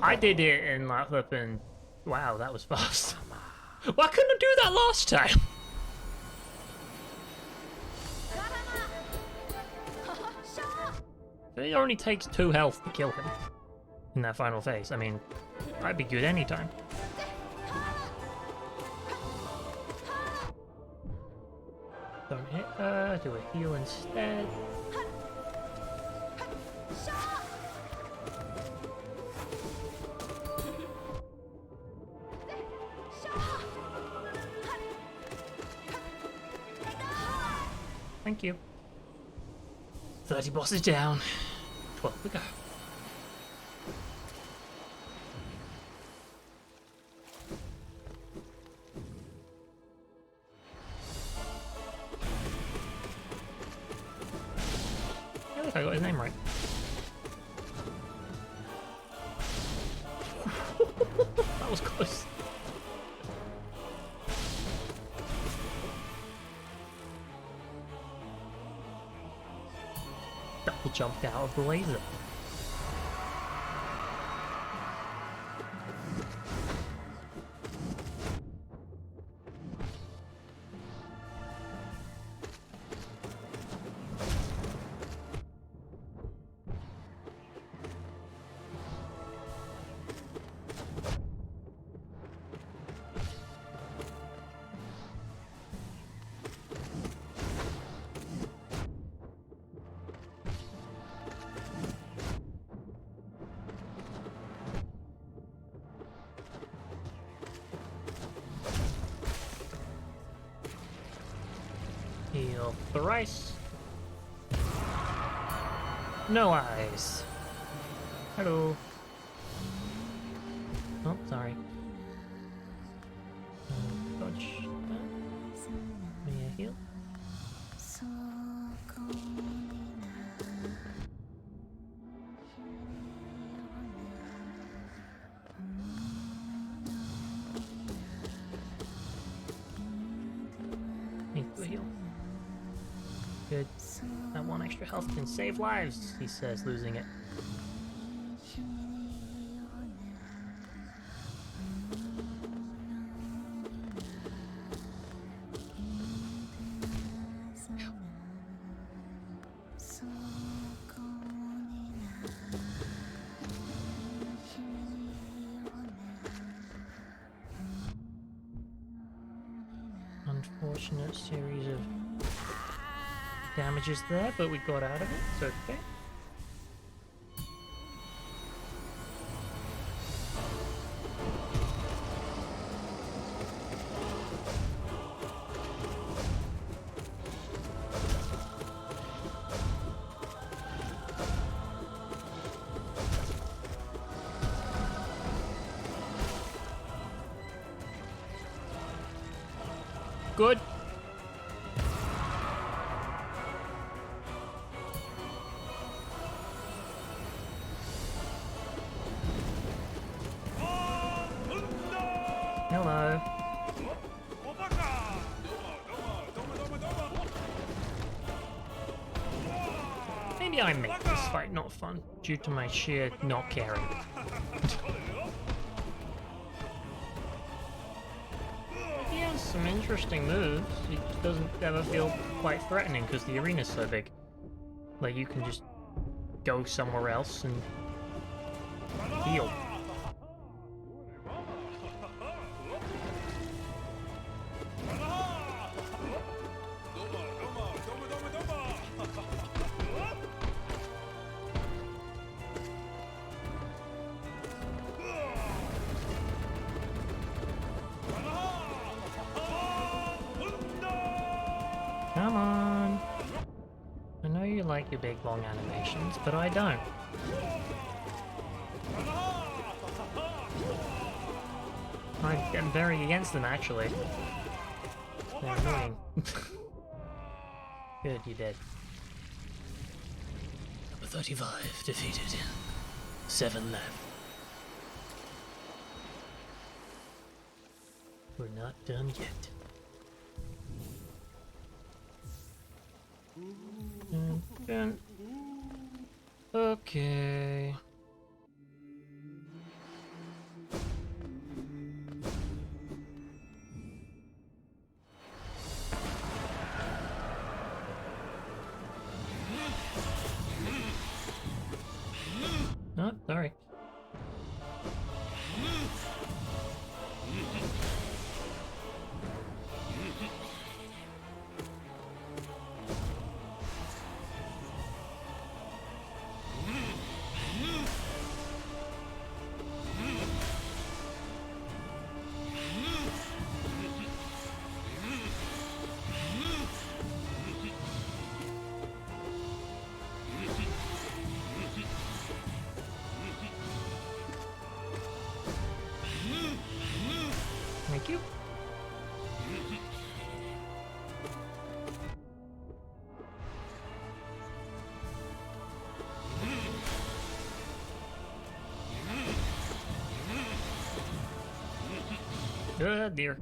I did it in like flipping. Wow, that was fast. Why couldn't I do that last time? It only takes 2 health to kill him in that final phase. I mean, I'd be good anytime. Don't hit her, do a heal instead. Thank you. 30 bosses down. 12 to go. Yeah, look, I got his name right. That was close. Double jumped out of the laser. Heal thrice. No eyes. Hello. Oh, sorry. Dodge that. Give me a heal. Need to heal. Good. That 1 extra health can save lives, he says, losing it. Unfortunate series of damages there, but we got out of it, so okay. Good. Hello. Maybe I make this fight not fun due to my sheer not caring. He has some interesting moves. He doesn't ever feel quite threatening because the arena's so big. Like you can just go somewhere else and heal. Come on. I know you like your big long animations, but I don't. I'm very against them, actually. They're annoying. Good, you did. Number 35 defeated. 7 left. We're not done yet. Dun. Okay. Oh, sorry. Thank you. Good dear.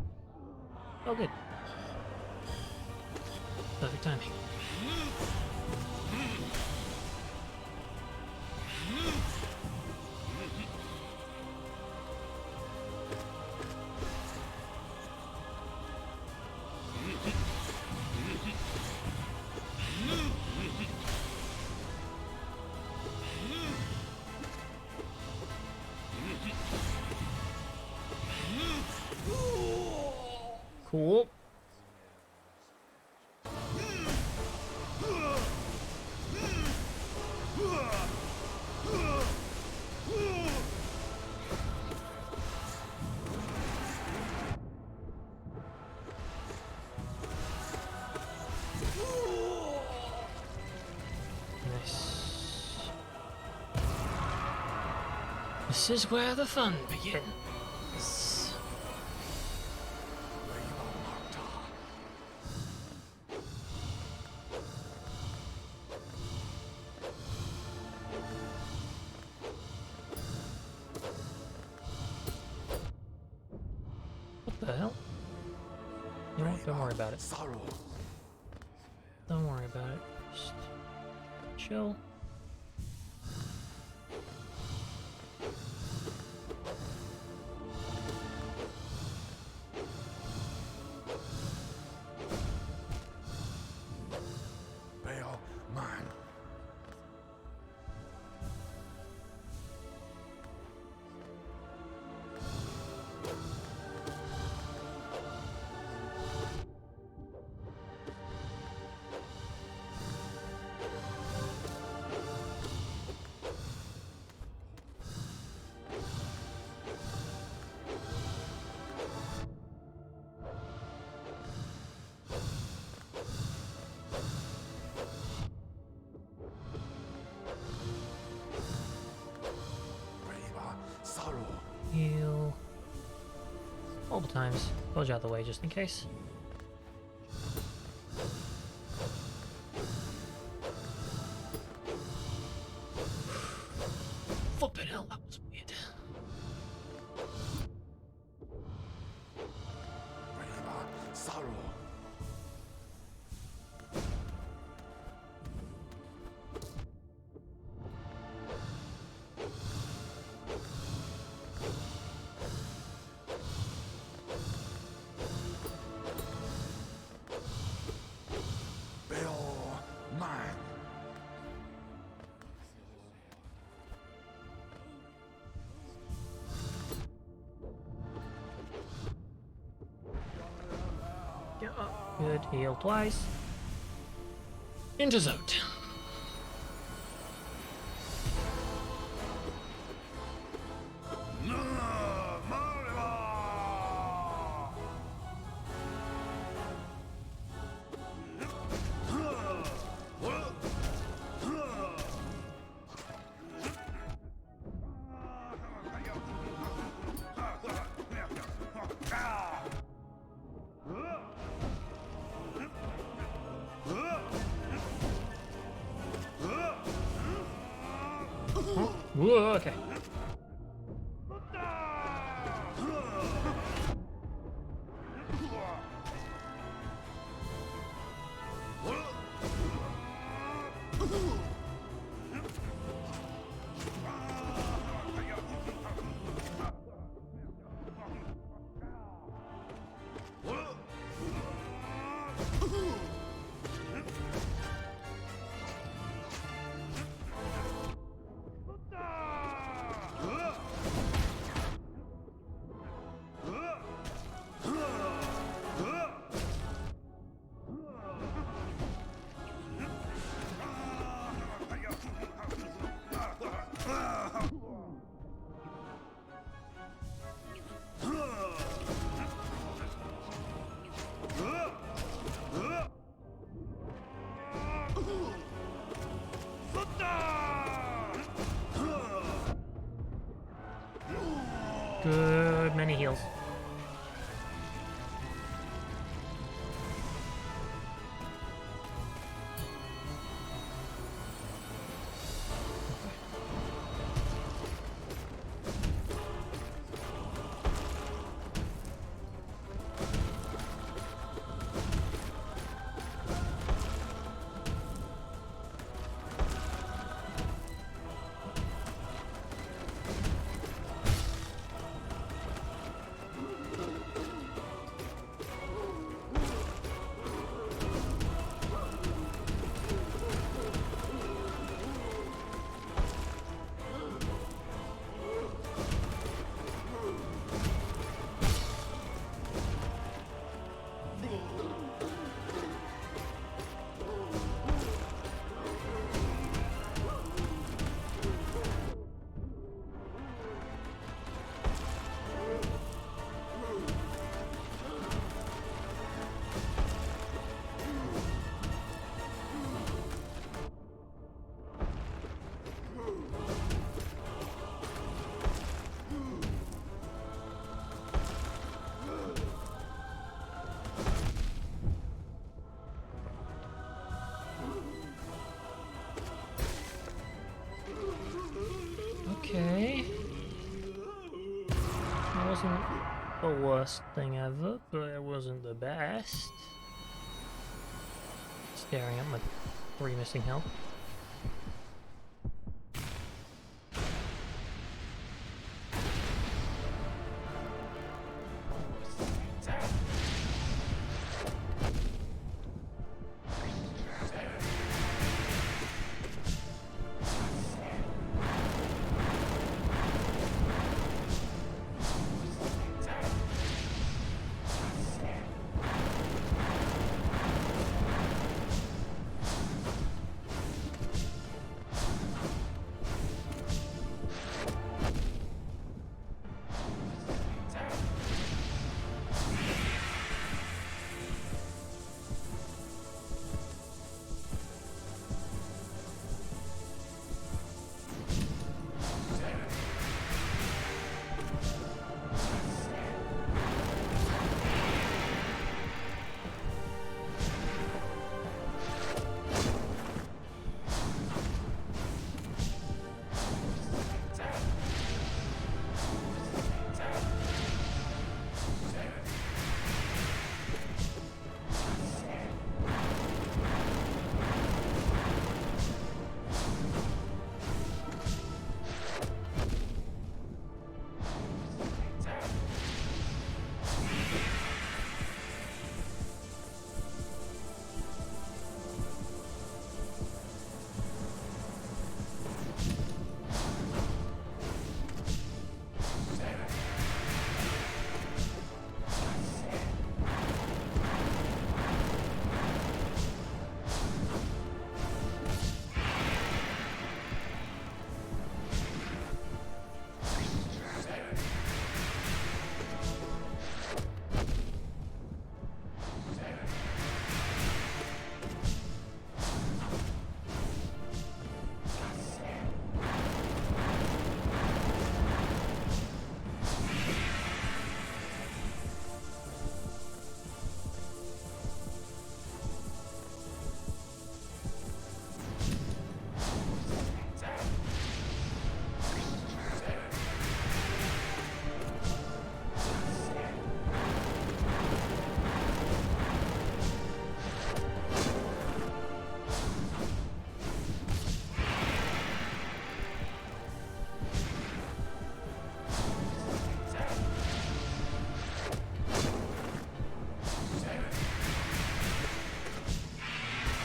Oh, good. Perfect timing. Cool. Nice. This is where the fun begins. What the hell? You know what? Don't worry about it. Sorrow. Don't worry about it. Just chill. Bail mine. Braver sorrow. Heal. Multiple times. Hold you out of the way just in case. Flippin' hell, that was weird. Braver sorrow. Bail mine. Yeah, good. Heal twice. Interzote. Whoa, okay. Good many heals. Okay. It wasn't the worst thing ever, but it wasn't the best. Staring at my 3 missing health.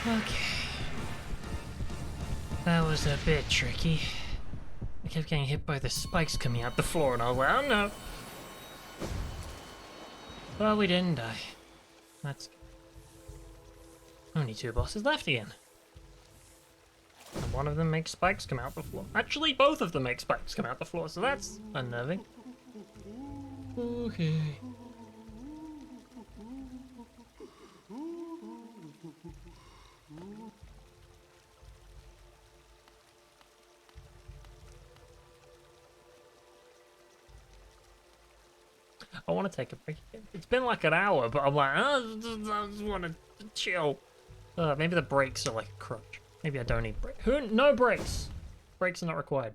Okay. That was a bit tricky. I kept getting hit by the spikes coming out the floor, and I was like, oh no. Well, we didn't die. That's good. Only 2 bosses left again. And one of them makes spikes come out the floor. Actually, both of them make spikes come out the floor, so that's unnerving. Okay. I want to take a break. It's been like an hour, but I'm like, oh, I just want to chill. Maybe the breaks are like a crutch. Maybe I don't need breaks. No breaks. Breaks are not required.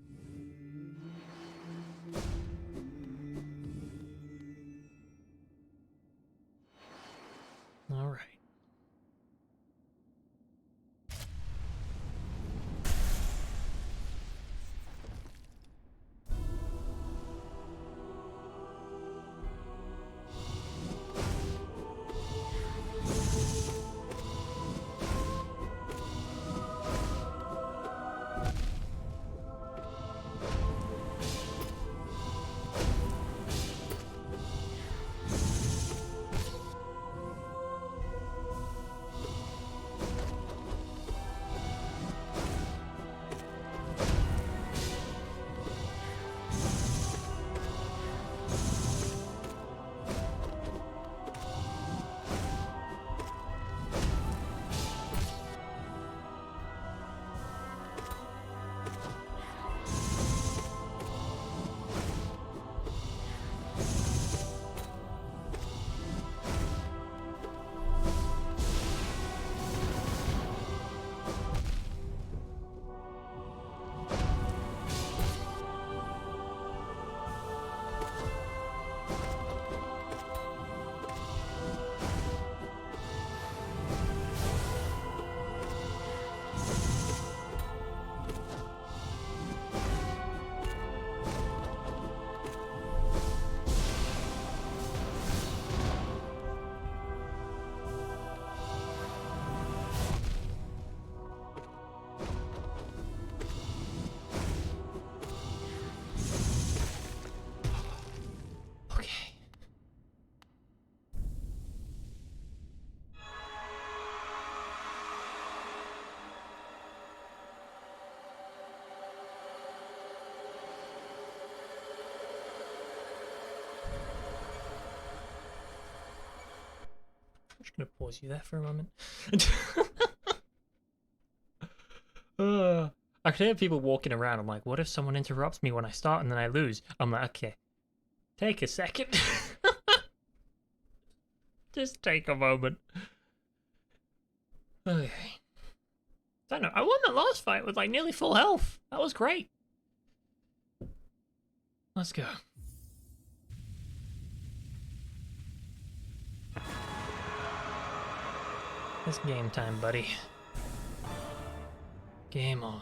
All right. I'm just gonna pause you there for a moment. I can hear people walking around. I'm like, what if someone interrupts me when I start and then I lose? I'm like, okay, take a second. Just take a moment. Okay. I don't know. I won that last fight with like nearly full health. That was great. Let's go. It's game time, buddy. Game on.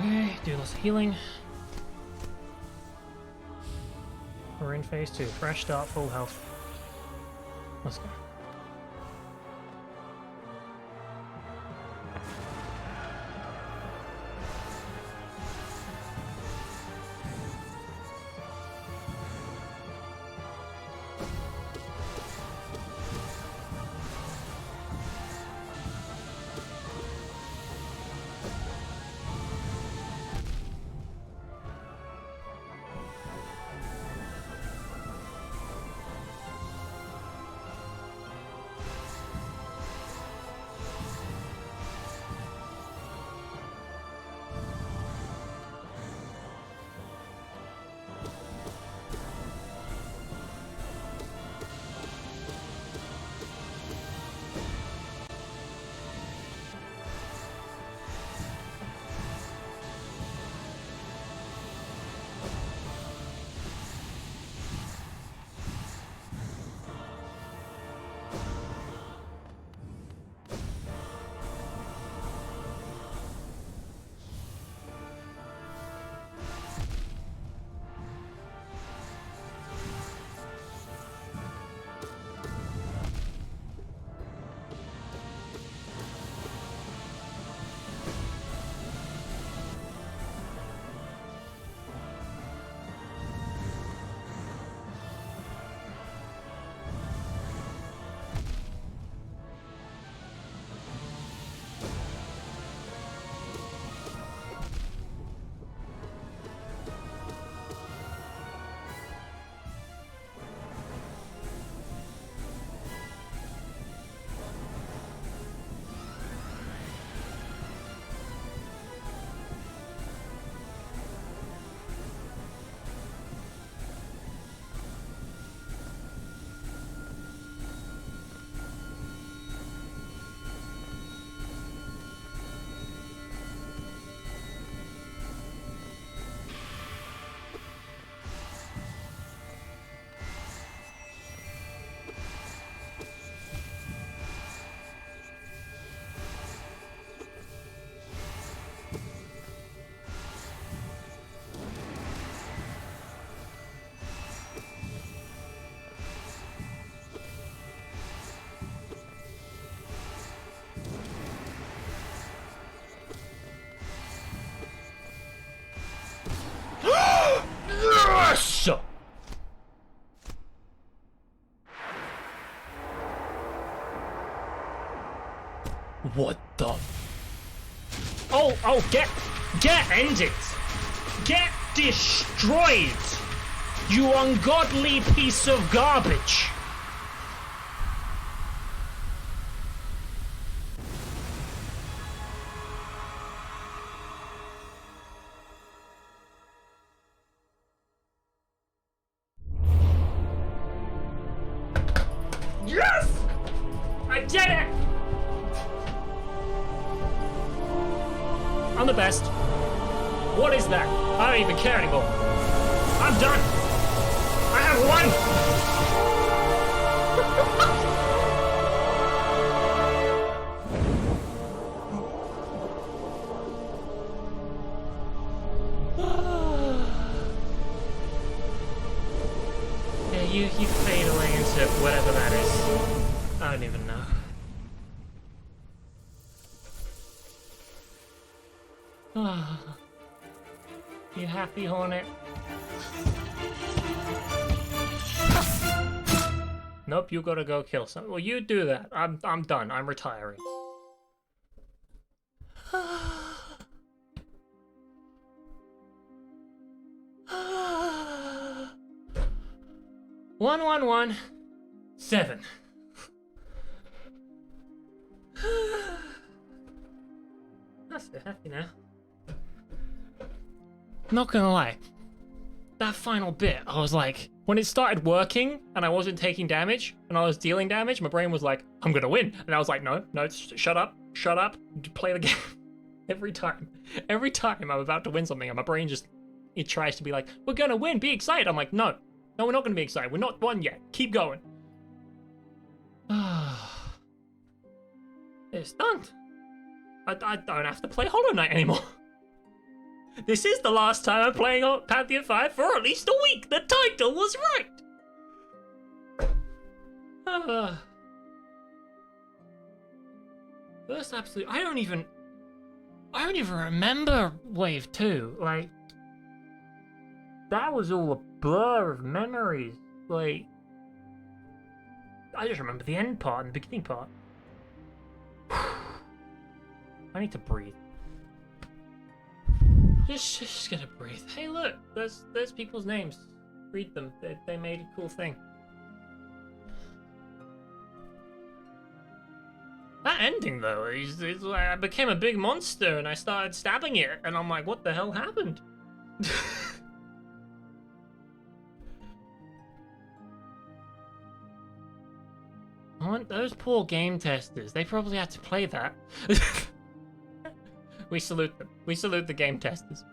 Okay, do lots of healing. We're in phase 2. Fresh start, full health. Let's go. What the? Oh, get ended. Get destroyed. You ungodly piece of garbage. Yes! I did it! I'm the best. What is that? I don't even care anymore. I'm done. I have won! Yeah, you fade away into whatever that is. I don't even know. You happy, Hornet? Nope, you gotta go kill someone. Well, you do that. I'm done. I'm retiring. 111-7. That's it, happy now. Not gonna lie, that final bit, I was like, when it started working and I wasn't taking damage and I was dealing damage, my brain was like, I'm gonna win. And I was like, no, shut up, play the game. Every time I'm about to win something, and my brain just, it tries to be like, we're gonna win, be excited. I'm like, no, we're not gonna be excited. We're not won yet. Keep going. It's done. I don't have to play Hollow Knight anymore. This is the last time I'm playing Pt24 for at least a week. The title was right. First absolute. I don't even remember Wave 2. Like, that was all a blur of memories. Like, I just remember the end part and the beginning part. I need to breathe. Just gonna breathe. Hey, look, there's people's names. Read them. They made a cool thing. That ending though, is like I became a big monster and I started stabbing it, and I'm like, what the hell happened? I want those poor game testers. They probably had to play that. We salute them. We salute the game testers.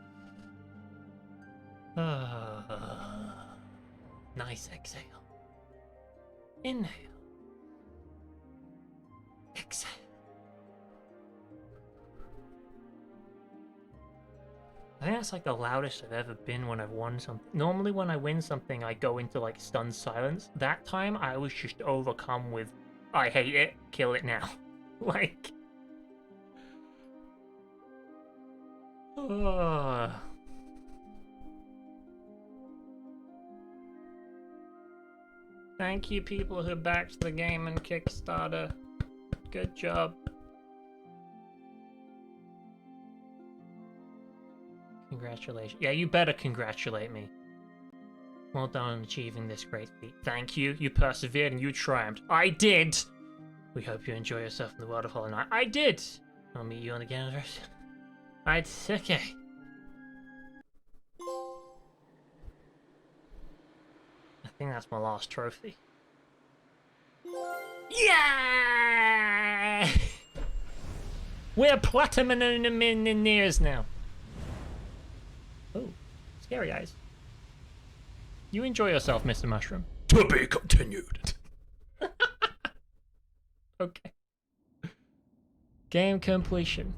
Nice exhale. Inhale. Exhale. I think that's like the loudest I've ever been when I've won something. Normally when I win something, I go into like stunned silence. That time I was just overcome with, I hate it, kill it now. Like... Thank you, people who backed the game and Kickstarter. Good job. Congratulations. Yeah, you better congratulate me. Well done on achieving this great feat. Thank you. You persevered and you triumphed. I did! We hope you enjoy yourself in the world of Hollow Knight. I did! I'll meet you on the game version. Okay. I think that's my last trophy. Yeah! We're platinum-engineers now. Oh, scary eyes. You enjoy yourself, Mr. Mushroom. To be continued. Okay. Game completion.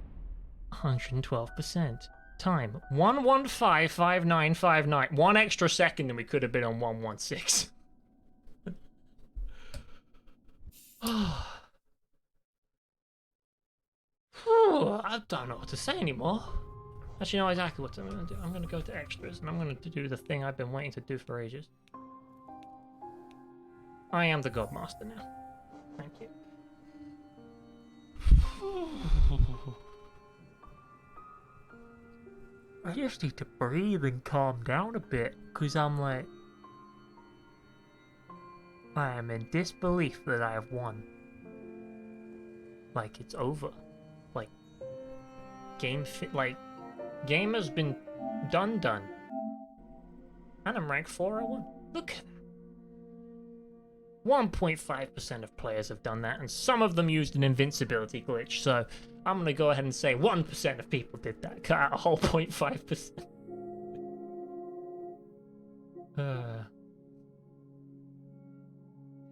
112%. Time 1155959. 1 extra second and we could have been on 116. I don't know what to say anymore. Actually, I know exactly what I'm going to do. I'm going to go to extras and I'm going to do the thing I've been waiting to do for ages. I am the Godmaster now. Thank you. I just need to breathe and calm down a bit, because I'm like... I am in disbelief that I have won. Like, it's over. Like, game has been done. And I'm ranked 401. Look at that. 1.5% of players have done that, and some of them used an invincibility glitch, so I'm gonna go ahead and say 1% of people did that. Cut out a whole 0.5%.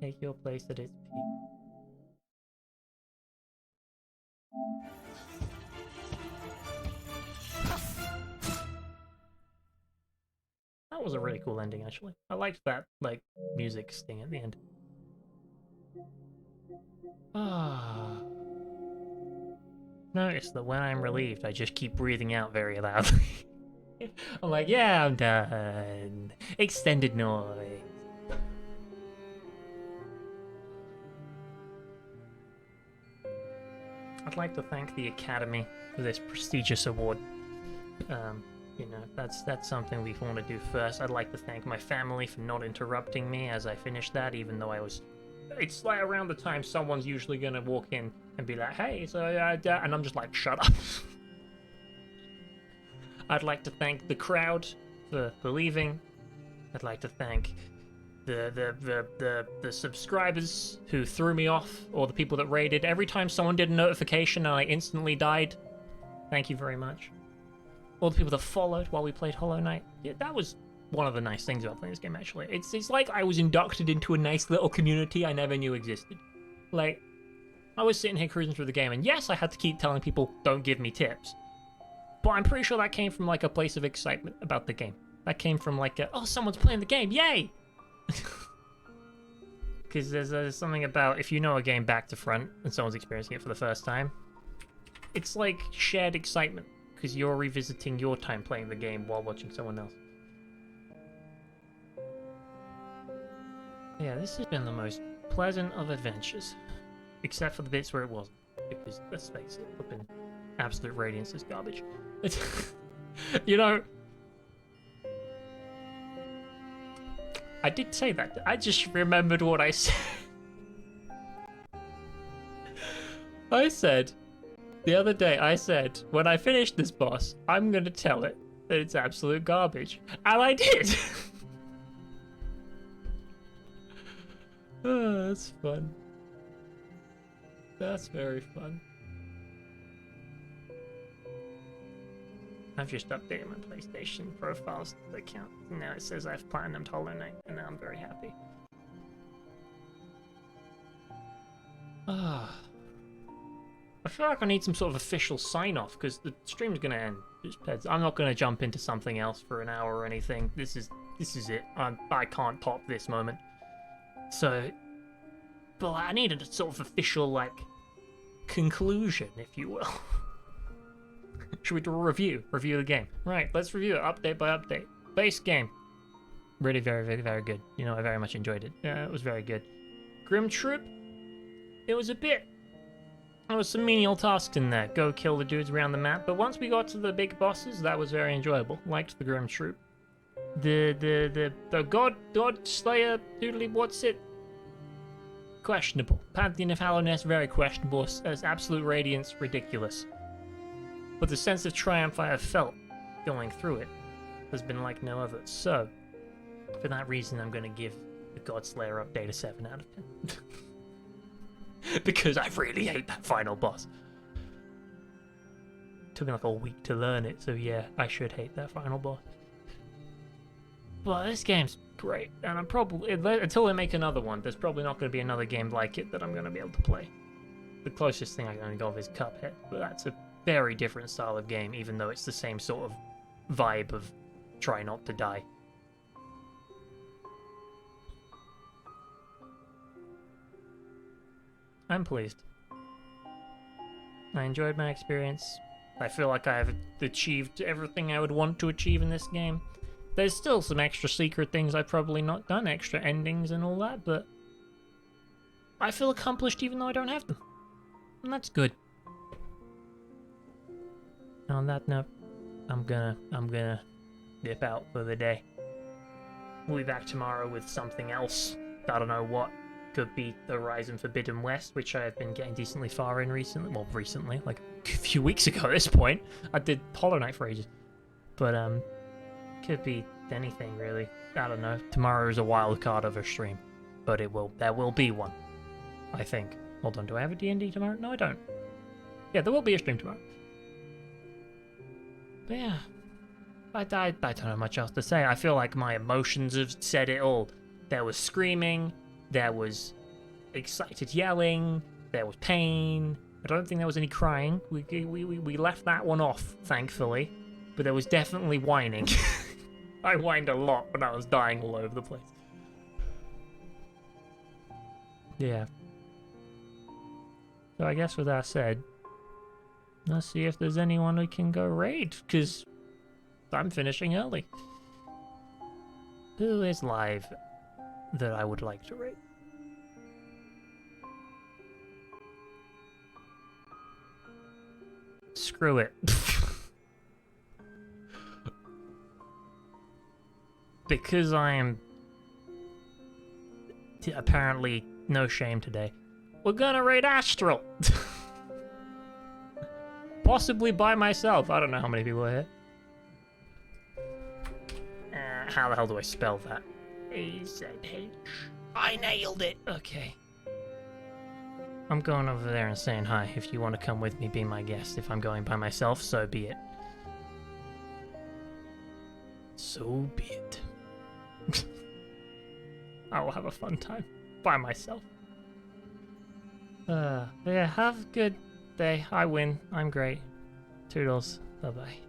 Take your place at its peak. That was a really cool ending, actually. I liked that, like, music sting at the end. Ah. Notice that when I'm relieved, I just keep breathing out very loudly. I'm like, yeah, I'm done. Extended noise. I'd like to thank the Academy for this prestigious award. You know, that's something we want to do first. I'd like to thank my family for not interrupting me as I finished that, even though I was... It's like around the time someone's usually gonna walk in and be like, hey, so, and I'm just like, shut up. I'd like to thank the crowd for believing. I'd like to thank the subscribers who threw me off, or the people that raided. Every time someone did a notification and I instantly died, thank you very much. All the people that followed while we played Hollow Knight. Yeah, that was one of the nice things about playing this game, actually. It's like I was inducted into a nice little community I never knew existed. Like, I was sitting here cruising through the game, and yes, I had to keep telling people, don't give me tips. But I'm pretty sure that came from, like, a place of excitement about the game. That came from, like, oh, someone's playing the game, yay! Because there's something about, if you know a game back to front, and someone's experiencing it for the first time, it's like shared excitement. Because you're revisiting your time playing the game while watching someone else. Yeah, this has been the most pleasant of adventures. Except for the bits where it wasn't. Because, let's face it, flipping Absolute Radiance is garbage. You know... I did say that. I just remembered what I said. I said... The other day, I said, when I finish this boss, I'm gonna tell it that it's absolute garbage. And I did! Oh, that's fun. That's very fun. I've just updated my PlayStation profiles account. Now it says I've platinumed Hollow Knight, and now I'm very happy. Ah. I feel like I need some sort of official sign-off, because the stream's gonna end. I'm not gonna jump into something else for an hour or anything. This is it. I can't top this moment. So, but I needed a sort of official, like, conclusion, if you will. Should we do a review? Review the game. Right, let's review it update by update. Base game. Really very, very, very good. You know, I very much enjoyed it. Yeah, it was very good. Grim Troop. It was a bit... There was some menial tasks in there. Go kill the dudes around the map. But once we got to the big bosses, that was very enjoyable. Liked the Grim Troop. The God Slayer doodly what's it? Questionable. Pantheon of Hallowness, very questionable. As Absolute Radiance, ridiculous. But the sense of triumph I have felt going through it has been like no other. So, for that reason, I'm going to give the God Slayer update a 7 out of 10. Because I really hate that final boss. Took me like a week to learn it, so yeah, I should hate that final boss. But this game's great, and I'm probably, until they make another one, there's probably not going to be another game like it that I'm going to be able to play. The closest thing I can think of is Cuphead, but that's a very different style of game, even though it's the same sort of vibe of try not to die. I'm pleased. I enjoyed my experience. I feel like I've achieved everything I would want to achieve in this game. There's still some extra secret things I've probably not done, extra endings and all that, but I feel accomplished even though I don't have them. And that's good. on that note, I'm gonna dip out for the day. We'll be back tomorrow with something else. I don't know what. Could be the Horizon Forbidden West, which I have been getting decently far in recently. Well, recently, like a few weeks ago at this point. I did Hollow Knight for ages. But, could be anything, really. I don't know. Tomorrow is a wild card of a stream. But there will be one. I think. Hold on, do I have a D&D tomorrow? No, I don't. Yeah, there will be a stream tomorrow. But yeah, I don't have much else to say. I feel like my emotions have said it all. There was screaming, there was excited yelling, there was pain. I don't think there was any crying. We left that one off, thankfully. But there was definitely whining. I whined a lot when I was dying all over the place. Yeah. So I guess with that said, let's see if there's anyone we can go raid, because I'm finishing early. Who is live that I would like to raid? Screw it. Because I am apparently no shame today, we're gonna raid Astral. Possibly by myself. I don't know how many people are here. How the hell do I spell that? A-Z-H. I nailed it. Okay. I'm going over there and saying hi. If you want to come with me, be my guest. If I'm going by myself, so be it. So be it. I will have a fun time by myself. Yeah, have a good day. I win. I'm great. Toodles. Bye-bye.